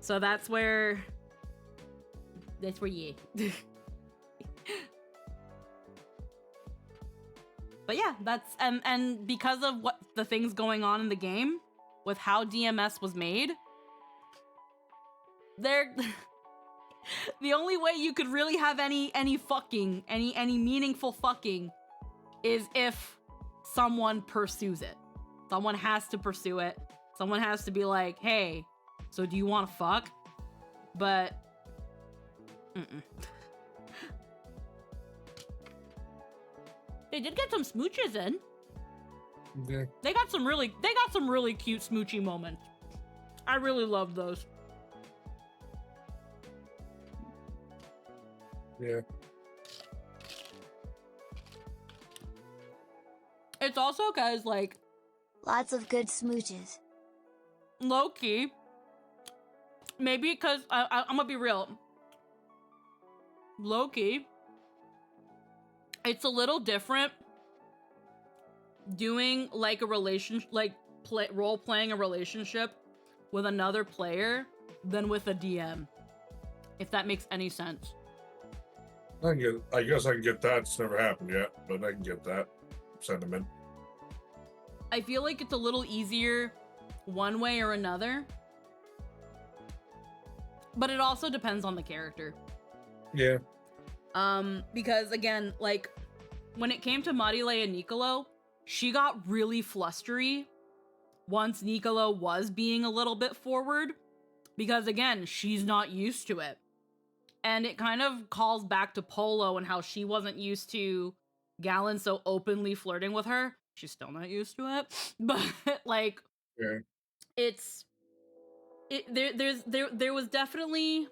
So that's where yeah. But yeah, that's and because of what the things going on in the game with how DMS was made, they're the only way you could really have any fucking, any meaningful fucking is if someone pursues it. Someone has to pursue it. Someone has to be like, hey, so do you want to fuck? But they did get some smooches in. Yeah. They got some really cute smoochy moments. I really loved those. Yeah. It's also because, like, Lots of good smooches. low-key, maybe because I'm gonna be real. Low-key, it's a little different doing like a relationship, like role-playing a relationship with another player than with a DM. if that makes any sense. I guess I can get that. It's never happened yet, but I can get that sentiment. I feel like it's a little easier one way or another. But it also depends on the character. Yeah. Because again, like, when it came to Marile and Nicolo, she got really flustery once Nicolo was being a little bit forward. Because again, she's not used to it. And it kind of calls back to Polo and how she wasn't used to Galen so openly flirting with her. She's still not used to it. But like, Yeah. there was definitely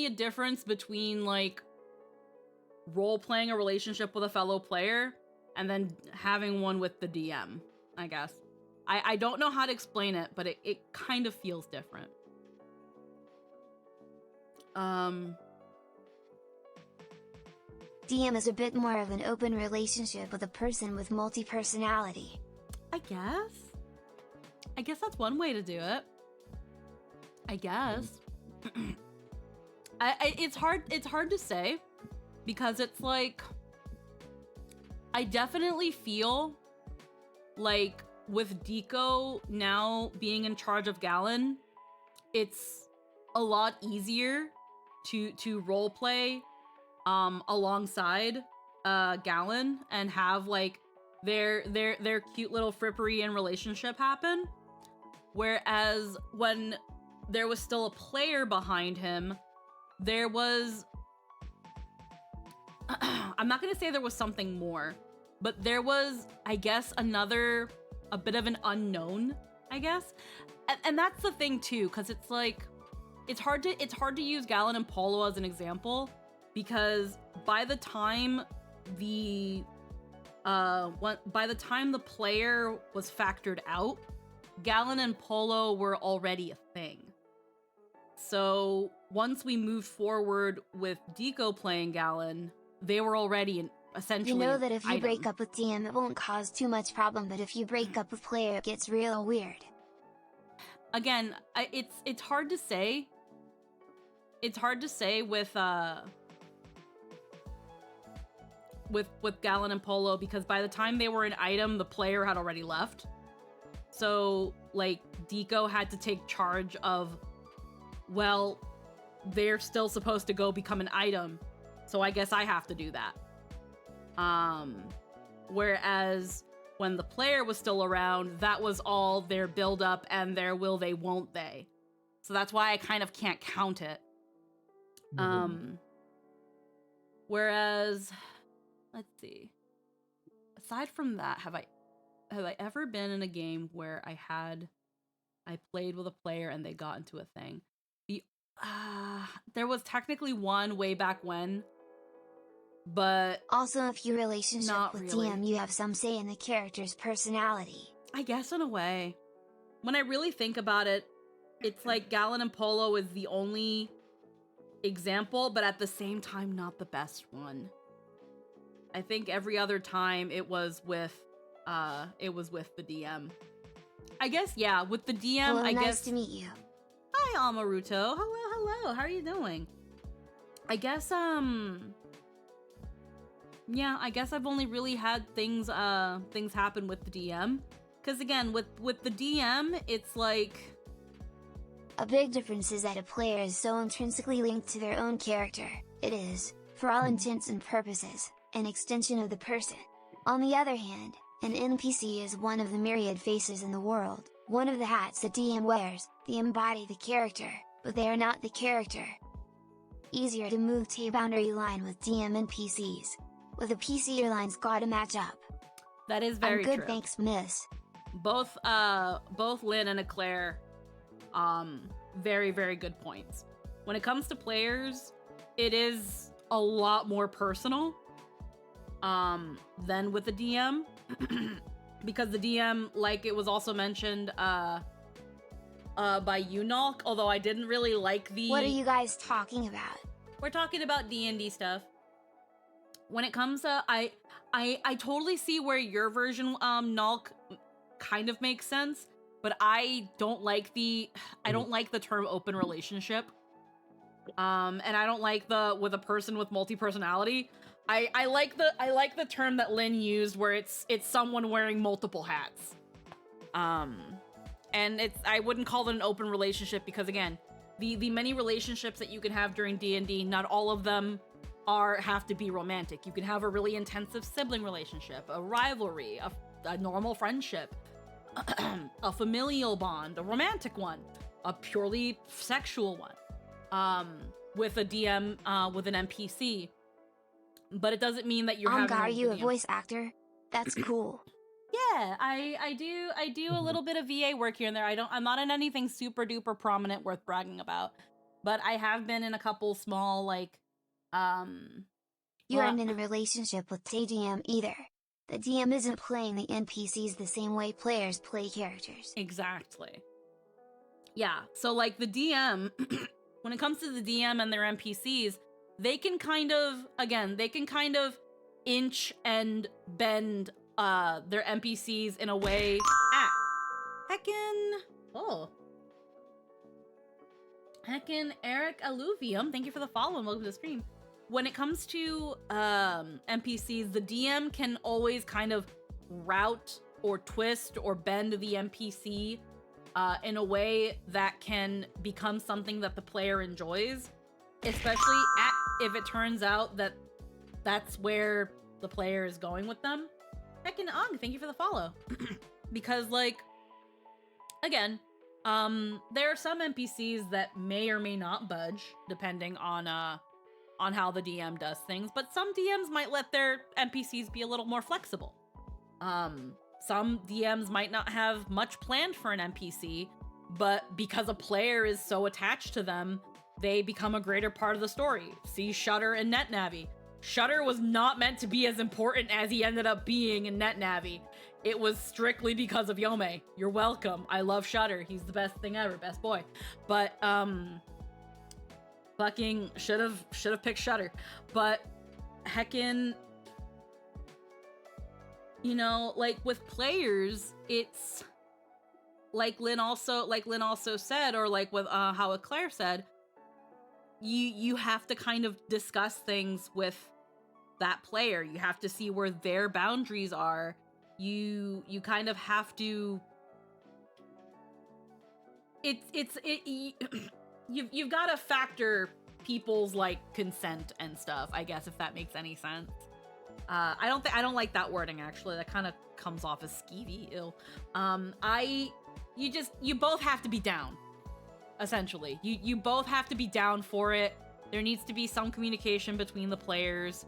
a difference between like role playing a relationship with a fellow player and then having one with the DM, I guess. I don't know how to explain it, but it kind of feels different. DM is a bit more of an open relationship with a person with multi-personality. I guess that's one way to do it. I guess. It's hard to say because it's like I definitely feel like with Deco now being in charge of Galen, it's a lot easier to roleplay alongside Galen and have like their cute little frippery and relationship happen. Whereas when there was still a player behind him, there was I'm not gonna say there was something more, but there was, I guess, a bit of an unknown, I guess. And that's the thing too, because it's like it's hard to use Galen and Polo as an example, because by the time the player was factored out, Galen and Polo were already a thing. So once we moved forward with Deco playing Galen, they were already essentially. You know that if you item. break up with DM, it won't cause too much problem, but if you break up with player, it gets real weird. Again, it's hard to say. It's hard to say with Galen and Polo, because by the time they were an item, the player had already left. So like Deco had to take charge of, well, they're still supposed to go become an item, so I guess I have to do that. Whereas when the player was still around, that was all their build up and their will they, won't they. So that's why I kind of can't count it. Whereas, let's see. Aside from that, have I ever been in a game where I played with a player and they got into a thing? There was technically one way back when, but also if your relationship not with really. DM, you have some say in the character's personality. I guess in a way. When I really think about it, it's like Galen and Polo is the only example, but at the same time not the best one. I think every other time it was with the DM. I guess, yeah, with the DM, Hello, I nice guess. to meet you. Hi, Amaruto. Hello. How are you doing? I guess, yeah, I guess I've only really had things happen with the DM. Because again, with the DM, it's like... A big difference is that a player is so intrinsically linked to their own character. It is, for all intents and purposes, an extension of the person. On the other hand, an NPC is one of the myriad faces in the world, one of the hats that DM wears. They embody the character, but they are not the character. Easier to move to a boundary line with DM and PCs. With a PC, your lines gotta match up. That is very I'm good, true. thanks, miss. Both Lynn and Eclair, very, very good points. When it comes to players, it is a lot more personal, than with the DM, because the DM, like it was also mentioned, by you, Nalk, although I didn't really like the... What are you guys talking about? We're talking about D&D stuff. When it comes to, I totally see where your version, Nalk, kind of makes sense, but I don't like the term open relationship. And I don't like the with a person with multi-personality. I like the term that Lynn used where it's someone wearing multiple hats. And I wouldn't call it an open relationship because again, the many relationships that you can have during D&D, not all of them have to be romantic. You can have a really intensive sibling relationship, a rivalry, a normal friendship, a familial bond, a romantic one, a purely sexual one, with a DM, with an NPC. But it doesn't mean that you're having. Are you a voice actor? That's cool. Yeah, I do a little bit of VA work here and there. I'm not in anything super duper prominent worth bragging about, but I have been in a couple small You aren't in a relationship with the DM either. The DM isn't playing the NPCs the same way players play characters. Exactly. Yeah, so like the DM, when it comes to the DM and their NPCs, they can kind of inch and bend their NPCs in a way. Heckin' Eric Alluvium, thank you for the follow and welcome to the stream. When it comes to NPCs, the DM can always kind of route or twist or bend the NPC in a way that can become something that the player enjoys, especially if it turns out that that's where the player is going with them. Heckin' Ung, thank you for the follow. Because, like, again, there are some NPCs that may or may not budge, depending on how the DM does things, but some DMs might let their NPCs be a little more flexible. Some DMs might not have much planned for an NPC, but because a player is so attached to them, they become a greater part of the story. See Shutter and NetNavi. Shutter was not meant to be as important as he ended up being in NetNavi. It was strictly because of Yome. You're welcome. I love Shutter. He's the best thing ever. Best boy. But, fucking should have picked Shutter. But, heckin', you know, like with players, it's like Lynn also said, or like with how Claire said, you have to kind of discuss things with that player. You have to see where their boundaries are. You kind of have to. You've got to factor people's like consent and stuff, I guess, if that makes any sense. I don't like that wording actually. That kind of comes off as skeevy. Ill. You both have to be down. Essentially, you both have to be down for it. There needs to be some communication between the players,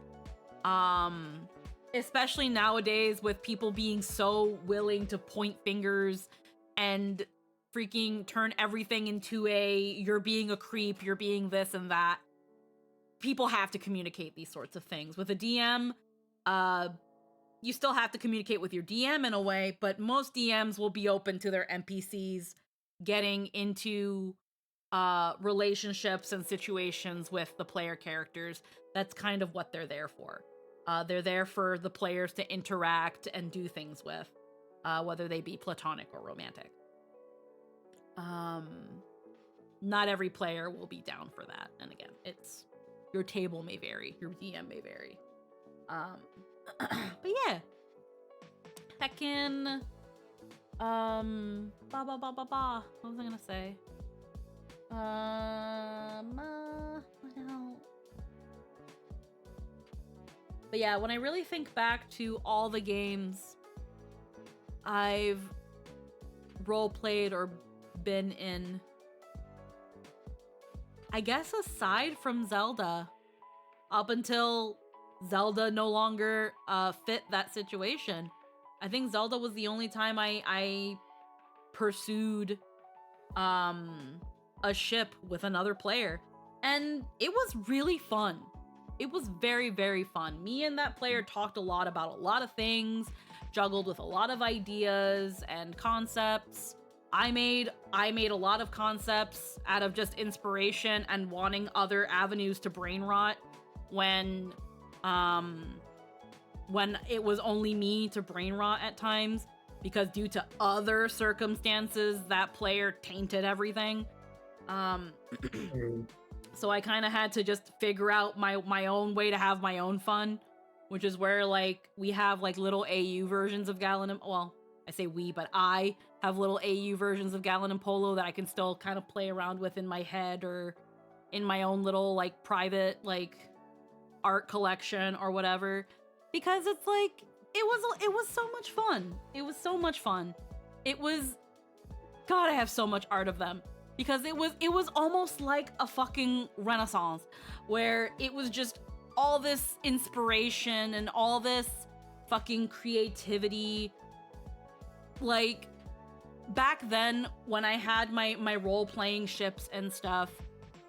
especially nowadays with people being so willing to point fingers and freaking turn everything into you're being a creep, you're being this and that. People have to communicate these sorts of things. With a DM, you still have to communicate with your DM in a way, but most DMs will be open to their NPCs getting into relationships and situations with the player characters. That's kind of what they're there for. They're there for the players to interact and do things with, whether they be platonic or romantic. Not every player will be down for that. And again, your table may vary, your DM may vary. But yeah. Heckin', what was I gonna say? But yeah, when I really think back to all the games I've role-played or been in, I guess aside from Zelda, up until Zelda no longer fit that situation, I think Zelda was the only time I pursued a ship with another player, and it was really fun. It was very, very fun. Me and that player talked a lot about a lot of things, juggled with a lot of ideas and concepts. I made a lot of concepts out of just inspiration and wanting other avenues to brain rot when it was only me to brain rot at times. because due to other circumstances, that player tainted everything. So I kind of had to just figure out my own way to have my own fun, which is where like we have like little AU versions of Gallon and, well, I say we, but I have little AU versions of Gallon and Polo that I can still kind of play around with in my head or in my own little like private like art collection or whatever, because it's like it was so much fun. It was so much fun. It was, God, I have so much art of them. Because it was almost like a fucking renaissance where it was just all this inspiration and all this fucking creativity. Like back then when I had my role-playing ships and stuff,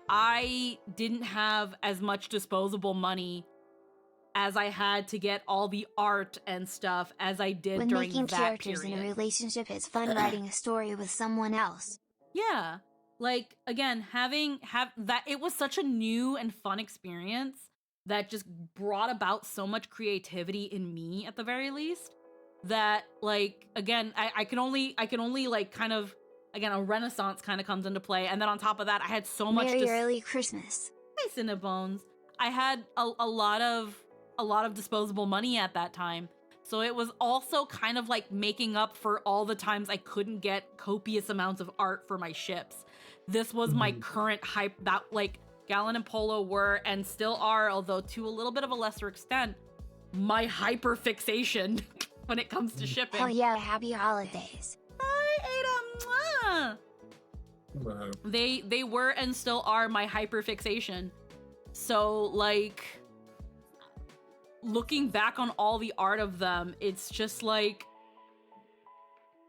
I didn't have as much disposable money as I had to get all the art and stuff as I did When during making that characters period. in a relationship, it's fun writing a story with someone else. Yeah. Like again, have that, it was such a new and fun experience that just brought about so much creativity in me at the very least, that like again, I can only like kind of, again, a renaissance kind of comes into play. And then on top of that, I had so much Merry early Christmas. Hi, Cinnabons. I had a lot of disposable money at that time. So it was also kind of like making up for all the times I couldn't get copious amounts of art for my ships. This was my current hype that like Gallon and Polo were and still are, although to a little bit of a lesser extent, my hyper fixation when it comes to shipping. Hell yeah, happy holidays. Hi, Ada. Mwah. They were and still are my hyper fixation. So like looking back on all the art of them, it's just like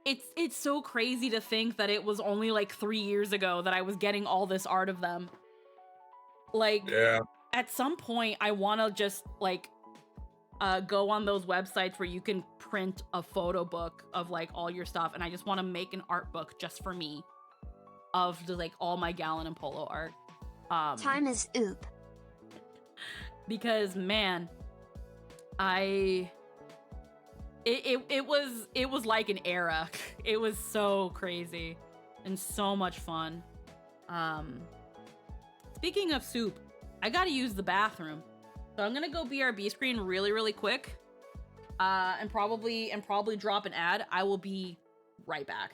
it's so crazy to think that it was only like 3 years ago that I was getting all this art of them. Like Yeah. at some point I want to just like go on those websites where you can print a photo book of like all your stuff, and I just want to make an art book just for me of the, like all my Gallon and Polo art. Time is oop. Because man, it was like an era. It was so crazy and so much fun. Speaking of soup, I gotta use the bathroom, so I'm gonna go BRB screen really quick, and probably drop an ad. I will be right back.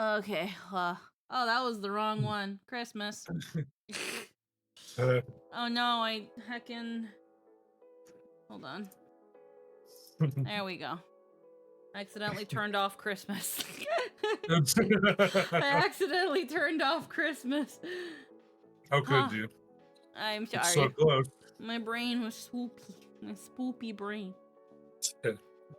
Okay. Oh, that was the wrong one. Christmas. Uh, Oh no, I heckin'. Hold on. There we go. I accidentally turned off Christmas. I accidentally turned off Christmas. How could Huh. you? I'm It's sorry. so close. My brain was swoopy. My spoopy brain.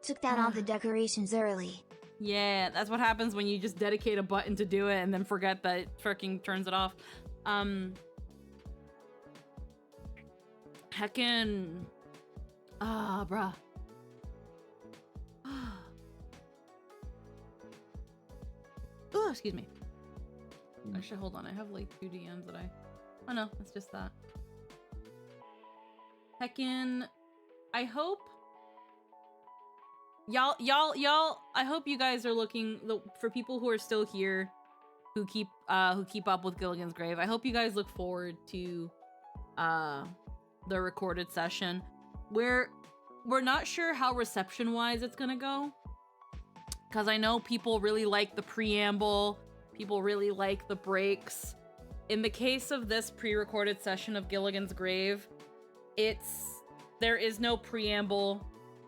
Took down all the decorations early. Yeah, that's what happens when you just dedicate a button to do it and then forget that it freaking turns it off. Heckin'. Bruh. Oh, excuse me. Actually, hold on. I have like 2 DMs that I... Oh no, it's just that. Heckin'. I hope... Y'all, I hope you guys are looking... For people who are still here, who keep up with Gilligan's Grave, I hope you guys look forward to the recorded session. We're not sure how reception-wise it's gonna go. Because I know people really like the preamble, people really like the breaks. In the case of this pre-recorded session of Gilligan's Grave, there is no preamble,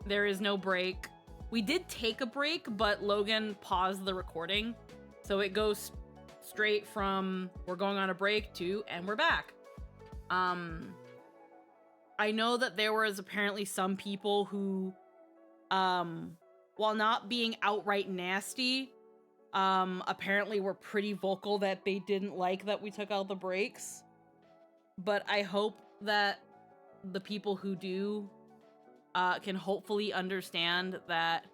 there is no break. We did take a break, but Logan paused the recording, so it goes straight from we're going on a break to and we're back. I know that there was apparently some people who, while not being outright nasty, apparently were pretty vocal that they didn't like that we took out the breaks. But I hope that the people who do can hopefully understand that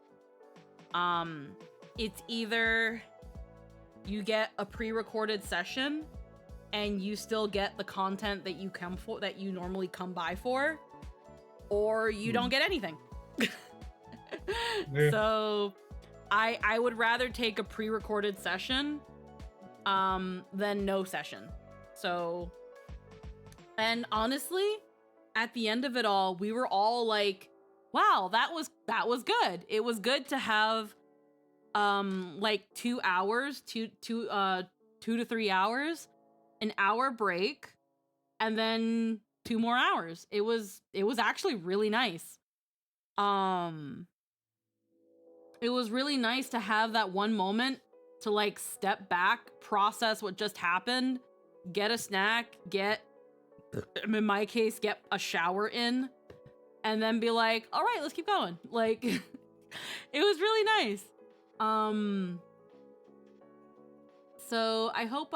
it's either you get a pre-recorded session and you still get the content that you come for, that you normally come by for, or you don't get anything. Yeah. So I would rather take a pre-recorded session than no session. So, and honestly, at the end of it all, we were all like, wow, that was good. It was good to have like 2 hours, 2 to 3 hours, an hour break, and then 2 more hours. It was actually really nice. It was really nice to have that one moment to like step back, process what just happened, get a snack, in my case, get a shower in, and then be like, all right, let's keep going. Like, it was really nice. So I hope,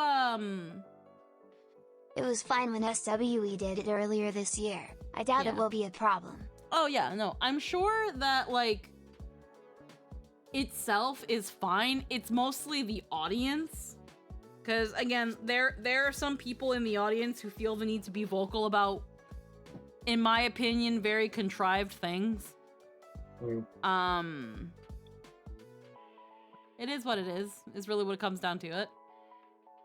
It was fine when SWE did it earlier this year. I doubt Yeah. it will be a problem. oh yeah, no, I'm sure that like itself is fine. It's mostly the audience. Because again, there are some people in the audience who feel the need to be vocal about, in my opinion, very contrived things. Mm. It is what it is really what it comes down to it.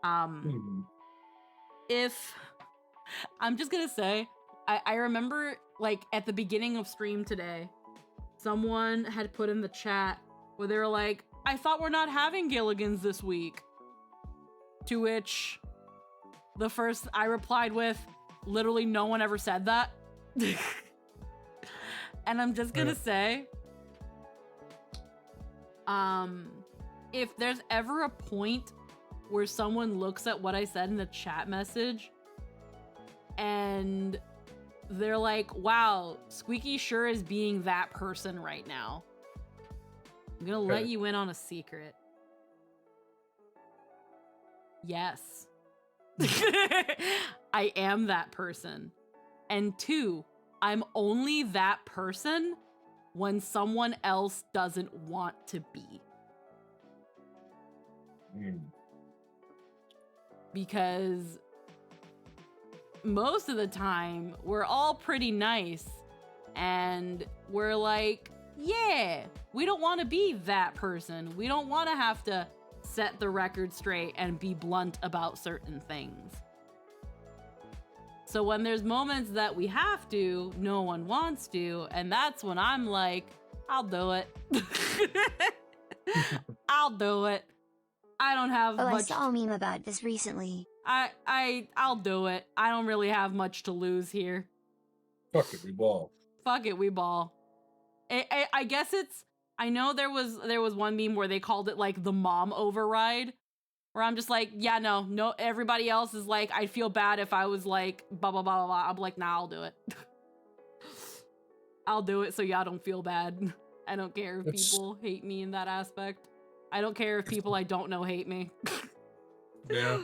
Mhm. If I'm just gonna say, I remember like at the beginning of stream today, someone had put in the chat where they were like, I thought we're not having Gilligan's this week. To which I replied with, literally no one ever said that. And I'm just gonna say, if there's ever a point where someone looks at what I said in the chat message and they're like, wow, Squeaky sure is being that person right now, I'm gonna let Okay. you in on a secret. Yes. I am that person. And 2, I'm only that person when someone else doesn't want to be. Mm. Because most of the time, we're all pretty nice. And we're like, yeah, we don't want to be that person. We don't want to have to set the record straight and be blunt about certain things. So when there's moments that we have to, no one wants to, and that's when I'm like, I'll do it. I'll do it. I don't have Oh, I much. saw a meme about this recently. I'll do it. I don't really have much to lose here. Fuck it, we ball. Fuck it, we ball. I guess it's. I know there was one meme where they called it like the mom override, where I'm just like, yeah, no. Everybody else is like, I'd feel bad if I was like, blah blah blah blah blah. I'm like, nah, I'll do it. I'll do it so y'all don't feel bad. I don't care if people hate me in that aspect. I don't care if people I don't know hate me. Yeah.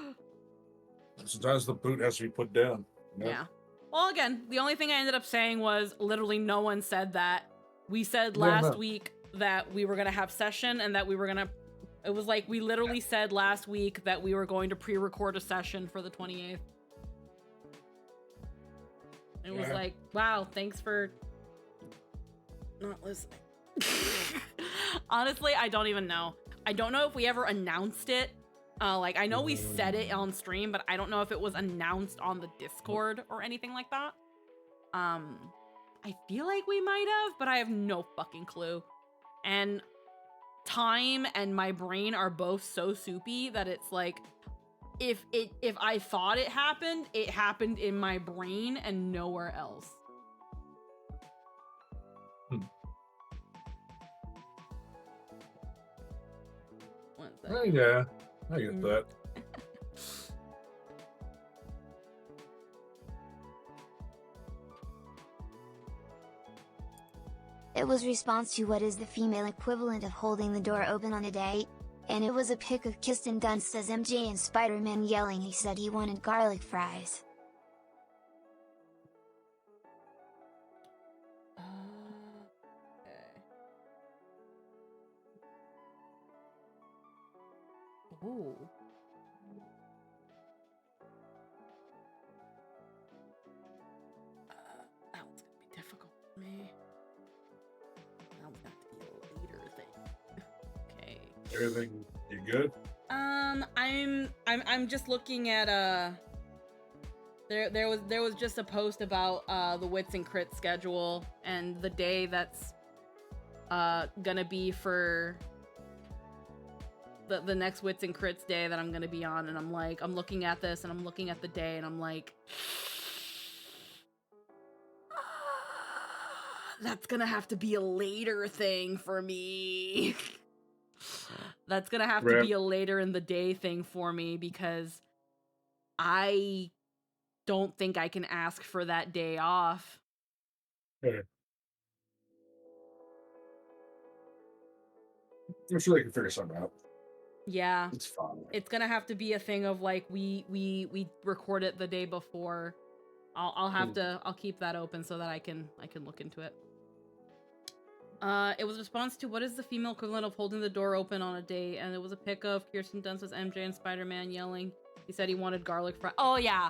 Sometimes the boot has to be put down. You know? Yeah. Well, again, the only thing I ended up saying was literally no one said that. We said Yeah, last no. week that we were going to have session and that we were going to. It was like we literally said last week that we were going to pre-record a session for the 28th. It was Yeah. like, wow, thanks for not listening. Honestly, I don't even know. I don't know if we ever announced it. Like, I know we said it on stream, but I don't know if it was announced on the Discord or anything like that. I feel like we might have, but I have no fucking clue. And time and my brain are both so soupy that it's like, if I thought it happened in my brain and nowhere else. One second. Oh, yeah, I get that. It was response to what is the female equivalent of holding the door open on a date, and it was a pic of Kirsten Dunst as MJ and Spider-Man yelling he said he wanted garlic fries. Okay. Ooh. That one's gonna be difficult for me. That one's gonna have to be a later thing. Okay. Everything, you good? I'm just looking at there was just a post about the Wits and Crits schedule and the day that's gonna be for the next Wits and Crits day that I'm gonna be on, and I'm looking at this and I'm looking at the day and I'm like, that's gonna have to be a later thing for me. That's gonna have to be a later in the day thing for me because I don't think I can ask for that day off. Okay. I'm sure they can figure something out. Yeah. It's fine. It's gonna have to be a thing of like we record it the day before. I'll have to I'll keep that open so that I can look into it. It was a response to what is the female equivalent of holding the door open on a date, and it was a pic of Kirsten Dunst as MJ and Spider-Man yelling. He said he wanted garlic fries. Oh yeah.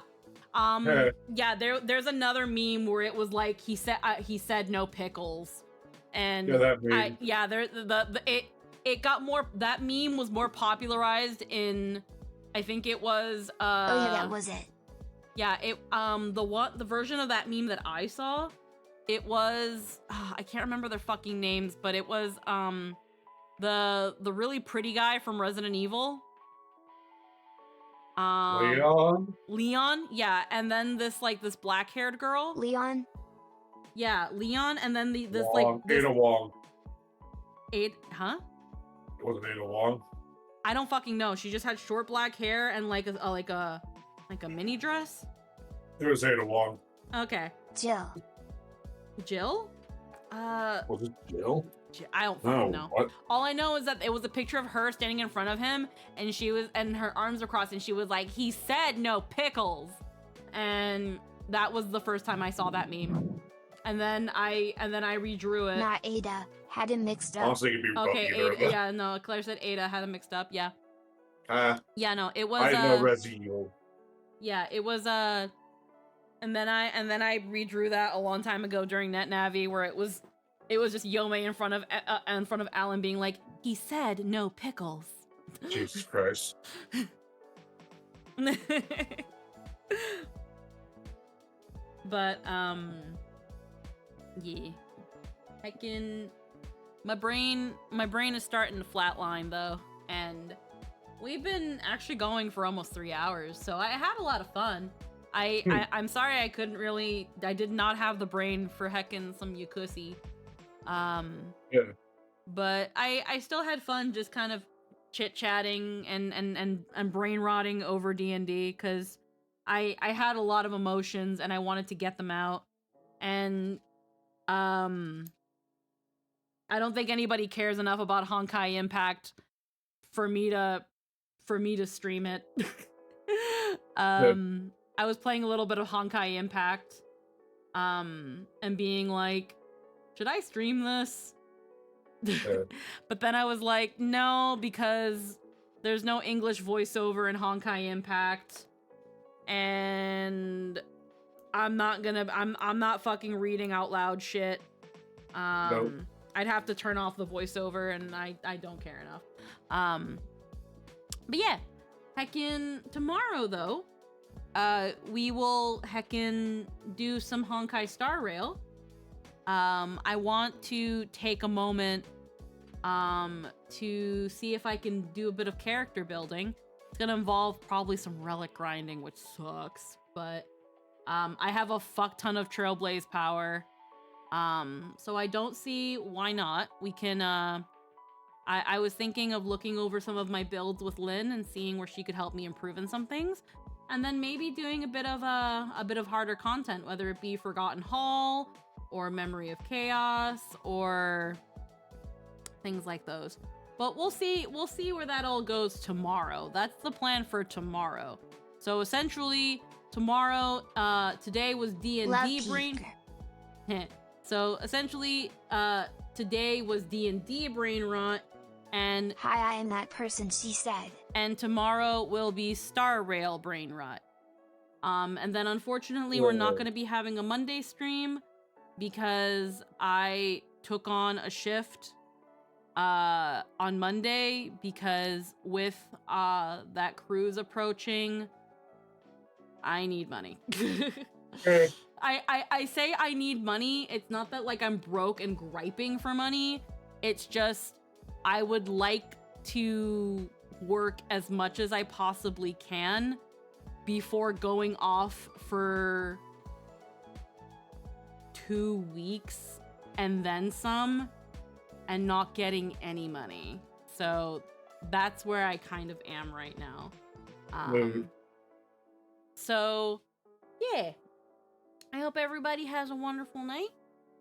Yeah, there's another meme where it was like he said no pickles. And Yeah, that meme. it got more, that meme was more popularized in, I think it was Oh yeah, that was it. yeah, it the version of that meme that I saw, it was I can't remember their fucking names, but it was the really pretty guy from Resident Evil. Leon, yeah, and then this black-haired girl. Leon? Yeah, Leon, and then this Wong. Ada Wong. Huh? It wasn't Ada Wong. I don't fucking know. She just had short black hair and like a mini dress. It was Ada Wong. Okay. Jill? Was it Jill? I don't fucking know. What? All I know is that it was a picture of her standing in front of him, and her arms were crossed, and she was like, "He said no pickles," and that was the first time I saw that meme. And then I redrew it. Not Ada. Had him mixed up. Honestly, it could be Okay, either of Ada, them. yeah, no, Claire said Ada had it mixed up. Yeah, Yeah, no, it was. I know Resident Evil. Yeah, it was and then I redrew that a long time ago during NetNavi, where it was just Yome in front of Alan being like, "He said no pickles." Jesus Christ. But yeah, I can. My brain is starting to flatline though, and We've been actually going for almost 3 hours, so I had a lot of fun. I'm sorry I did not have the brain for heckin' some Yakusi. Yeah. But I still had fun just kind of chit-chatting and brain rotting over D&D, because I had a lot of emotions and I wanted to get them out. And I don't think anybody cares enough about Honkai Impact for me to stream it. I was playing a little bit of Honkai Impact and being like, should I stream this? But then I was like, no, because there's no English voiceover in Honkai Impact, and I'm not fucking reading out loud shit. Nope. I'd have to turn off the voiceover, and I don't care enough. But yeah, heckin' tomorrow though, we will heckin' do some Honkai Star Rail. I want to take a moment to see if I can do a bit of character building. It's gonna involve probably some relic grinding, which sucks, but I have a fuck ton of Trailblaze power, so I don't see why not. We can I was thinking of looking over some of my builds with Lynn and seeing where she could help me improve in some things, and then maybe doing a bit of harder content, whether it be Forgotten Hall or Memory of Chaos or things like those. But we'll see where that all goes tomorrow. That's the plan for tomorrow. So essentially tomorrow, today was D&D brain. So essentially, today was D&D brain rot, and Hi, I am that person, she said. And tomorrow will be Star Rail brain rot. And then unfortunately we're not going to be having a Monday stream because I took on a shift on Monday, because with that cruise approaching, I need money. I say I need money. It's not that like I'm broke and griping for money. It's just I would like to work as much as I possibly can before going off for 2 weeks and then some and not getting any money. So that's where I kind of am right now. So yeah, I hope everybody has a wonderful night.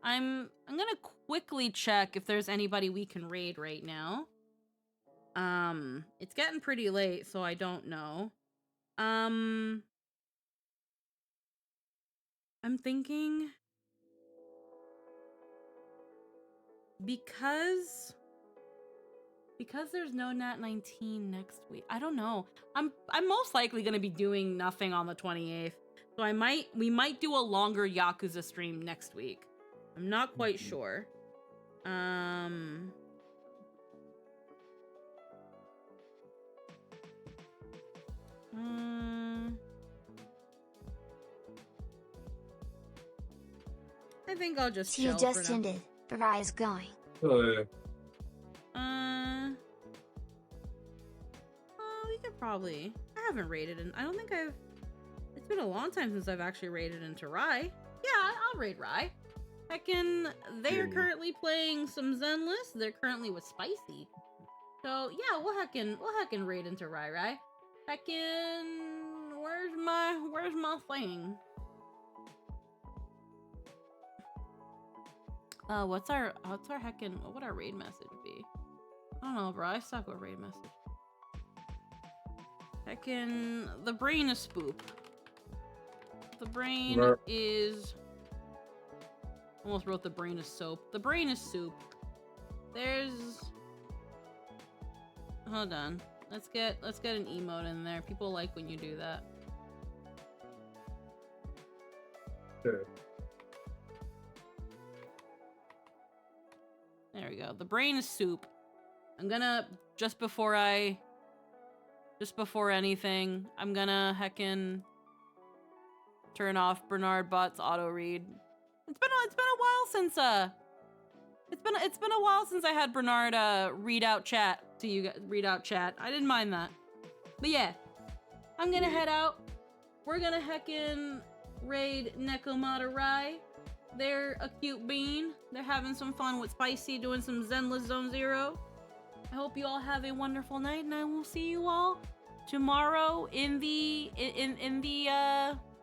I'm gonna quickly check if there's anybody we can raid right now. It's getting pretty late, so I don't know. I'm thinking because there's no Nat 19 next week. I don't know. I'm most likely gonna be doing nothing on the 28th. So we might do a longer Yakuza stream next week. I'm not quite sure. I think I'll just You chill just for now. ended. Barai is going. Yeah. We could probably. I haven't raided in. I don't think I've. It's been a long time since I've actually raided into Rai. Yeah, I'll raid Rai. They are currently playing some Zenless. They're currently with Spicy. So yeah, we'll heckin' raid into Rai. Where's my thing? What's our heckin', what would our raid message be? I don't know, bro. I suck with raid message. Heckin', the brain is spoop. The brain is. Almost wrote the brain is soap. The brain is soup. There's. Hold on. Let's get an emote in there. People like when you do that. Sure. There we go. The brain is soup. I'm gonna just before anything, I'm gonna heckin' turn off Bernard Bot's auto read. It's been a while since it's been a while since I had Bernard read out chat to you guys. Read out chat. I didn't mind that. But yeah, I'm gonna head out. We're gonna heckin' raid Nekomata Rai. They're a cute bean. They're having some fun with Spicy, doing some Zenless Zone Zero. I hope you all have a wonderful night, and I will see you all tomorrow in the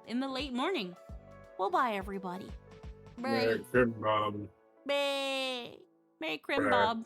late morning. Well, bye everybody. Bye. Merry Christmas. Bye. Merry Crim Bye. Bob.